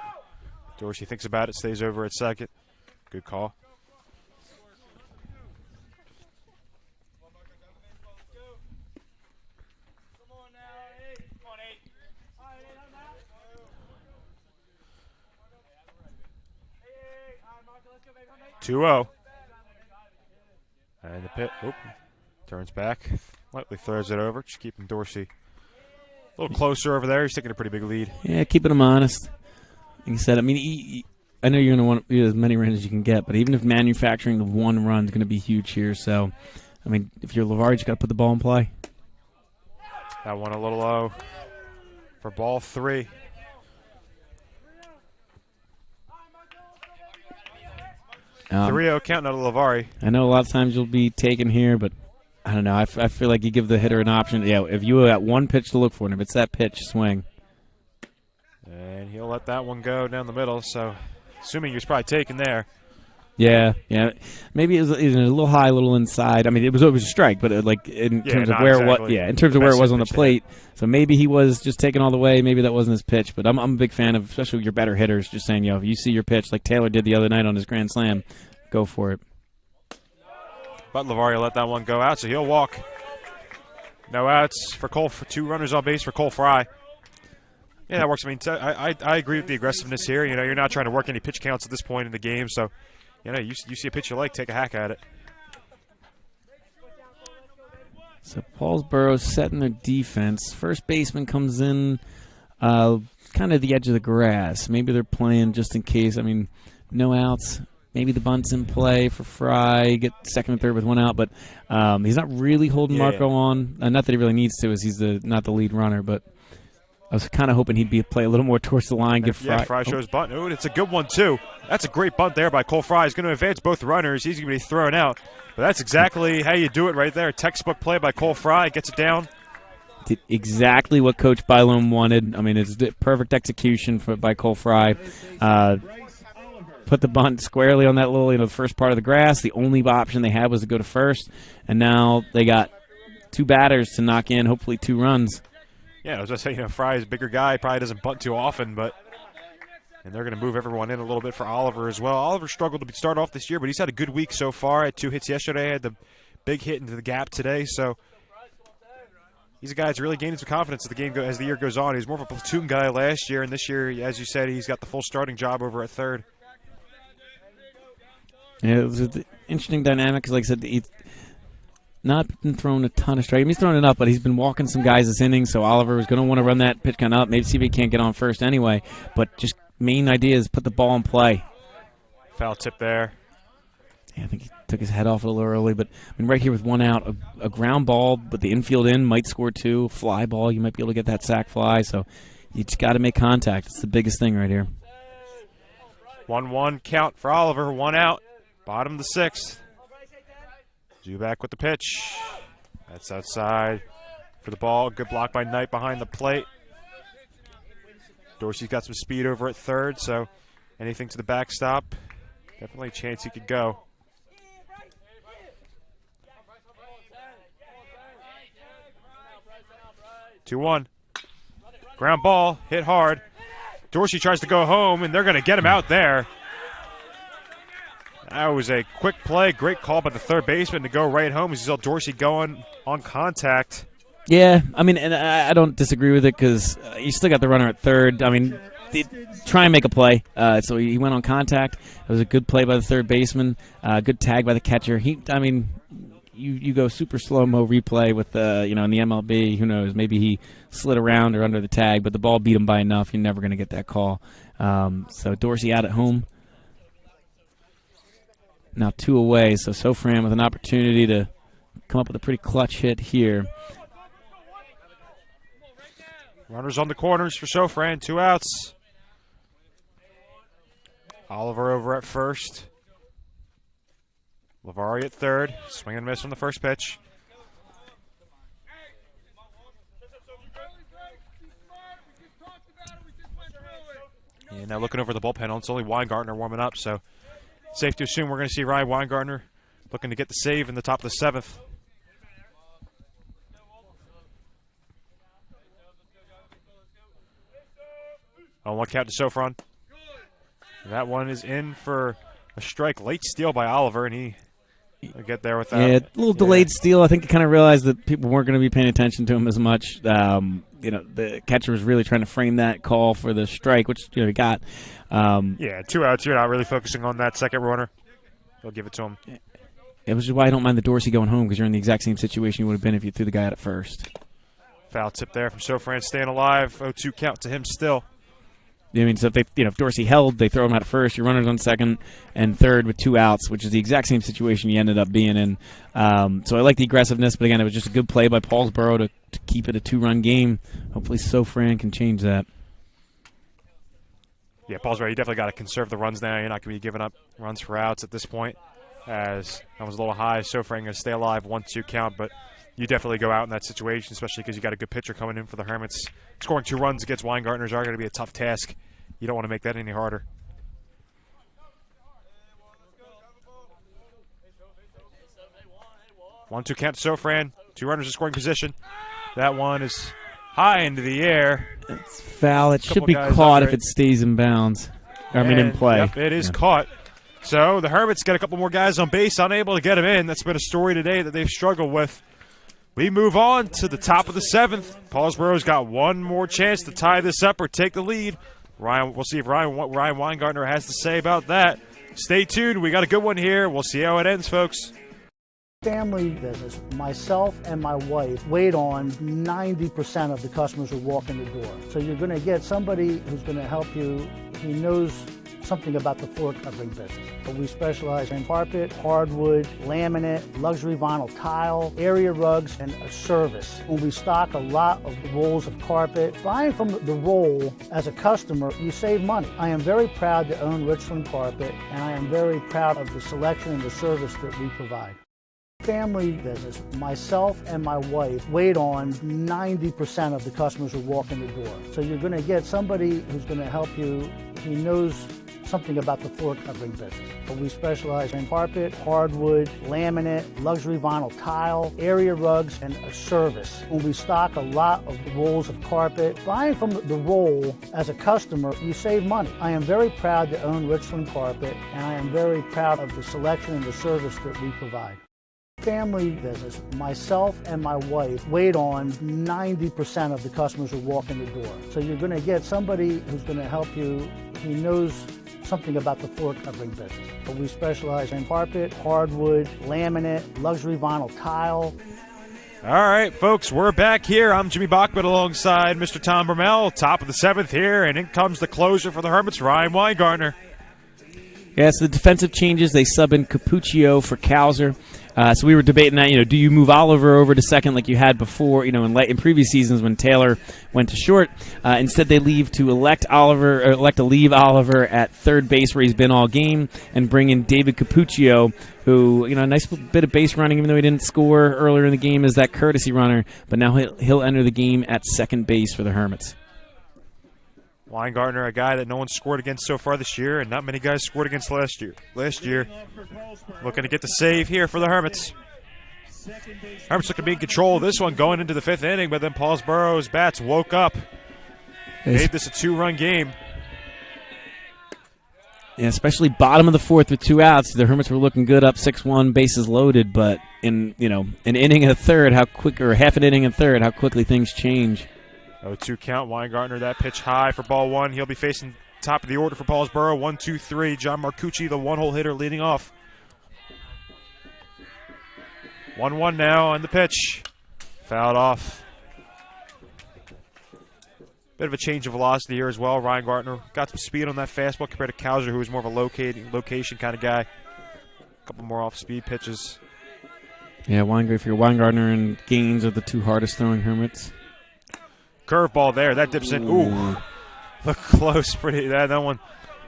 S6: Dorsey thinks about it, stays over at second. Good call. Two-0. And the pit, turns back, lightly throws it over, just keeping Dorsey a little closer over there. He's taking a pretty big lead.
S9: Yeah, keeping him honest. Like I said, I mean, I know you're going to want as many runs as you can get, but even if manufacturing the 1 run is going to be huge here, so, I mean, if you're Lavari, you got to put the ball in play.
S6: That one a little low for ball 3.
S9: Um,
S6: 3-0 count out of Lavari.
S9: I know a lot of times you'll be taken here, but I don't know. I feel like you give the hitter an option. Yeah, if you got one pitch to look for, and if it's that pitch, swing.
S6: And he'll let that one go down the middle, so assuming you're probably taken there.
S9: Yeah. Maybe it was a little high, a little inside. I mean, it was a strike, but in terms of where it was on the plate. So maybe he was just taken all the way. Maybe that wasn't his pitch. But I'm a big fan of, especially your better hitters, just saying, if you see your pitch like Taylor did the other night on his grand slam, go for it.
S6: But Lavari will let that one go out, so he'll walk. No outs for Cole, for 2 runners on base for Cole Fry. Yeah, that works. I mean, I agree with the aggressiveness here. You're not trying to work any pitch counts at this point in the game, so you see a pitch you like, take a hack at it.
S9: So Paulsboro setting their defense. First baseman comes in. kind of the edge of the grass. Maybe they're playing just in case. I mean, no outs. Maybe the bunt's in play for Fry, get second and third with one out, but he's not really holding Marco on. Not that he really needs to, as he's not the lead runner, but I was kind of hoping he'd play a little more towards the line, give Fry.
S6: Yeah, Fry shows bunt. Oh, and it's a good one, too. That's a great bunt there by Cole Fry. He's going to advance both runners. He's going to be thrown out. But that's exactly how you do it right there. Textbook play by Cole Fry. Gets it down.
S9: Did exactly what Coach Bylone wanted. I mean, it's perfect execution by Cole Fry. Put the bunt squarely on that little, the first part of the grass. The only option they had was to go to first, and now they got two batters to knock in, hopefully 2 runs.
S6: Yeah, I was just saying, Fry is a bigger guy, probably doesn't bunt too often, and they're going to move everyone in a little bit for Oliver as well. Oliver struggled to start off this year, but he's had a good week so far. Had 2 hits yesterday, had the big hit into the gap today, so he's a guy that's really gaining some confidence as the year goes on. He was more of a platoon guy last year, and this year, as you said, he's got the full starting job over at third.
S9: Yeah, it was an interesting dynamic because, like I said, he's not been throwing a ton of strikes. I mean, he's throwing it up, but he's been walking some guys this inning, so Oliver was going to want to run that pitch kind of up, maybe see if he can't get on first anyway. But just main idea is put the ball in play.
S6: Foul tip there.
S9: Yeah, I think he took his head off a little early, but I mean, right here with one out, a ground ball, but the infield in might score 2. Fly ball, you might be able to get that sac fly, so you just got to make contact. It's the biggest thing right here.
S6: 1-1 count for Oliver, 1 out. Bottom of the 6th. Zubak with the pitch. That's outside for the ball. Good block by Knight behind the plate. Dorsey's got some speed over at third, so anything to the backstop. Definitely a chance he could go. Two-1. Ground ball, hit hard. Dorsey tries to go home, and they're going to get him out there. That was a quick play. Great call by the third baseman to go right home. As you saw Dorsey going on contact.
S9: Yeah, I mean, and I don't disagree with it because you still got the runner at third. I mean, try and make a play. So he went on contact. It was a good play by the third baseman. Good tag by the catcher. You go super slow-mo replay with in the MLB. Who knows? Maybe he slid around or under the tag, but the ball beat him by enough. You're never going to get that call. So Dorsey out at home. Now 2 away, so Sofran with an opportunity to come up with a pretty clutch hit here.
S6: Runners on the corners for Sofran, 2 outs. Oliver over at first. Lavari at third. Swing and miss from the first pitch. And now looking over the bullpen, it's only Weingartner warming up, so safe to assume we're going to see Ryan Weingartner looking to get the save in the top of the 7th. On 1 count to Sofran. That one is in for a strike. Late steal by Oliver, and he'll get there with that.
S9: Yeah, a little delayed steal. I think he kind of realized that people weren't going to be paying attention to him as much. The catcher was really trying to frame that call for the strike, which he got.
S6: 2 outs. You're not really focusing on that second runner. They'll give it to him.
S9: It was why I don't mind the Dorsey going home, because you're in the exact same situation you would have been if you threw the guy out at first.
S6: Foul tip there from Sofran, staying alive. 0-2 count to him still.
S9: I mean, so if Dorsey held, they throw him out at first. Your runners on second and third with 2 outs, which is the exact same situation you ended up being in. So I like the aggressiveness, but again, it was just a good play by Paulsboro to keep it a 2-run game. Hopefully Sofran can change that.
S6: Yeah, Paulsboro, you definitely got to conserve the runs now. You're not going to be giving up runs for outs at this point, as that was a little high. Sofran going to stay alive, 1-2 count, but you definitely go out in that situation, especially because you got a good pitcher coming in for the Hermits. Scoring 2 runs against Weingartners are going to be a tough task. You don't want to make that any harder. One-two count to Sofran. 2 runners in scoring position. That one is high into the air.
S9: It's foul. It should be caught if it stays in bounds. In play.
S6: Yep, it is caught. So the Hermits got a couple more guys on base, unable to get him in. That's been a story today that they've struggled with. We move on to the top of the 7th. Paulsboro's got one more chance to tie this up or take the lead. We'll see if Ryan Weingartner has to say about that. Stay tuned. We got a good one here. We'll see how it ends, folks.
S4: Family business. Myself and my wife wait on 90% of the customers who walk in the door. So you're going to get somebody who's going to help you. He knows something about the floor covering business. We specialize in carpet, hardwood, laminate, luxury vinyl tile, area rugs, and a service. When we stock a lot of rolls of carpet, buying from the roll as a customer, you save money. I am very proud to own Richland Carpet, and I am very proud of the selection and the service that we provide. Family business. Myself and my wife wait on 90% of the customers who walk in the door. So you're going to get somebody who's going to help you. He knows something about the floor covering business. We specialize in carpet, hardwood, laminate, luxury vinyl tile, area rugs, and a service. When we stock a lot of rolls of carpet, buying from the roll as a customer, you save money. I am very proud to own Richland Carpet, and I am very proud of the selection and the service that we provide. Family business. Myself and my wife wait on 90% of the customers who walk in the door. So you're going to get somebody who's going to help you. He knows something about the floor covering business. We specialize in carpet, hardwood, laminate, luxury vinyl tile.
S6: All right, folks, we're back here. I'm Jimmy Bachman alongside Mr. Tom Bermel, top of the 7th here, and in comes the closer for the Hermits, Ryan Weingartner.
S9: Yeah, so the defensive changes, they sub in Capuccio for Cowser. So we were debating that, do you move Oliver over to second like you had before, in previous seasons when Taylor went to short. Instead, they elect to leave Oliver at third base where he's been all game and bring in David Capuccio, who, a nice bit of base running, even though he didn't score earlier in the game as that courtesy runner. But now he'll enter the game at second base for the Hermits.
S6: Weingartner, a guy that no one scored against so far this year, and not many guys scored against last year. Looking to get the save here for the Hermits. Hermits looking to be in control of this one going into the 5th inning, but then Paulsboro's bats woke up. Made this a 2-run game.
S9: Yeah, especially bottom of the 4th with 2 outs. The Hermits were looking good up 6-1, bases loaded, but in an inning and a third, half an inning and a third, how quickly things change.
S6: 0-2 count. Weingartner, that pitch high for ball 1. He'll be facing top of the order for Paulsboro. 1-2-3. John Marcucci, the one-hole hitter, leading off. 1-1 now on the pitch. Fouled off. Bit of a change of velocity here as well. Ryan Gartner got some speed on that fastball compared to Cowser, who was more of a location kind of guy. A couple more off-speed pitches.
S9: Yeah, Weingartner and Gaines are the 2 hardest throwing Hermits.
S6: Curveball there. That dips in. Ooh. Look close. That one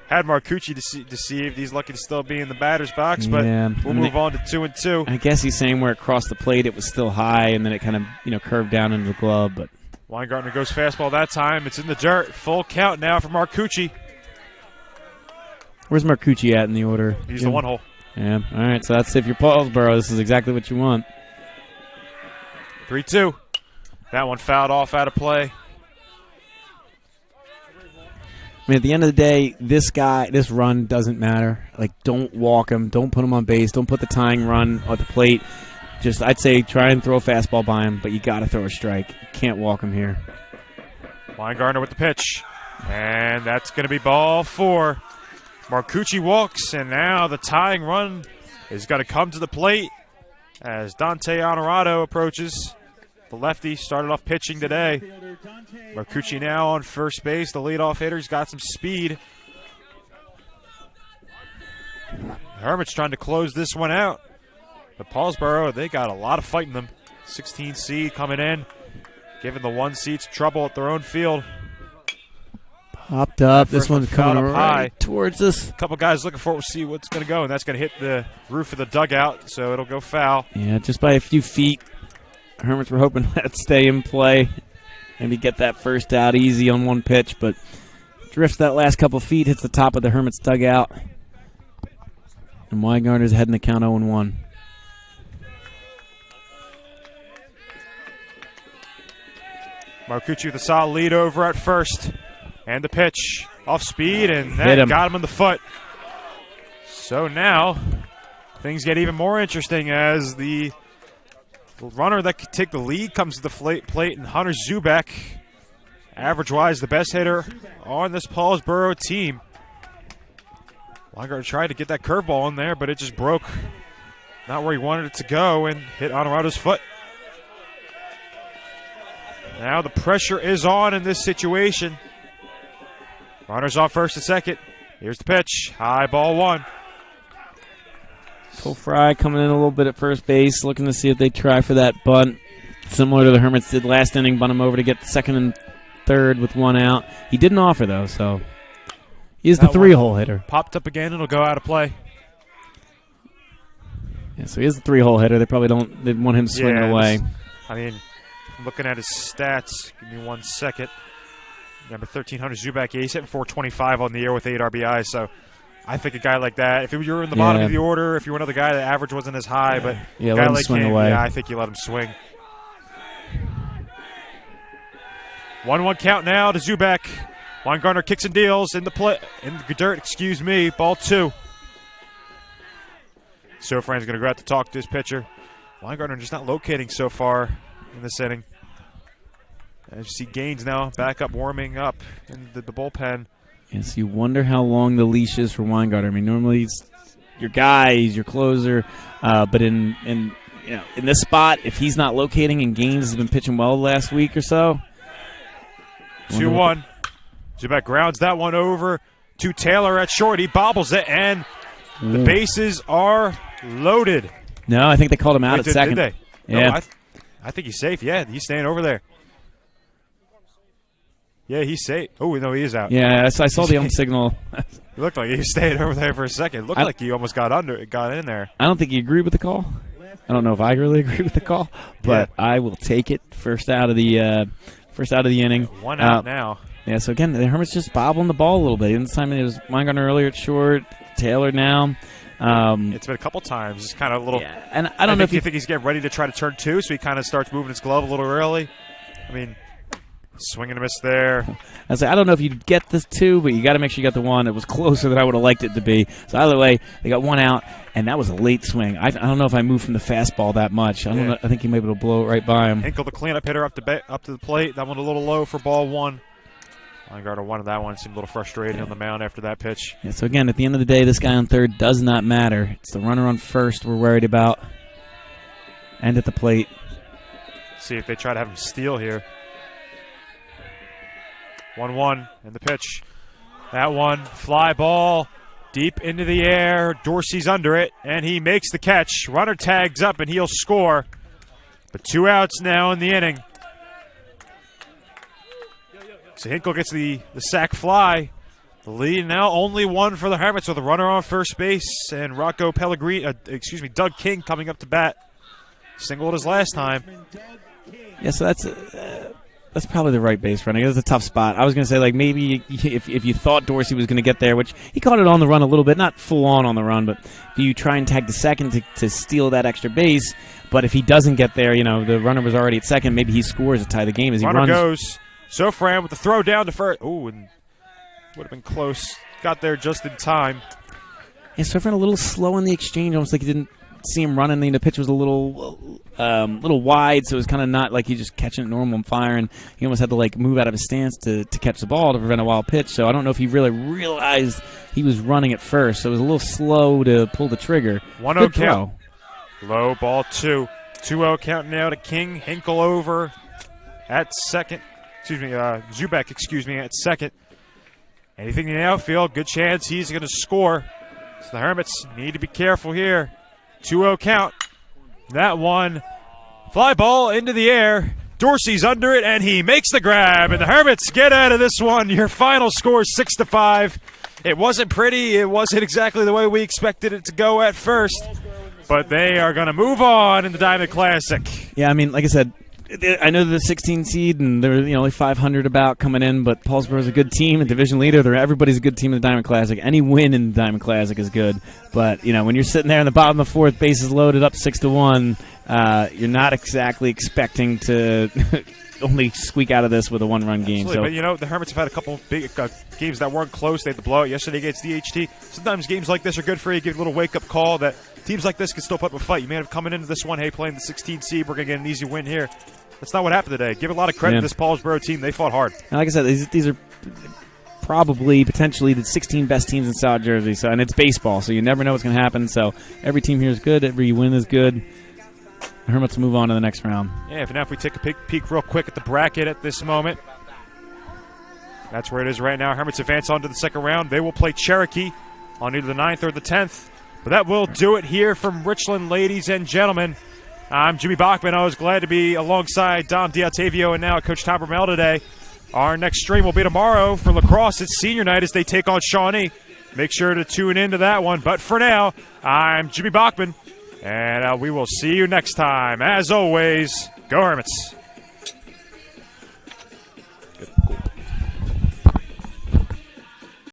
S6: had Marcucci deceived. He's lucky to still be in the batter's box, but we'll move on to 2-2.
S9: I guess he's saying where it crossed the plate, it was still high, and then it kind of, curved down into the glove. But
S6: Weingartner goes fastball that time. It's in the dirt. Full count now for Marcucci.
S9: Where's Marcucci at in the order?
S6: He's the one hole.
S9: Yeah. All right, so that's if you're Paulsboro. This is exactly what you want.
S6: 3-2. That one fouled off out of play.
S9: I mean, at the end of the day, this run doesn't matter. Don't walk him. Don't put him on base. Don't put the tying run on the plate. Just, I'd say, try and throw a fastball by him, but you got to throw a strike. You can't walk him here.
S6: Weingartner with the pitch. And that's going to be ball 4. Marcucci walks, and now the tying run is going to come to the plate as Dante Honorado approaches. The lefty started off pitching today. Marcucci now on first base. The leadoff hitter. He's got some speed. The Hermits trying to close this one out. But Paulsboro, they got a lot of fight in them. 16 seed coming in, giving the 1 seeds trouble at their own field.
S9: Popped up. This one's coming right high towards us.
S6: A couple guys looking for it. We'll see what's going to go, and that's going to hit the roof of the dugout, so it'll go foul.
S9: Yeah, just by a few feet. Hermits were hoping that'd stay in play. Maybe get that first out easy on 1 pitch, but drifts that last couple feet, hits the top of the Hermits dugout. And Weingartner's heading the count 0-1.
S6: Marcucci with a solid lead over at first. And the pitch off speed, and that got him in the foot. So now things get even more interesting as the runner that could take the lead comes to the plate, and Hunter Zubek, average-wise, the best hitter on this Paulsboro team. Weingartner tried to get that curveball in there, but it just broke not where he wanted it to go and hit Honorado's foot. Now the pressure is on in this situation. Runners off first and second. Here's the pitch. High ball 1.
S9: Cole Fry coming in a little bit at first base, looking to see if they try for that bunt, similar to the Hermits did last inning, bunt him over to get second and third with 1 out. He didn't offer, though, so he's the 3-hole hitter.
S6: Popped up again, it'll go out of play.
S9: Yeah, so he is the 3-hole hitter. They probably they want him swinging away.
S6: I mean, looking at his stats, give me 1 second. Number 1,300, Zubak, he's hitting 425 on the year with 8 RBIs, so I think a guy like that, if you were in the bottom of the order, if you were another guy, the average wasn't as high, but a guy like him, yeah, I think you let him swing. 1-1 count now to Zubak. Weingartner kicks and deals in the dirt, ball 2. Sofran's going to go out to talk to his pitcher. Weingartner just not locating so far in this inning. As you see Gaines now back up, warming up in the bullpen.
S9: Yes, you wonder how long the leash is for Weingartner. I mean, normally he's your guy, he's your closer, but in this spot, if he's not locating and Gaines has been pitching well the last week or so.
S6: 2-1. Zubak grounds that one over to Taylor at short. He bobbles it, and the bases are loaded.
S9: No, I think they called him out at second.
S6: Did they?
S9: Yeah.
S6: No, I think he's safe. Yeah, he's staying over there. Yeah, he's safe. Oh, no, he is out.
S9: Yeah, I saw the signal.
S6: It looked like he stayed over there for a second. It looked like he almost got in there.
S9: I don't think he agreed with the call. I don't know if I really agree with the call, but I will take it. First out of the inning.
S6: 1 out now.
S9: Yeah, so again, the Hermits just bobbling the ball a little bit. This time it was Weingartner earlier at short, Taylor now.
S6: It's been a couple times. It's kind of a little.
S9: Yeah, and I don't know if
S6: you think he's getting ready to try to turn 2, so he kind of starts moving his glove a little early. I mean, swing and a miss there.
S9: I don't know if you'd get this 2, but you got to make sure you got the 1. It was closer than I would have liked it to be. So either way, they got 1 out, and that was a late swing. I don't know if I moved from the fastball that much. I don't know. I think he may be able to blow it right by him.
S6: Hinkle, the cleanup hitter, up to the plate. That one a little low for ball 1. Weingartner wanted that one. Seemed a little frustrated on the mound after that pitch.
S9: Yeah, so again, at the end of the day, this guy on third does not matter. It's the runner on first we're worried about. And at the plate.
S6: See if they try to have him steal here. 1-1 and the pitch. That one, fly ball, deep into the air. Dorsey's under it, and he makes the catch. Runner tags up, and he'll score. But 2 outs now in the inning. So Hinkle gets the sac fly. The lead now only 1 for the Hermits with a runner on first base, and Rocco Doug King coming up to bat. Singled his last time.
S9: Yeah, so that's probably the right base running. It's a tough spot. I was going to say, like, maybe if you thought Dorsey was going to get there, which he caught it on the run a little bit, not full on the run, but do you try and tag the second to steal that extra base? But if he doesn't get there, the runner was already at second, maybe he scores to tie the game as he runs.
S6: Runner goes. Sofran with the throw down to first. Oh, and would have been close. Got there just in time.
S9: Yeah, Sofran a little slow in the exchange, almost like he didn't see him running. The pitch was a little wide, so it was kind of not like he just catching it normal and firing. He almost had to move out of his stance to catch the ball to prevent a wild pitch. So I don't know if he really realized he was running at first. So it was a little slow to pull the trigger.
S6: 1-0 count. Low ball 2. 2-0 count now to King. Hinkle over at second. Zubak, at second. Anything in the outfield, good chance he's going to score. So the Hermits need to be careful here. 2-0 count. That one, fly ball into the air. Dorsey's under it, and he makes the grab. And the Hermits get out of this one. Your final score is 6-5. It wasn't pretty. It wasn't exactly the way we expected it to go at first. But they are going to move on in the Diamond Classic.
S9: Yeah, I mean, like I said, I know they're the 16 seed, and they're only 500 about coming in, but Paulsboro is a good team, a division leader. Everybody's a good team in the Diamond Classic. Any win in the Diamond Classic is good. But, when you're sitting there in the bottom of the 4th, bases loaded up 6-1, you're not exactly expecting to only squeak out of this with a 1-run game. So.
S6: But, the Hermits have had a couple big games that weren't close. They had the blowout yesterday against DHT. Sometimes games like this are good for you. Give a little wake-up call that teams like this can still put up a fight. You may have coming into this one, hey, playing the 16 seed, we're going to get an easy win here. That's not what happened today. Give a lot of credit to this Paulsboro team. They fought hard.
S9: And like I said, these are probably potentially the 16 best teams in South Jersey. So, and it's baseball, so you never know what's going to happen. So every team here is good. Every win is good. The Hermits move on to the next round.
S6: Yeah, now if we take a peek real quick at the bracket at this moment, that's where it is right now. Hermits advance on to the second round. They will play Cherokee on either the 9th or the 10th. But that will do it here from Richland, ladies and gentlemen. I'm Jimmy Bachman. I was glad to be alongside Dom D'Ottavio and now Coach Tom Bermel today. Our next stream will be tomorrow for lacrosse. It's senior night as they take on Shawnee. Make sure to tune into that one. But for now, I'm Jimmy Bachman, and we will see you next time. As always, go Hermits.